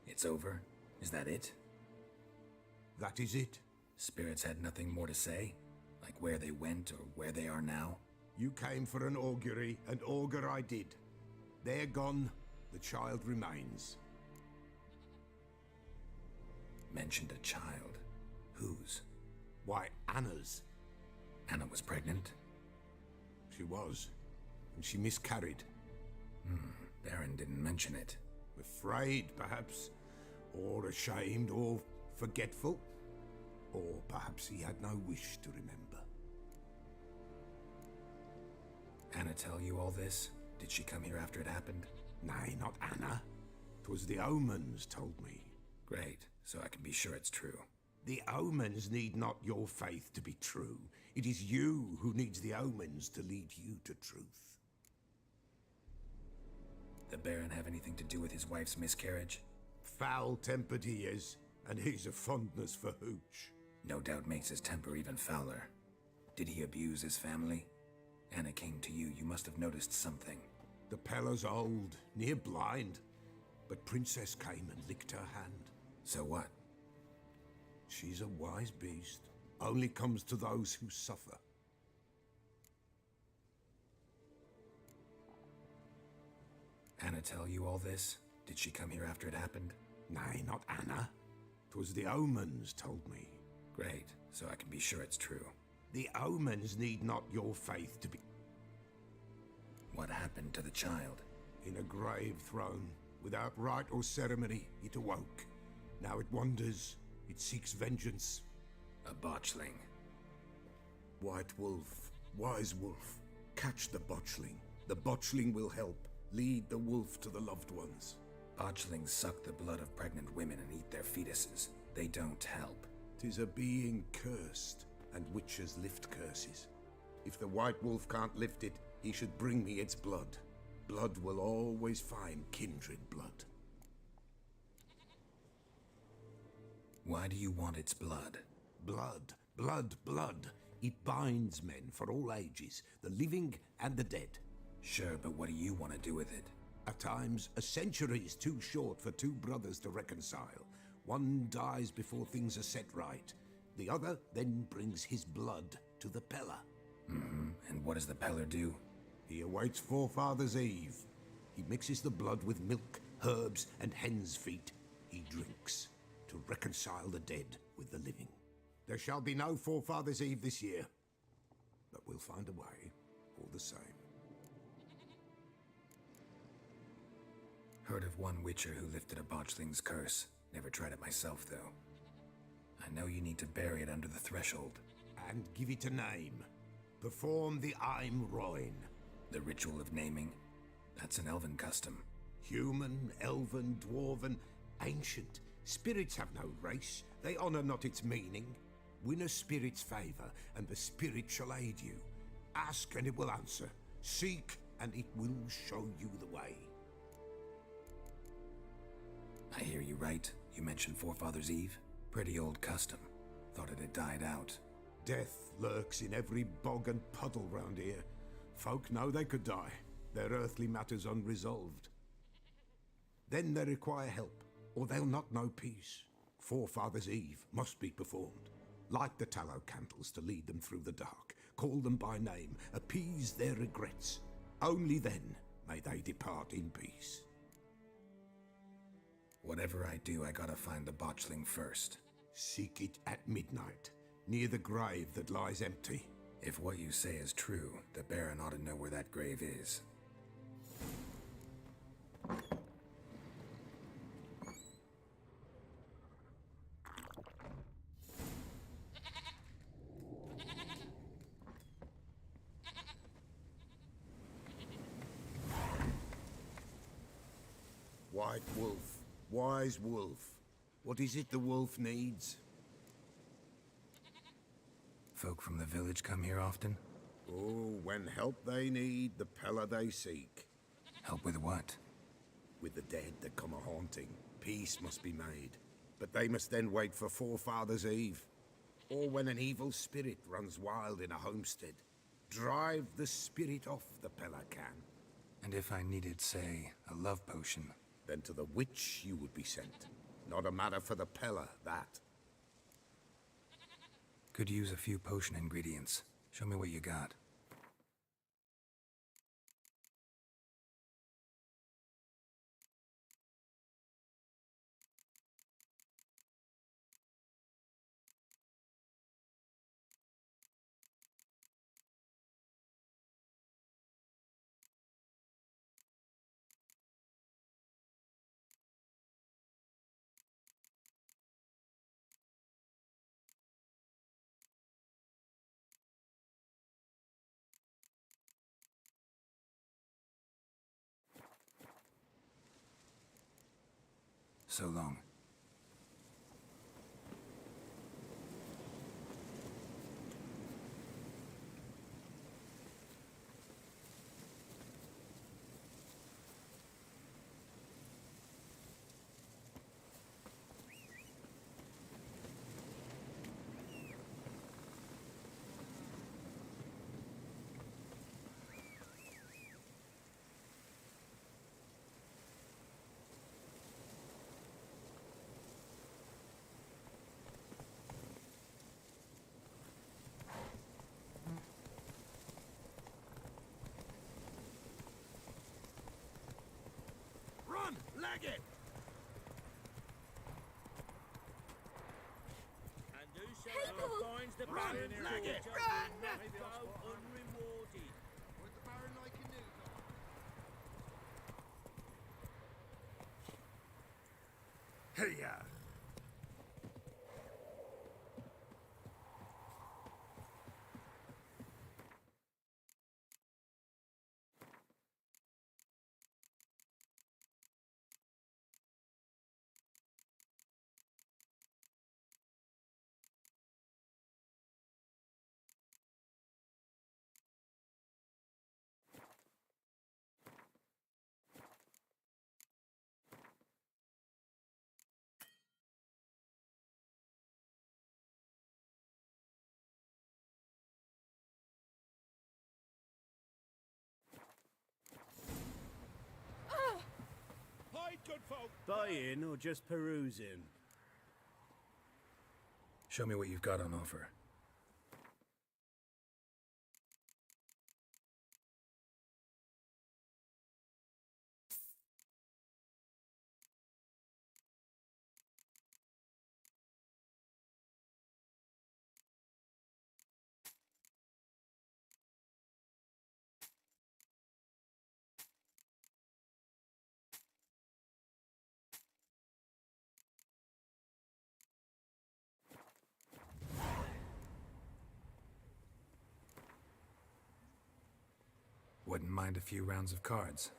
It's over? Is that it?
That is it.
Spirits had nothing more to say? Like where they went or where they are now?
You came for an augury, and augur I did. They're gone, the child remains.
Mentioned a child. Whose?
Why, Anna's.
Anna was pregnant?
She was, and she miscarried.
Baron didn't mention it.
Afraid, perhaps, or ashamed, or forgetful. Or perhaps he had no wish to remember.
Anna tell you all this? Did she come here after it happened?
Nay, not Anna. 'Twas the omens told me.
Great, so I can be sure it's true.
The omens need not your faith to be true. It is you who needs the omens to lead you to truth.
The Baron have anything to do with his wife's miscarriage?
Foul-tempered he is, and he's a fondness for hooch.
No doubt makes his temper even fouler. Did he abuse his family? Anna came to you, you must have noticed something.
The Pella's old, near blind, but Princess came and licked her hand.
So what?
She's a wise beast, only comes to those who suffer.
Anna tell you all this? Did she come here after it happened?
Nay, not Anna. 'Twas the omens told me.
Great, so I can be sure it's true.
The omens need not your faith to be...
What happened to the child?
In a grave thrown, without rite or ceremony, it awoke. Now it wanders, it seeks vengeance.
A botchling.
White wolf, wise wolf, catch the botchling. The botchling will help, lead the wolf to the loved ones.
Botchlings suck the blood of pregnant women and eat their fetuses. They don't help.
'Tis a being cursed, and witches lift curses. If the white wolf can't lift it, he should bring me its blood. Blood will always find kindred blood.
Why do you want its blood?
Blood, blood, blood. It binds men for all ages, the living and the dead.
Sure, but what do you want to do with it?
At times, a century is too short for two brothers to reconcile. One dies before things are set right. The other then brings his blood to the Pella.
And what does the Peller do?
He awaits Forefather's Eve. He mixes the blood with milk, herbs, and hen's feet. He drinks to reconcile the dead with the living. There shall be no Forefather's Eve this year, but we'll find a way, all the same.
Heard of one witcher who lifted a botchling's curse. Never tried it myself, though. I know you need to bury it under the threshold.
And give it a name. Perform the Aim Roin.
The ritual of naming? That's an elven custom.
Human, elven, dwarven, ancient. Spirits have no race. They honor not its meaning. Win a spirit's favor, and the spirit shall aid you. Ask, and it will answer. Seek, and it will show you the way.
I hear you right. You mentioned Forefather's Eve? Pretty old custom. Thought it had died out.
Death lurks in every bog and puddle round here. Folk know they could die, their earthly matters unresolved. Then they require help, or they'll not know peace. Forefathers' Eve must be performed. Light the tallow candles to lead them through the dark. Call them by name, appease their regrets. Only then may they depart in peace.
Whatever I do, I gotta find the botchling first.
Seek it at midnight, near the grave that lies empty.
If what you say is true, the Baron ought to know where that grave is.
White wolf, wise wolf. What is it the wolf needs?
Folk from the village come here often?
Oh, when help they need, the Pella they seek.
Help with what?
With the dead that come a-haunting. Peace must be made. But they must then wait for Forefathers' Eve. Or when an evil spirit runs wild in a homestead. Drive the spirit off, the Pella can.
And if I needed, say, a love potion?
Then to the witch you would be sent. Not a matter for the Pella, that.
Could use a few potion ingredients. Show me what you got. So long.
Run! Lag it!
And whosoever finds the
Run!
Baron
Lag it!
will
Run!
not go unrewarded.
Where's the Baron like a new guy?
Hey-ya! Good folk.
Buying or just perusing?
Show me what you've got on offer. Wouldn't mind a few rounds of cards.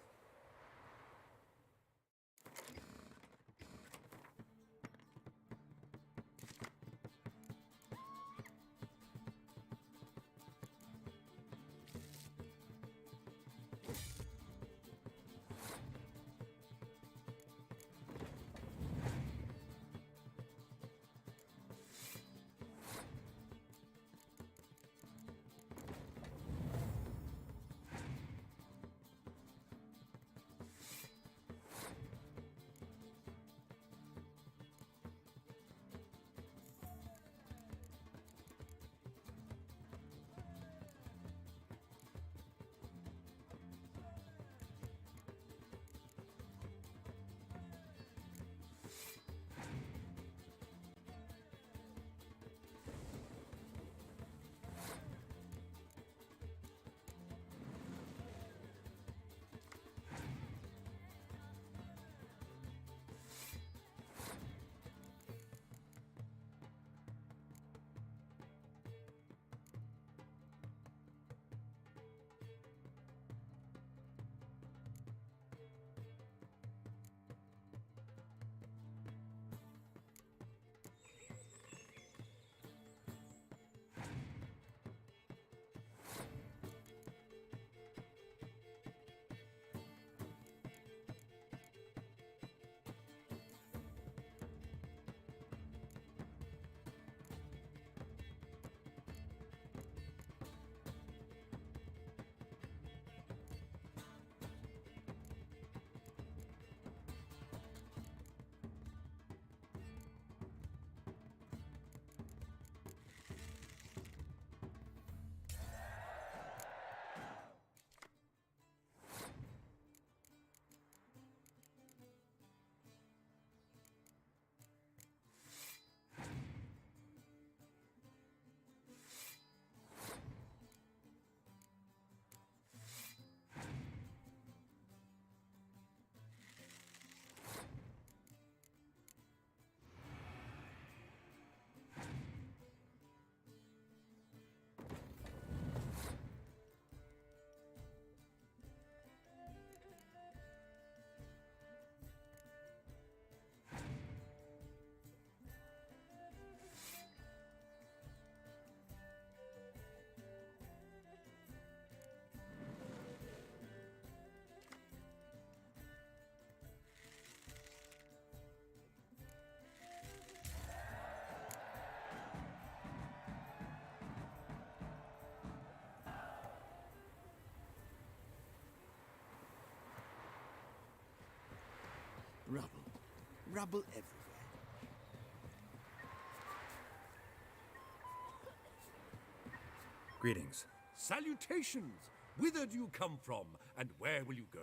Rubble. Rubble everywhere.
Greetings.
Salutations! Whither do you come from, and where will you go?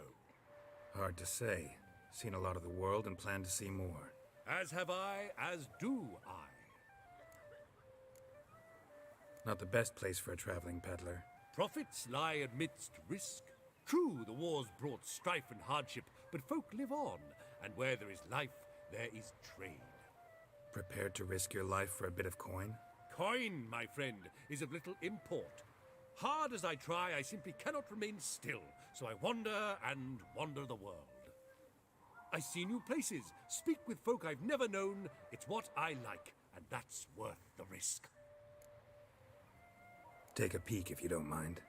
Hard to say. Seen a lot of the world and plan to see more.
As have I, as do I.
Not the best place for a traveling peddler.
Profits lie amidst risk. True, the wars brought strife and hardship, but folk live on, and where there is life, there is trade.
Prepared to risk your life for a bit of coin?
Coin, my friend, is of little import. Hard as I try, I simply cannot remain still, so I wander and wander the world. I see new places, speak with folk I've never known. It's what I like, and that's worth the risk.
Take a peek if you don't mind.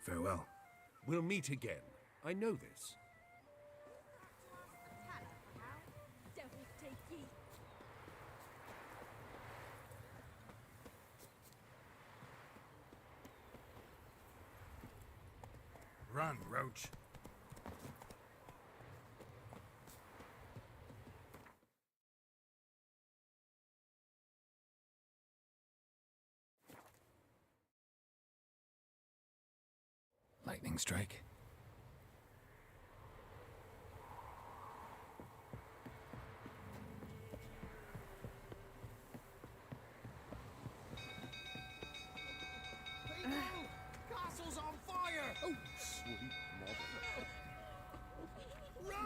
Farewell.
We'll meet again. I know this.
Run, Roach. Lightning strike.
Castle's on fire! Oh, sweet mother. Run!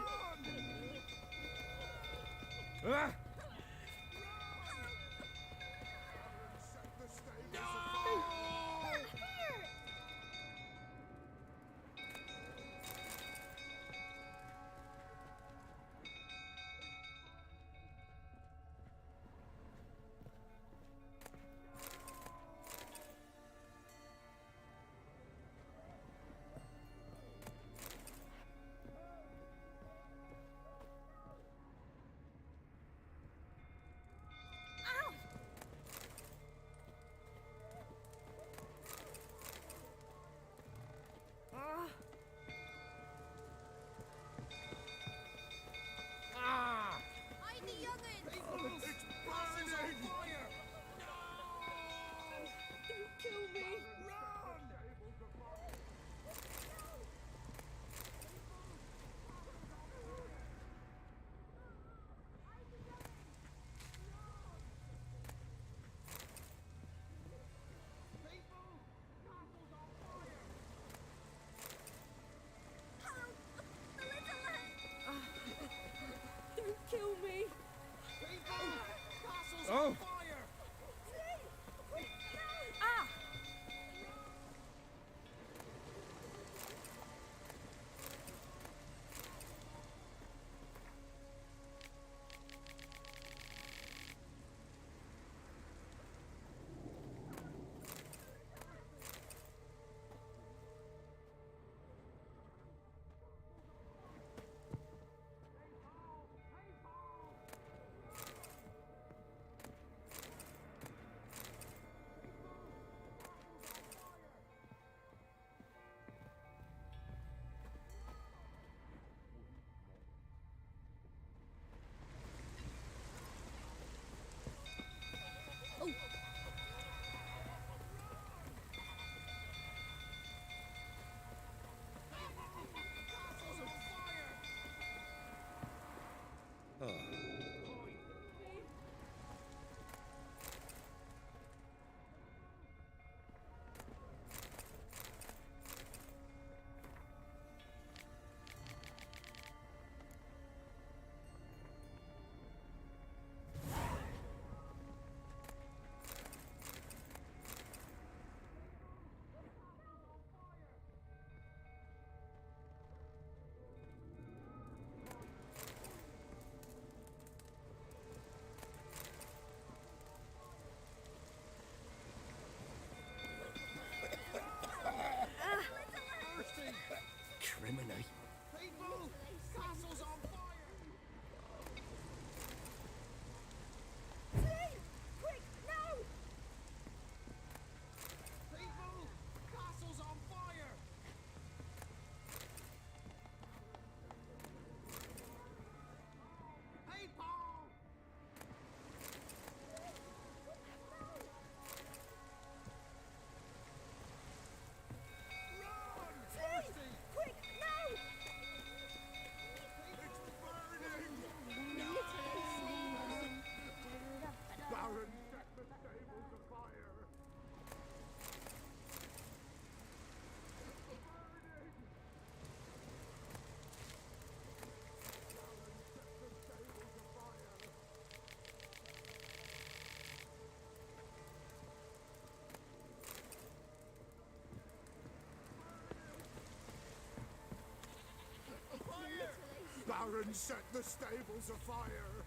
Ah!
Kill me!
Castle's
Oh!
on fire!
Ah!
Criminy. People! Castle's on fire!
Quick, now!
Baron set the stables afire!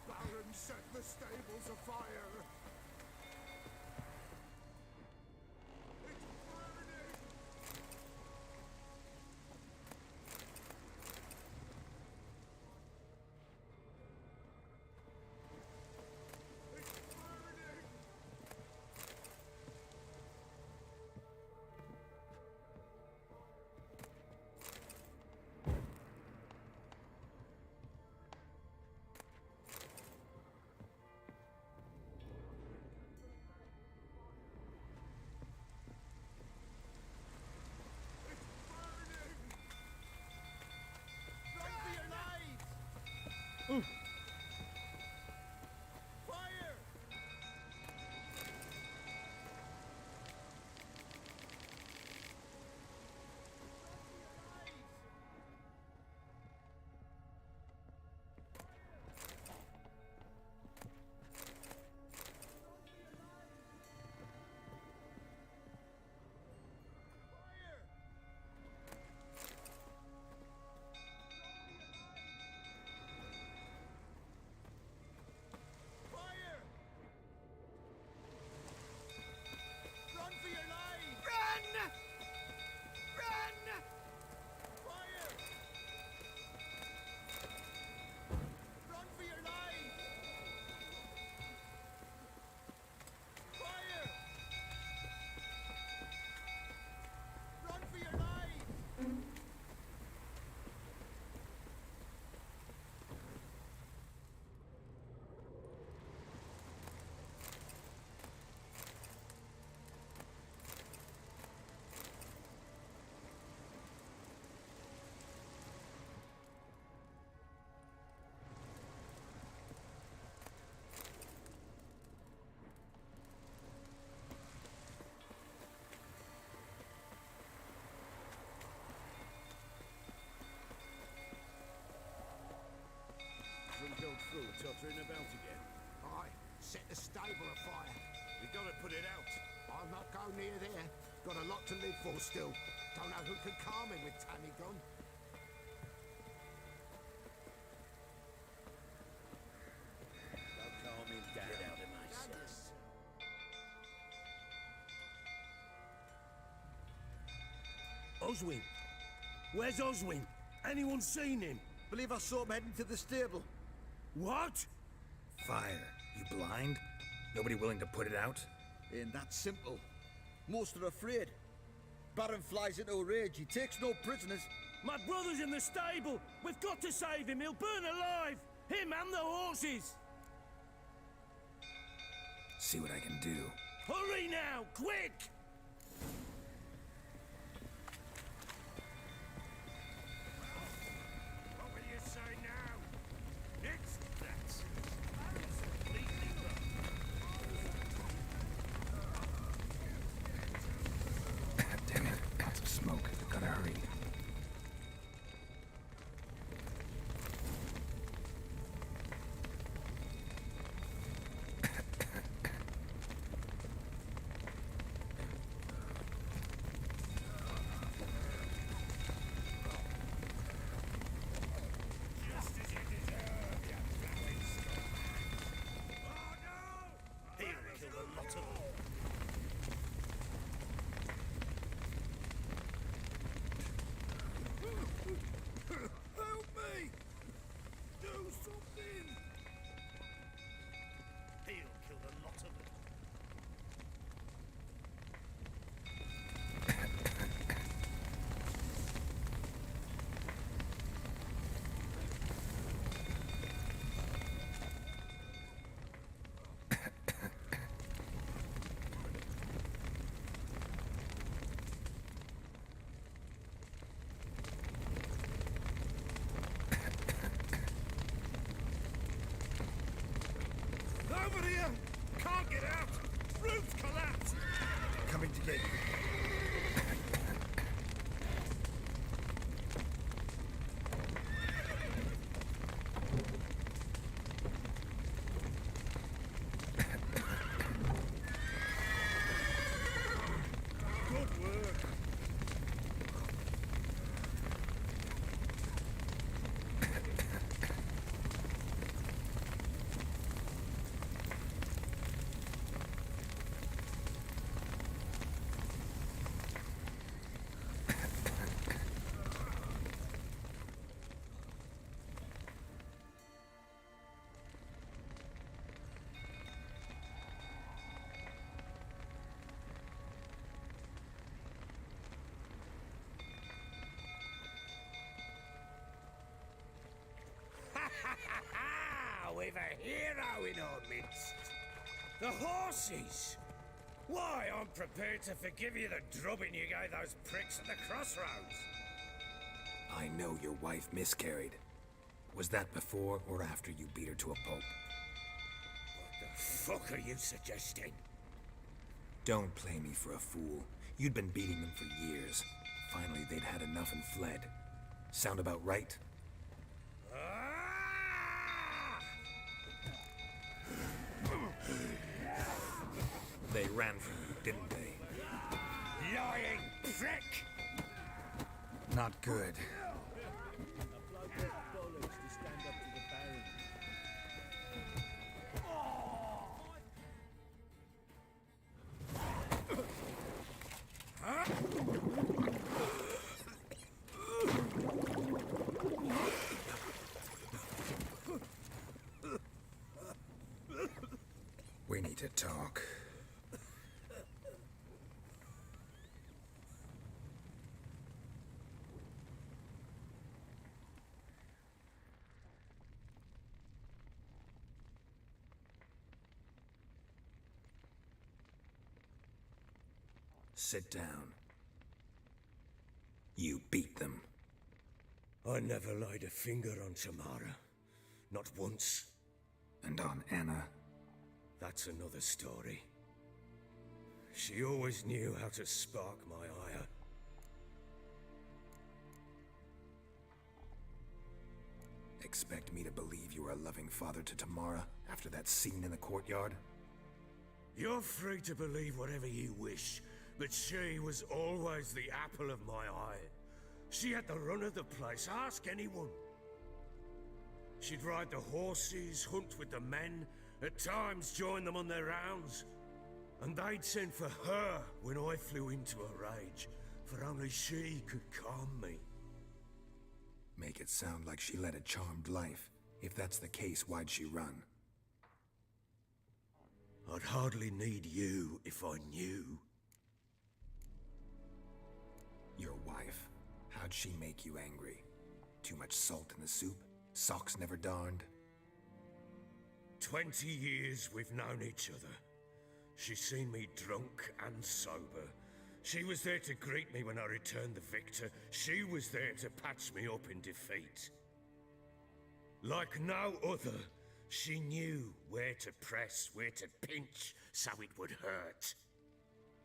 Baron set the stables afire! It's burning! It's burning! Run for your lives! Fire! Fire! Run for your lives! Run! Run! Fire! Run for your lives! Fire! Run for your lives!
Didn't go through, tottering about again.
Aye, set the stable afire.
We gotta put it out.
I'll not go near there. Got a lot to live for still. Don't know who can calm me with Tammy gone.
Don't calm him down. Get out of my sight.
Oswin! Where's Oswin? Anyone seen him?
Believe I saw him heading to the stable.
What?
Fire. You blind? Nobody willing to put it out?
Ain't that simple. Most are afraid. Baron flies into a rage. He takes no prisoners.
My brother's in the stable! We've got to save him! He'll burn alive! Him and the horses!
See what I can do.
Hurry now! Quick! What will you say now? It's that. Baron's completely
Damn it. Lots of smoke. Gotta hurry.
Over here! Can't get out! Roof's collapsed!
Coming to get you.
Good work.
We've a hero in our midst. The horses! Why, I'm prepared to forgive you the drubbing you gave those pricks at the crossroads.
I know your wife miscarried. Was that before or after you beat her to a pulp?
What the fuck are you suggesting?
Don't play me for a fool. You'd been beating them for years. Finally, they'd had enough and fled. Sound about right? They ran from you, didn't they?
Lying prick!
Not good. We need to talk. Sit down. You beat them.
I never laid a finger on Tamara. Not once.
And on Anna?
That's another story. She always knew how to spark my ire.
Expect me to believe you were a loving father to Tamara after that scene in the courtyard?
You're free to believe whatever you wish, but she was always the apple of my eye. She had the run of the place, ask anyone. She'd ride the horses, hunt with the men, at times join them on their rounds. And they'd send for her when I flew into a rage, for only she could calm me.
Make it sound like she led a charmed life. If that's the case, why'd she run?
I'd hardly need you if I knew.
Your wife. How'd she make you angry? Too much salt in the soup? Socks never darned?
20 years we've known each other. She's seen me drunk and sober. She was there to greet me when I returned the victor. She was there to patch me up in defeat. Like no other, she knew where to press, where to pinch, so it would hurt.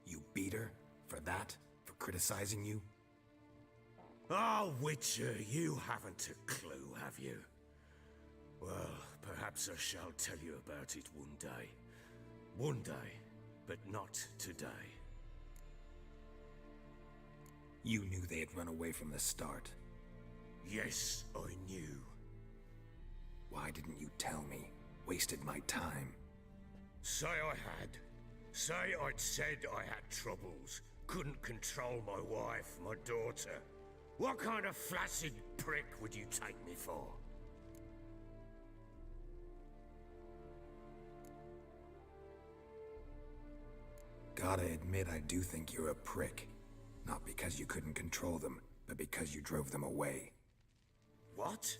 You beat her? For that? For criticizing you?
Oh, Witcher, you haven't a clue, have you? Well, perhaps I shall tell you about it one day. One day, but not today.
You knew they had run away from the start.
Yes, I knew.
Why didn't you tell me? Wasted my time.
Say I had. Say I'd said I had troubles. Couldn't control my wife, my daughter. What kind of flaccid prick would you take me for?
Gotta admit, I do think you're a prick. Not because you couldn't control them, but because you drove them away.
What?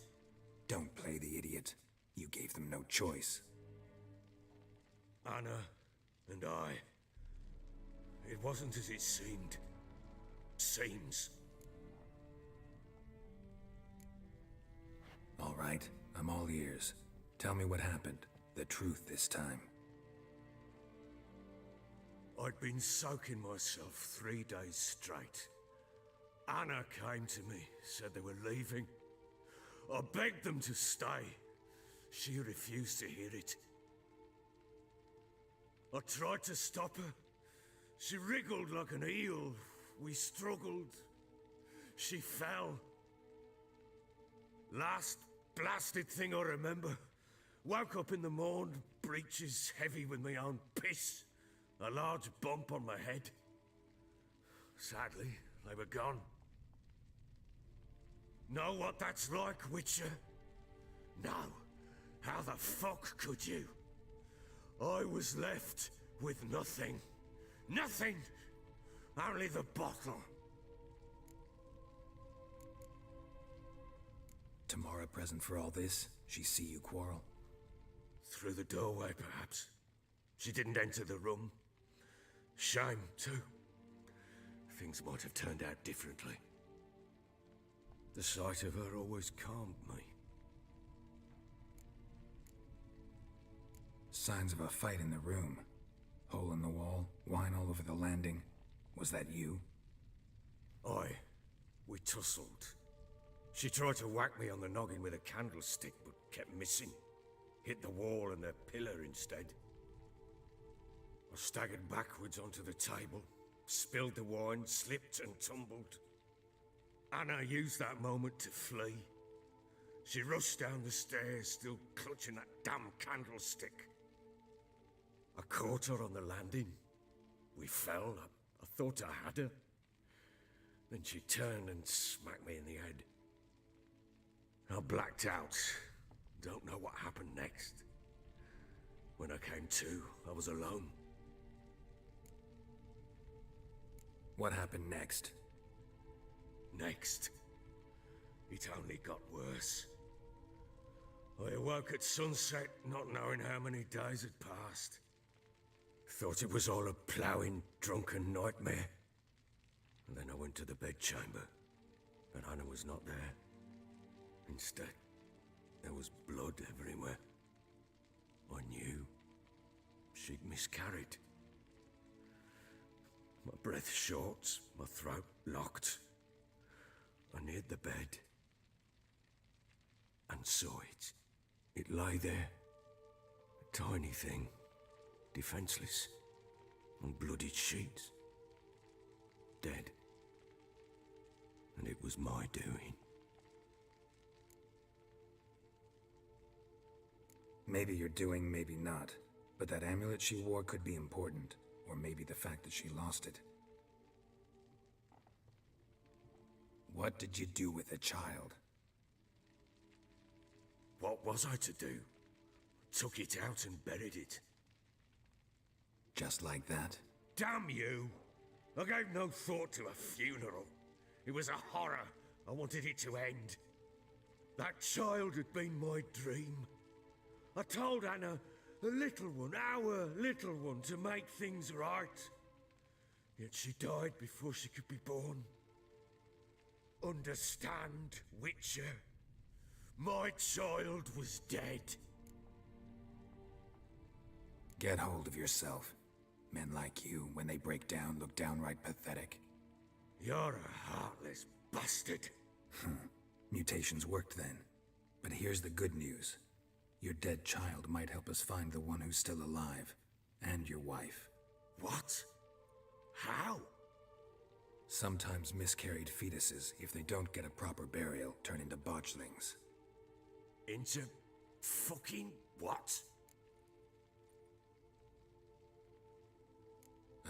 Don't play the idiot. You gave them no choice.
Anna and I... It wasn't as it seemed. Seems.
All right, I'm all ears. Tell me what happened. The truth this time.
I'd been soaking myself 3 days straight. Anna came to me, said they were leaving. I begged them to stay. She refused to hear it. I tried to stop her. She wriggled like an eel. We struggled. She fell. Last blasted thing I remember. Woke up in the morn, breeches heavy with my own piss. A large bump on my head. Sadly, they were gone. Know what that's like, Witcher? No. How the fuck could you? I was left with nothing. Nothing! Only the bottle.
Tamara present for all this? She see you quarrel?
Through the doorway, perhaps. She didn't enter the room. Shame, too. Things might have turned out differently. The sight of her always calmed me.
Signs of a fight in the room. Hole in the wall, wine all over the landing. Was that you?
Aye. We tussled. She tried to whack me on the noggin with a candlestick, but kept missing. Hit the wall and the pillar instead. I staggered backwards onto the table, spilled the wine, slipped and tumbled. Anna used that moment to flee. She rushed down the stairs, still clutching that damn candlestick. I caught her on the landing. We fell. I thought I had her. Then she turned and smacked me in the head. I blacked out. Don't know what happened next. When I came to, I was alone.
What happened next?
Next? It only got worse. I awoke at sunset, not knowing how many days had passed. Thought it was all a ploughing, drunken nightmare. And then I went to the bedchamber, but Anna was not there. Instead, there was blood everywhere. I knew she'd miscarried. My breath short, my throat locked. I neared the bed and saw it. It lay there, a tiny thing, defenseless, on bloodied sheets, dead. And it was my doing.
Maybe you're doing, maybe not. But that amulet she wore could be important. Or maybe the fact that she lost it. What did you do with the child?
What was I to do? Took it out and buried it.
Just like that?
Damn you! I gave no thought to a funeral. It was a horror. I wanted it to end. That child had been my dream. I told Anna, the little one, our little one, to make things right. Yet she died before she could be born. Understand, Witcher? My child was dead.
Get hold of yourself. Men like you, when they break down, look downright pathetic.
You're a heartless bastard.
Mutations worked then. But here's the good news. Your dead child might help us find the one who's still alive. And your wife.
What? How?
Sometimes miscarried fetuses, if they don't get a proper burial, turn into botchlings.
Into fucking what?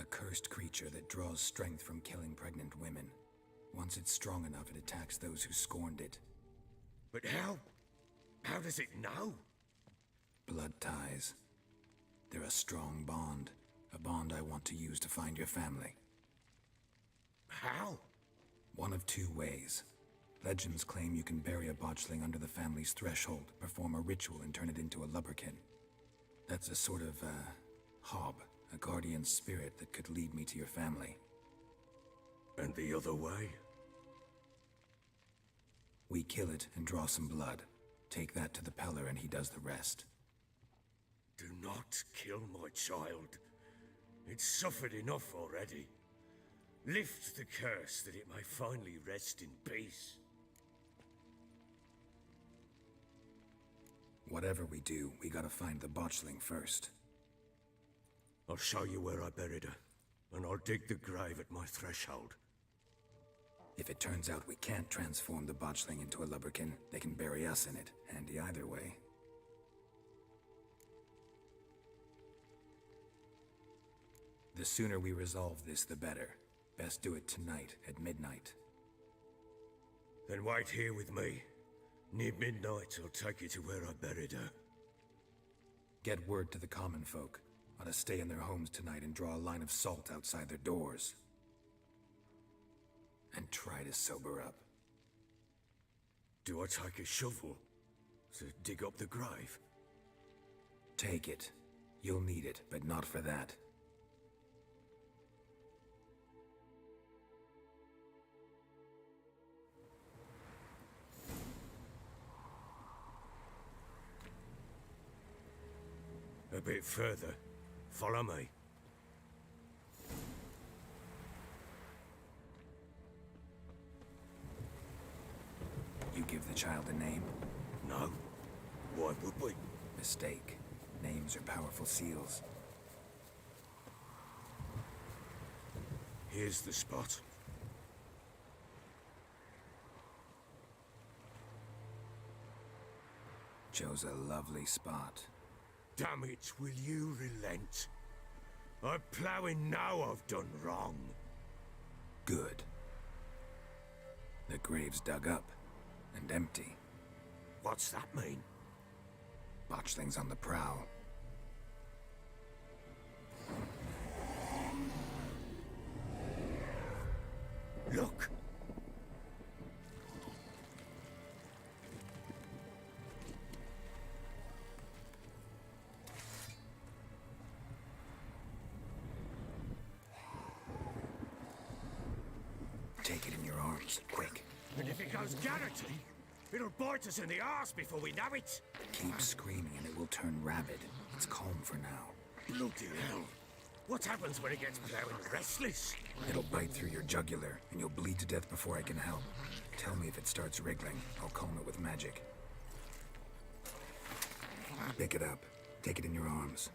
A cursed creature that draws strength from killing pregnant women. Once it's strong enough, it attacks those who scorned it.
But how? How does it know?
Blood ties. They're a strong bond. A bond I want to use to find your family.
How?
One of two ways. Legends claim you can bury a botchling under the family's threshold, perform a ritual, and turn it into a lubberkin. That's a sort of, hob, a guardian spirit that could lead me to your family.
And the other way?
We kill it and draw some blood. Take that to the Peller and he does the rest.
Do not kill my child. It's suffered enough already. Lift the curse that it may finally rest in peace.
Whatever we do, we gotta find the botchling first.
I'll show you where I buried her, and I'll dig the grave at my threshold.
If it turns out we can't transform the botchling into a lubberkin, they can bury us in it. Handy either way. The sooner we resolve this, the better. Best do it tonight, at midnight.
Then wait here with me. Near midnight, I'll take you to where I buried her.
Get word to the common folk. Ought to stay in their homes tonight and draw a line of salt outside their doors. And try to sober up.
Do I take a shovel to dig up the grave?
Take it. You'll need it, but not for that.
A bit further. Follow me.
You give the child a name?
No. Why would we?
Mistake. Names are powerful seals.
Here's the spot.
Chose a lovely spot.
Damn it, will you relent? I'm ploughing now I've done wrong.
Good. The grave's dug up and empty.
What's that mean?
Botchling's on the prowl.
Look!
Take it in your arms, quick.
And if it goes garroty, it'll bite us in the arse before we know it.
Keep screaming and it will turn rabid. It's calm for now.
Bloody hell. What happens when it gets plowing restless?
It'll bite through your jugular, and you'll bleed to death before I can help. Tell me if it starts wriggling. I'll calm it with magic. Pick it up. Take it in your arms.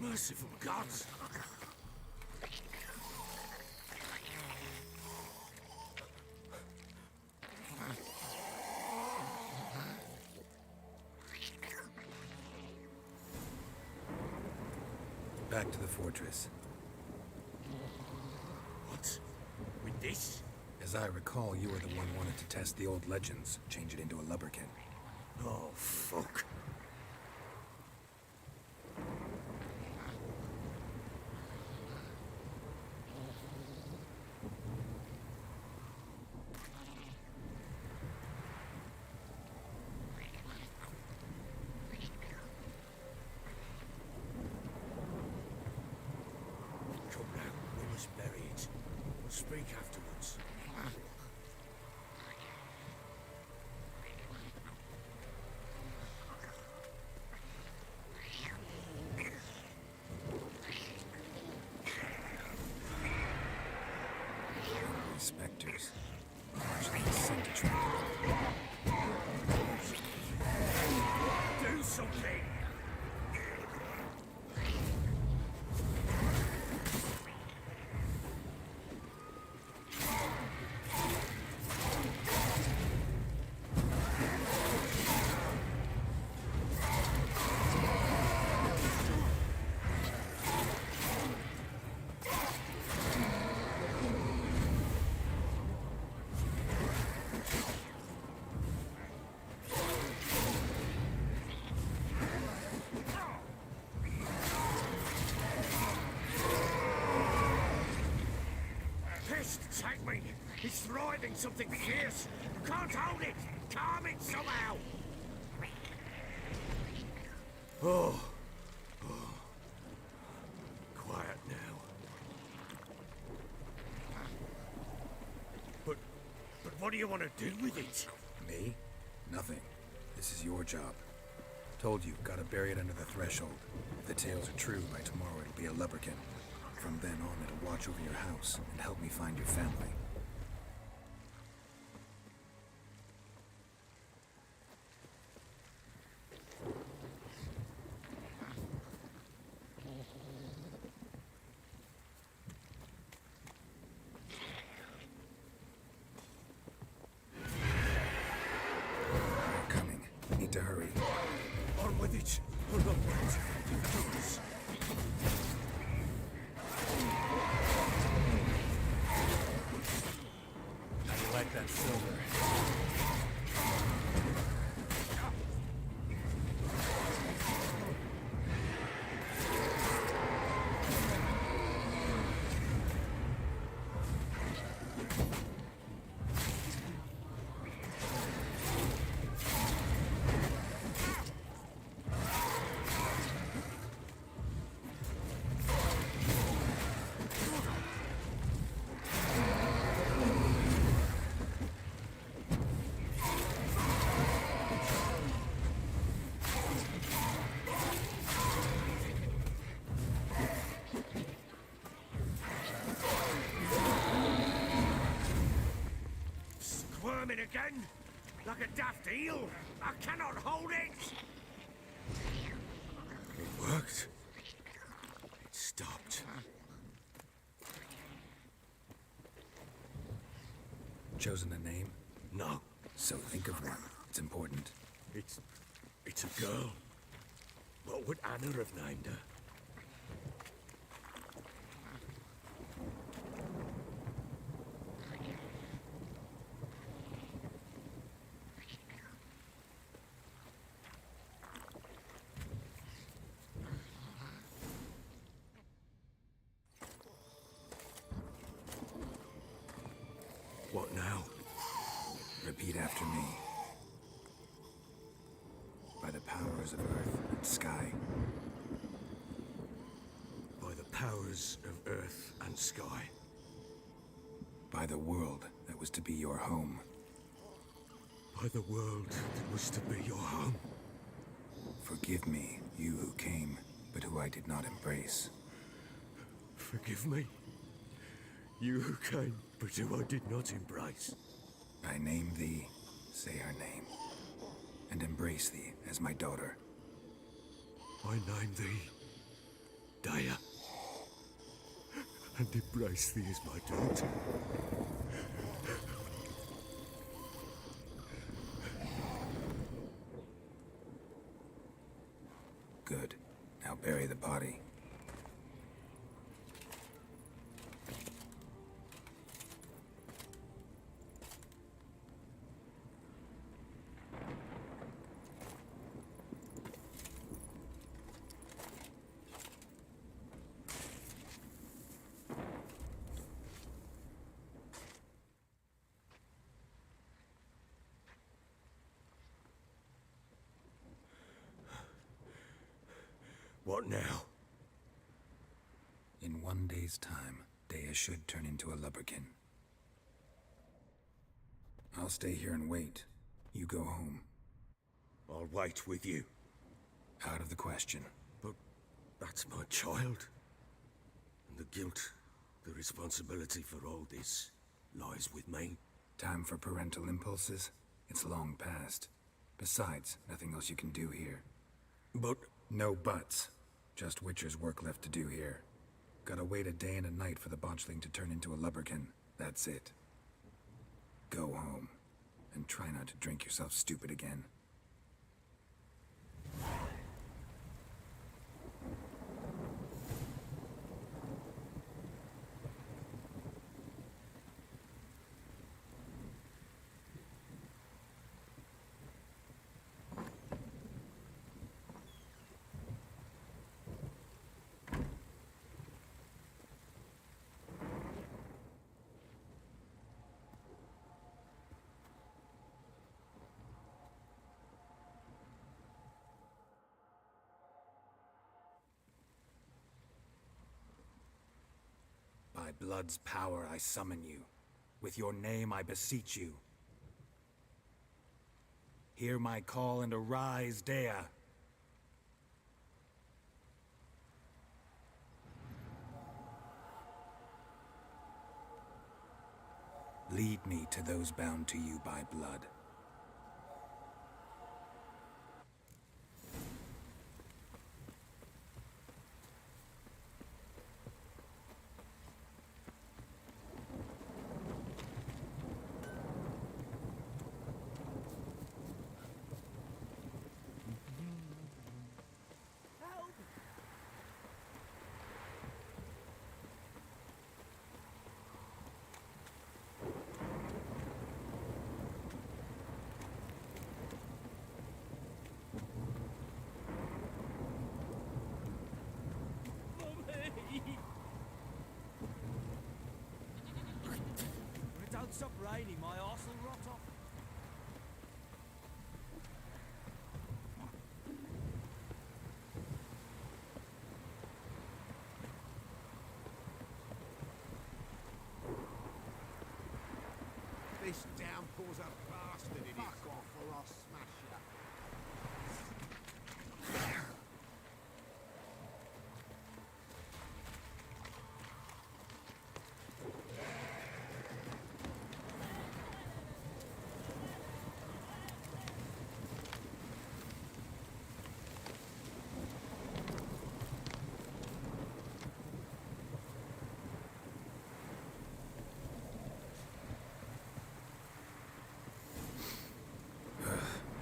Merciful gods!
Back to the fortress.
What? With this?
As I recall, you were the one wanted to test the old legends, change it into a lubberkin.
Oh, fuck. Speak afterwards.
Spectres. Actually, sent to track
Do something! Take me! It's thriving something fierce! Can't hold it! Calm it somehow! Oh. Quiet now. But what do you want to do with it?
Me? Nothing. This is your job. Told you, gotta bury it under the threshold. If the tales are true, by tomorrow it'll be a lubberkin. From then on, it'll watch over your house and help me find your family. They're coming. Need to hurry.
On with it. Or the world's yours.
How do you like that silver?
Squirming again? Like a daft eel? I cannot hold it! It worked. It stopped.
Chosen a name?
No.
So think of one. It's important.
It's a girl. What would Anna have named her? What now?
Repeat after me. By the powers of earth and sky.
By the powers of earth and sky.
By the world that was to be your home.
By the world that was to be your home.
Forgive me, you who came, but who I did not embrace.
Forgive me. You who came, but who I did not embrace.
I name thee, say her name, and embrace thee as my daughter.
I name thee, Dea, and embrace thee as my daughter.
Good. Now bury the body.
What now?
In 1 day's time, Dea should turn into a lubberkin. I'll stay here and wait. You go home.
I'll wait with you.
Out of the question.
But that's my child. And the guilt, the responsibility for all this lies with me.
Time for parental impulses? It's long past. Besides, nothing else you can do here.
But...
No buts. Just Witcher's work left to do here. Gotta wait a day and a night for the botchling to turn into a lubberkin. That's it. Go home. And try not to drink yourself stupid again. By blood's power I summon you. With your name I beseech you. Hear my call and arise, Dea. Lead me to those bound to you by blood.
If it don't stop raining, my arse will rot off.
This downpour's a bastard, it is. Fuck off or I'll smash you.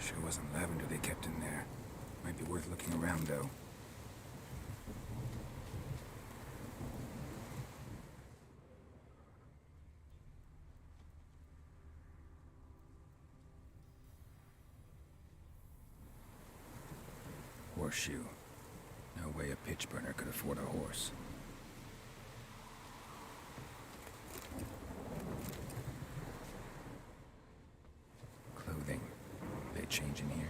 Sure wasn't lavender they kept in there. Might be worth looking around, though. Horseshoe. No way a pitch burner could afford a horse. Clothing. They change in here?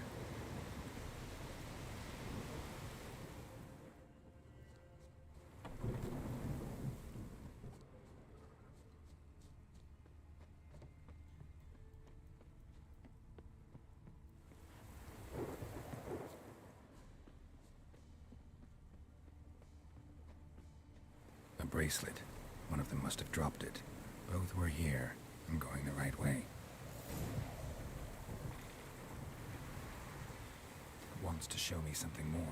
A bracelet. One of them must have dropped it. Both were here. I'm going the right way. Wants to show me something more.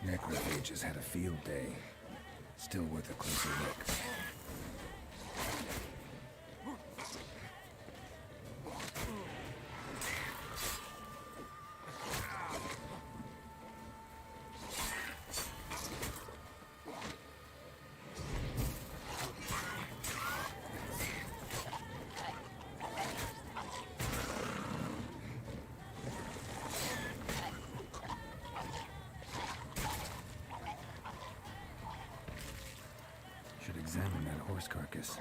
Necrophages had a field day. Still worth a closer look. Examine that horse carcass.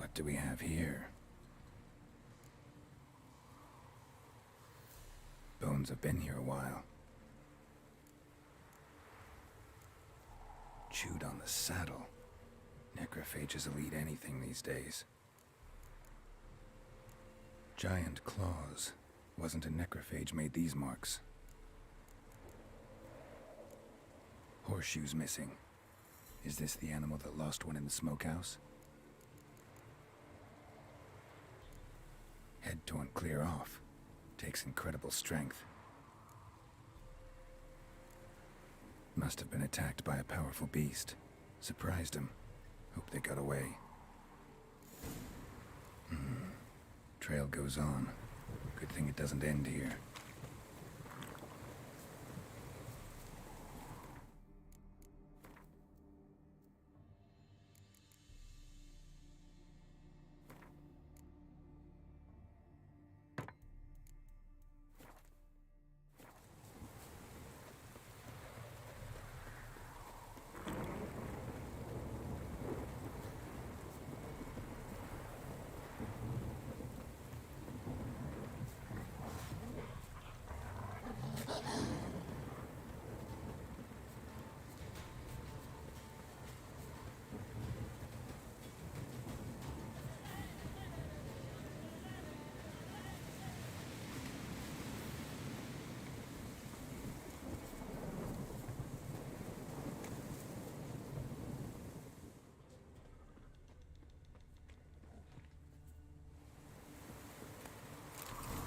What do we have here? Bones have been here a while. Chewed on the saddle. Necrophages will eat anything these days. Giant claws. Wasn't a necrophage made these marks. Horseshoes missing. Is this the animal that lost one in the smokehouse? Head torn clear off. Takes incredible strength. Must have been attacked by a powerful beast. Surprised him. Hope they got away. Trail goes on. Good thing it doesn't end here.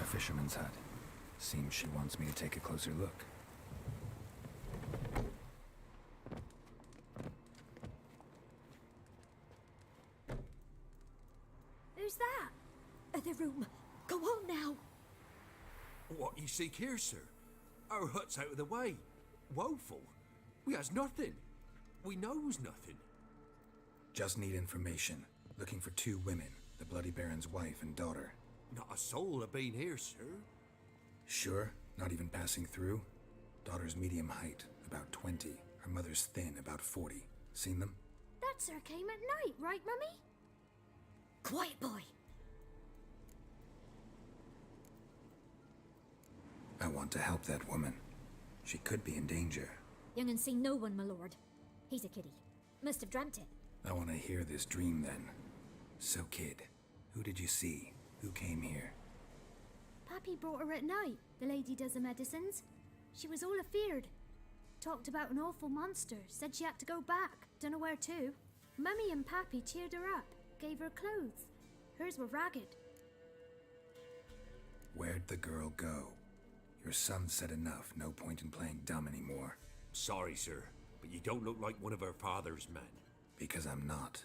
Fisherman's hut. Seems she wants me to take a closer look.
Who's that? Other room. Go on now.
What you seek here, sir? Our hut's out of the way. Woeful. We has nothing. We knows nothing.
Just need information. Looking for 2 women. The Bloody Baron's wife and daughter.
Not a soul have been here, sir.
Sure? Not even passing through? Daughter's medium height, about 20. Her mother's thin, about 40. Seen them?
That sir came at night, right, Mummy? Quiet, boy.
I want to help that woman. She could be in danger.
Young and seen no one, my lord. He's a kiddie. Must have dreamt it.
I want to hear this dream then. So, kid, who did you see? Who came here?
Pappy brought her at night, the lady does the medicines. She was all afeared. Talked about an awful monster, said she had to go back, dunno where to. Mummy and Pappy cheered her up, gave her clothes. Hers were ragged.
Where'd the girl go? Your son said enough, no point in playing dumb anymore.
Sorry, sir, but you don't look like one of her father's men.
Because I'm not.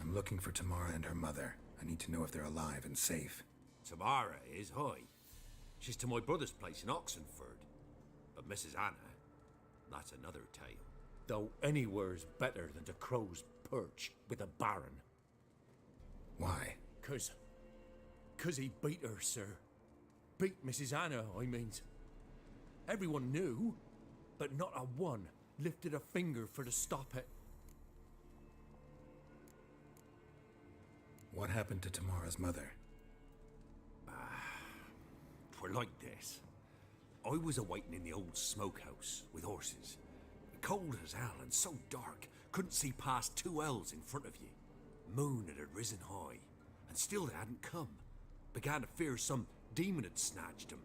I'm looking for Tamara and her mother. I need to know if they're alive and safe.
Tamara is, hi. She's to my brother's place in Oxenford. But Mrs. Anna, that's another tale. Though anywhere's better than the Crow's Perch with a baron.
Why?
'Cause he beat her, sir. Beat Mrs. Anna, I means. Everyone knew, but not a one lifted a finger for to stop it.
What happened to Tamara's mother?
'Twere like this. I was awaiting in the old smokehouse with horses. Cold as hell and so dark, couldn't see past 2 ells in front of you. Moon had risen high, and still they hadn't come. Began to fear some demon had snatched them.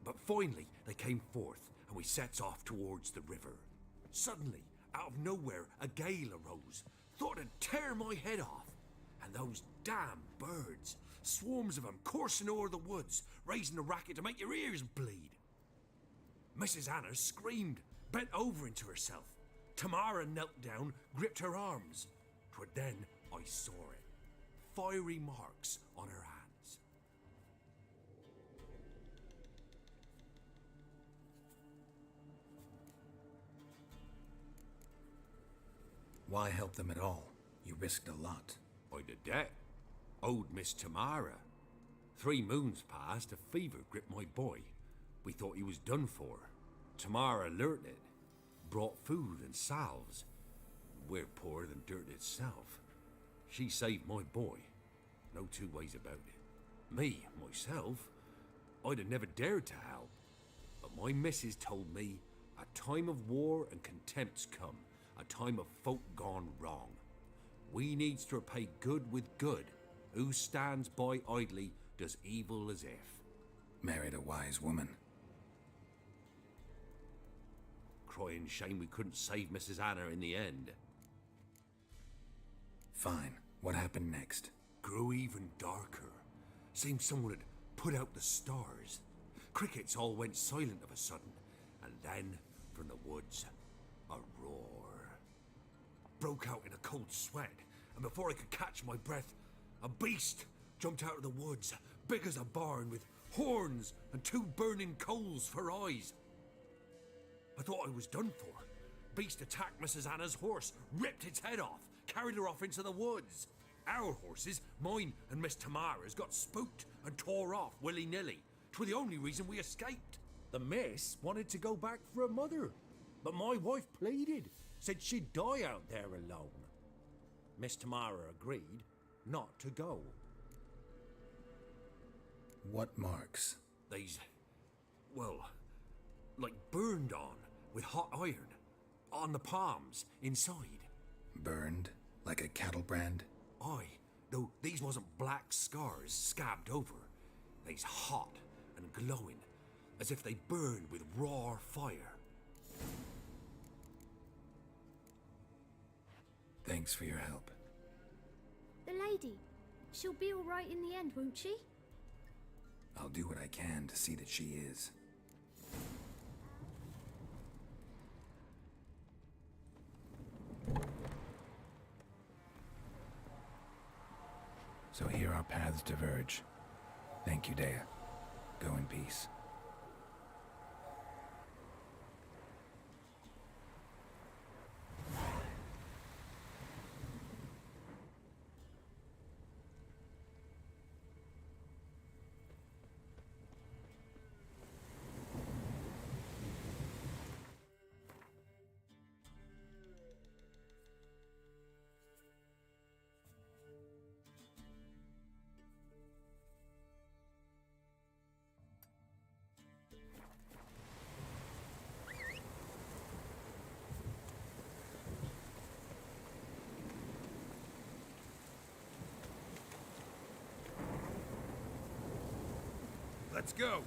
But finally they came forth, and we sets off towards the river. Suddenly, out of nowhere, a gale arose. Thought it'd tear my head off. And those damn birds, swarms of them coursing o'er the woods, raising a racket to make your ears bleed. Mrs. Anna screamed, bent over into herself. Tamara knelt down, gripped her arms. 'Twere then I saw it. Fiery marks on her hands.
Why help them at all? You risked a lot.
I'd a debt. Owed Miss Tamara. 3 moons passed, a fever gripped my boy. We thought he was done for. Tamara learnt it. Brought food and salves. We're poorer than dirt itself. She saved my boy. No two ways about it. Me, myself, I'd have never dared to help. But my missus told me a time of war and contempt's come, a time of folk gone wrong. We needs to repay good with good. Who stands by idly does evil as if.
Married a wise woman.
Crying shame we couldn't save Mrs. Anna in the end.
Fine. What happened next?
Grew even darker. Seemed someone had put out the stars. Crickets all went silent of a sudden, and then, from the woods, a roar. Broke out in a cold sweat, and before I could catch my breath, a beast jumped out of the woods, big as a barn, with horns and two burning coals for eyes. I thought I was done for. Beast attacked Mrs. Anna's horse, ripped its head off, carried her off into the woods. Our horses, mine and Miss Tamara's, got spooked and tore off willy-nilly. 'Twere the only reason we escaped. The miss wanted to go back for her mother, but my wife pleaded, said she'd die out there alone. Miss Tamara agreed not to go.
What marks?
They's, well, like burned on with hot iron. On the palms, inside.
Burned? Like a cattle brand?
Aye, though these wasn't black scars scabbed over. They's hot and glowing, as if they burned with raw fire.
Thanks for your help.
The lady. She'll be all right in the end, won't she?
I'll do what I can to see that she is. So here our paths diverge. Thank you, Dea. Go in peace.
Let's go.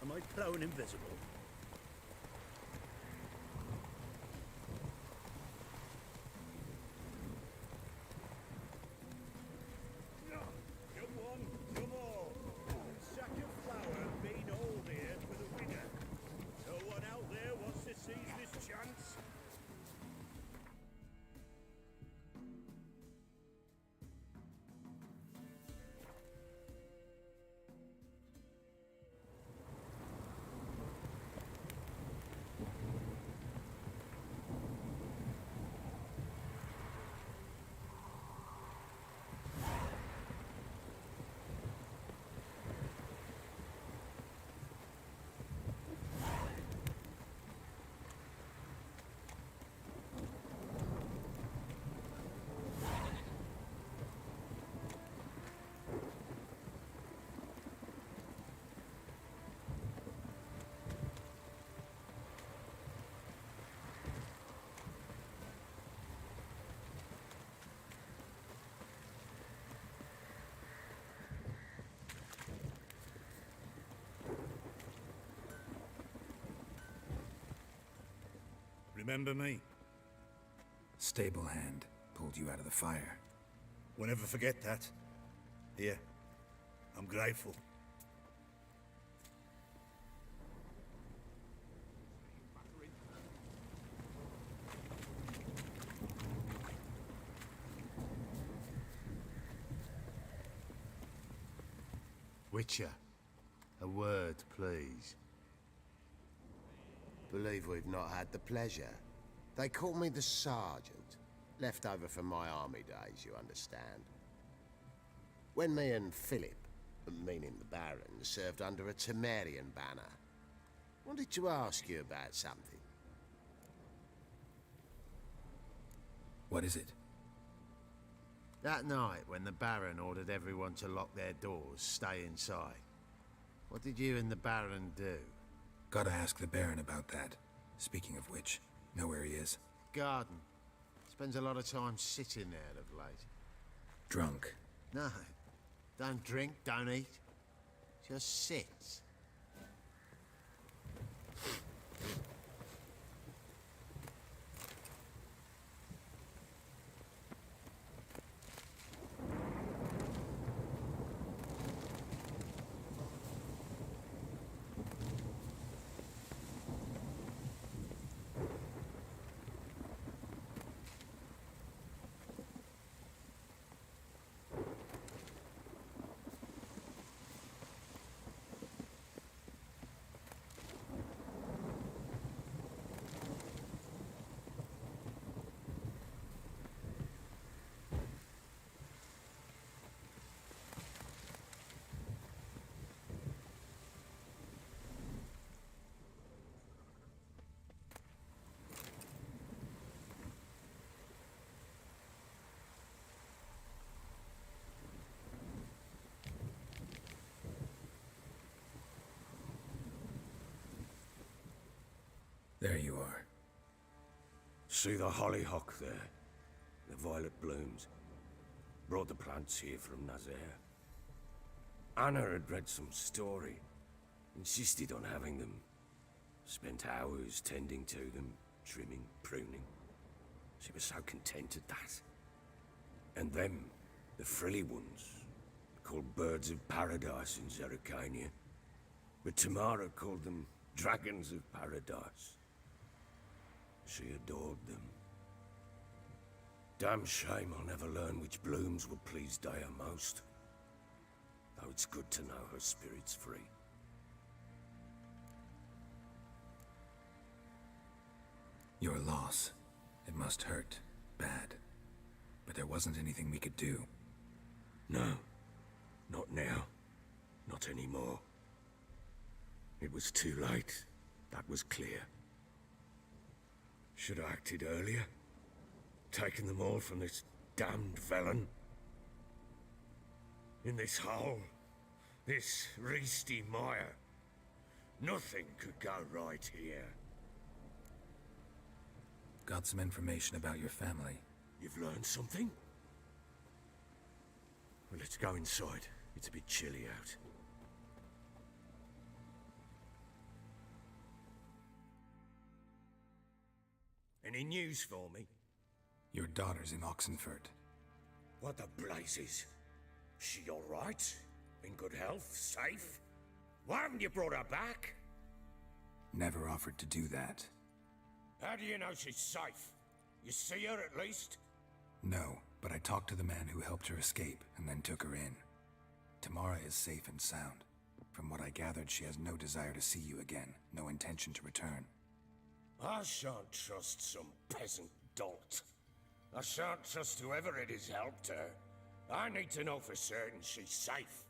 Am I plowing invisible?
Remember me?
Stable hand pulled you out of the fire.
We'll never forget that. Here, I'm grateful.
Witcher, a word, please. Believe we've not had the pleasure. They call me the Sergeant. Left over from my army days, you understand. When me and Philip, meaning the Baron, served under a Temerian banner, wanted to ask you about something.
What is it?
That night, when the Baron ordered everyone to lock their doors, stay inside, what did you and the Baron do?
Gotta ask the Baron about that. Speaking of which, know where he is?
Garden. Spends a lot of time sitting there of late.
Drunk.
No. Don't drink, don't eat. Just sits.
There you are.
See the hollyhock there? The violet blooms. Brought the plants here from Nazaire. Anna had read some story. Insisted on having them. Spent hours tending to them, trimming, pruning. She was so content at that. And them, the frilly ones, called birds of paradise in Zerrikania. But Tamara called them dragons of paradise. She adored them. Damn shame I'll never learn which blooms will please Dea most. Though it's good to know her spirit's free.
Your loss. It must hurt. Bad. But there wasn't anything we could do.
No. Not now. Not anymore. It was too late. That was clear. Should have acted earlier. Taken them all from this damned felon. In this hole. This reesty mire. Nothing could go right here.
Got some information about your family.
You've learned something? Well, let's go inside. It's a bit chilly out. Any news for me?
Your daughter's in Oxenfurt.
What the blazes? She all right? In good health? Safe? Why haven't you brought her back?
Never offered to do that.
How do you know she's safe? You see her at least?
No, but I talked to the man who helped her escape and then took her in. Tamara is safe and sound. From what I gathered, she has no desire to see you again, no intention to return.
I shan't trust some peasant dolt. I shan't trust whoever it is helped her. I need to know for certain she's safe.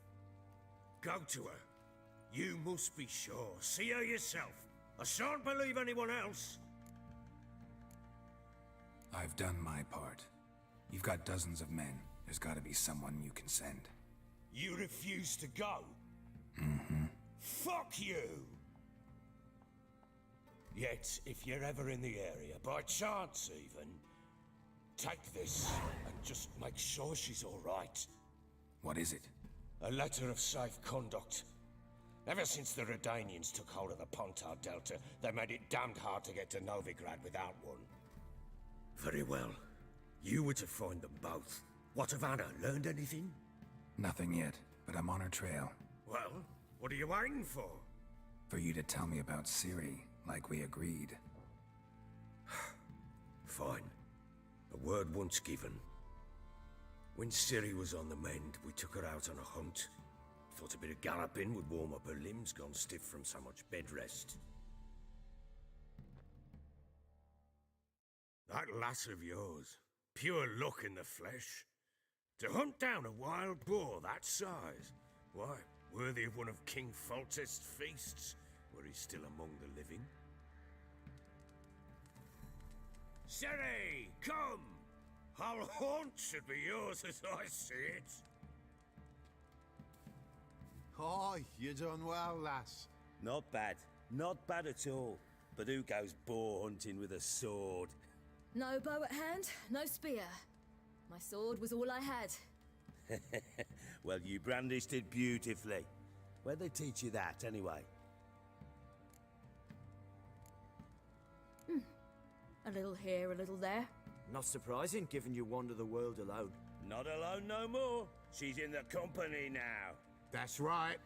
Go to her. You must be sure. See her yourself. I shan't believe anyone else.
I've done my part. You've got dozens of men. There's got to be someone you can send.
You refuse to go?
Mm-hmm.
Fuck you! Yet, if you're ever in the area, by chance even, take this and just make sure she's all right.
What is it?
A letter of safe conduct. Ever since the Redanians took hold of the Pontar Delta, they made it damned hard to get to Novigrad without one. Very well. You were to find them both. What of Anna? Learned anything?
Nothing yet, but I'm on her trail.
Well, what are you waiting for?
For you to tell me about Ciri, like we agreed.
Fine. A word once given. When Ciri was on the mend, we took her out on a hunt. Thought a bit of galloping would warm up her limbs gone stiff from so much bed rest. That lass of yours, pure luck in the flesh. To hunt down a wild boar that size, why, worthy of one of King Foltest's feasts, were he still among the living. Sherry, come! Our haunt should be yours as I see it.
Aye, you done well, lass.
Not bad. Not bad at all. But who goes boar hunting with a sword?
No bow at hand, no spear. My sword was all I had.
Well, you brandished it beautifully. Where'd they teach you that, anyway?
A little here, a little there.
Not surprising, given you wander the world alone.
Not alone no more. She's in the company now.
That's right.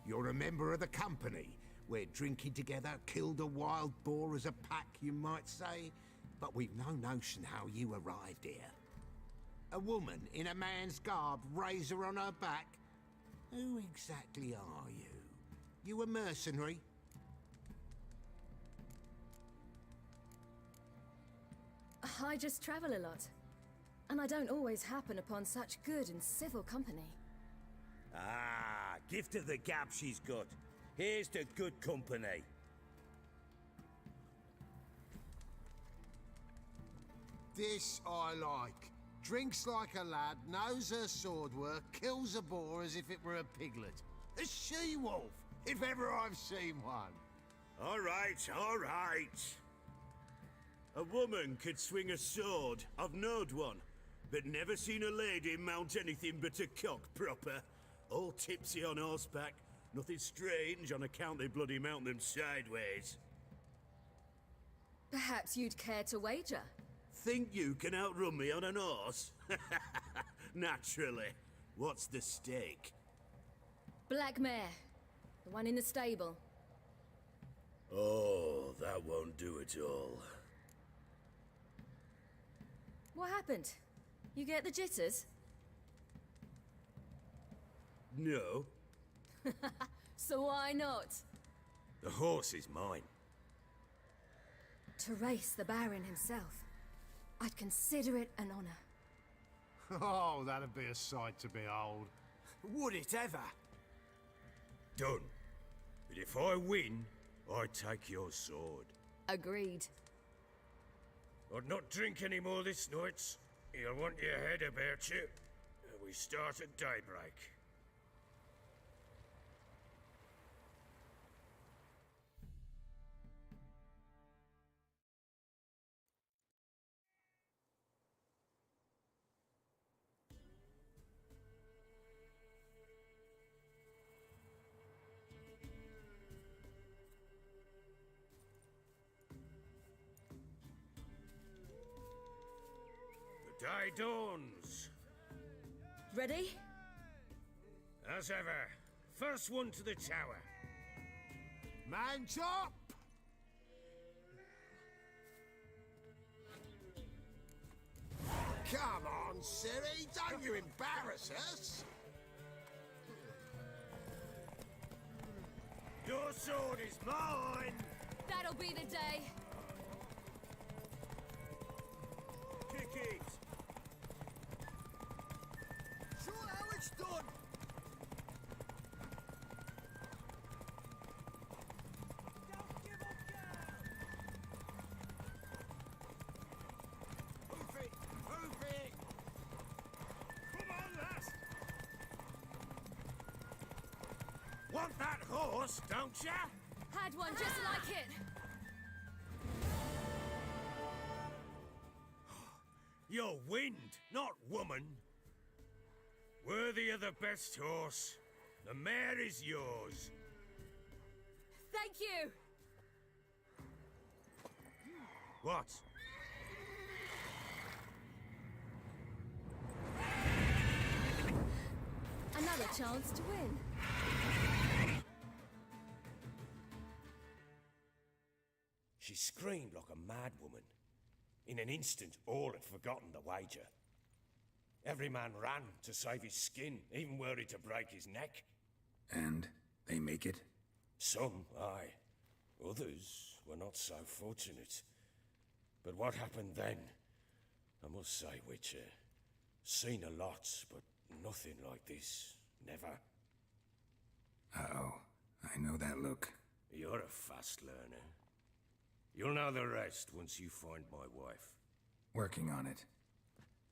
You're a member of the company. We're drinking together, killed a wild boar as a pack, you might say. But we've no notion how you arrived here. A woman in a man's garb, razor on her back. Who exactly are you? You a mercenary?
I just travel a lot. And I don't always happen upon such good and civil company.
Ah, gift of the gab she's got. Here's to good company.
This I like. Drinks like a lad, knows her sword work, kills a boar as if it were a piglet. A she-wolf, if ever I've seen one.
All right, all right. A woman could swing a sword. I've knowed one, but never seen a lady mount anything but a cock proper. All tipsy on horseback. Nothing strange on account they bloody mount them sideways.
Perhaps you'd care to wager?
Think you can outrun me on an horse? Naturally. What's the stake?
Black mare. The one in the stable.
Oh, that won't do it all.
What happened? You get the jitters?
No.
So why not?
The horse is mine.
To race the Baron himself. I'd consider it an honor.
Oh, that'd be a sight to behold.
Would it ever?
Done. But if I win, I take your sword.
Agreed.
I'd not drink any more this night. You'll want your head about you. We start at daybreak. The day dawns.
Ready?
As ever, first one to the tower.
Man chop!
Come on, Siri, don't you embarrass us!
Your sword is mine!
That'll be the day.
Kick it!
Show how it's done!
Move it! Move it! Come on, lass! Want that horse, don't ya?
Had one just like it.
You're wind, not woman. Worthy of the best horse. The mare is yours.
Thank you.
What?
Another chance to win.
She screamed like a mad woman. In an instant, all had forgotten the wager. Every man ran to save his skin, even were he to break his neck.
And they make it?
Some, aye. Others were not so fortunate. But what happened then? I must say, Witcher, seen a lot, but nothing like this. Never.
Uh-oh. I know that look.
You're a fast learner. You'll know the rest once you find my wife.
Working on it.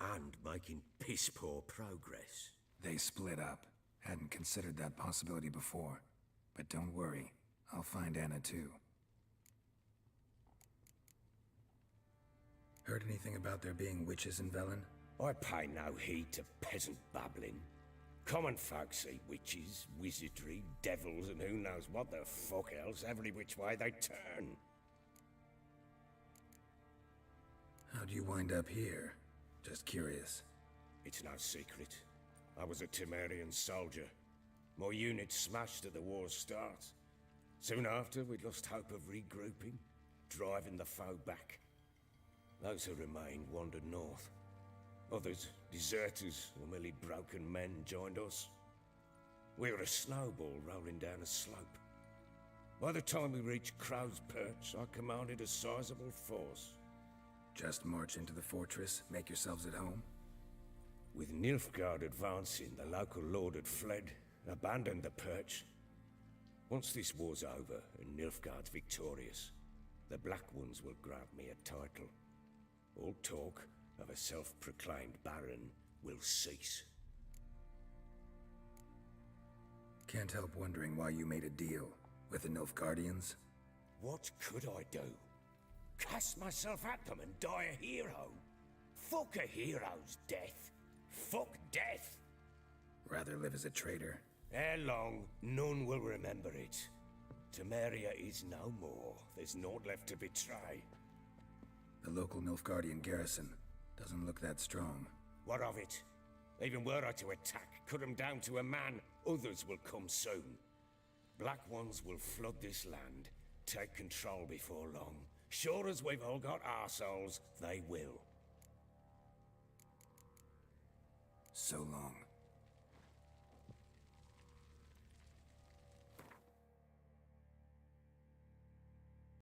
And making piss-poor progress.
They split up. Hadn't considered that possibility before. But don't worry. I'll find Anna too. Heard anything about there being witches in Velen?
I pay no heed to peasant babbling. Common folk see witches, wizardry, devils, and who knows what the fuck else every which way they turn.
How'd you wind up here? Just curious.
It's no secret. I was a Temerian soldier. My unit smashed at the war's start. Soon after, we'd lost hope of regrouping, driving the foe back. Those who remained wandered north. Others, deserters or merely broken men, joined us. We were a snowball rolling down a slope. By the time we reached Crow's Perch, I commanded a sizable force.
Just march into the fortress, make yourselves at home?
With Nilfgaard advancing, the local lord had fled, abandoned the Perch. Once this war's over and Nilfgaard's victorious, the Black Ones will grant me a title. All talk of a self-proclaimed baron will cease.
Can't help wondering why you made a deal with the Nilfgaardians.
What could I do? Cast myself at them and die a hero? Fuck a hero's death. Fuck death.
Rather live as a traitor.
Ere long, none will remember it. Temeria is no more. There's naught left to betray.
The local Nilfgaardian garrison doesn't look that strong.
What of it? Even were I to attack, cut them down to a man, others will come soon. Black Ones will flood this land, take control before long. Sure as we've all got arseholes, they will.
So long.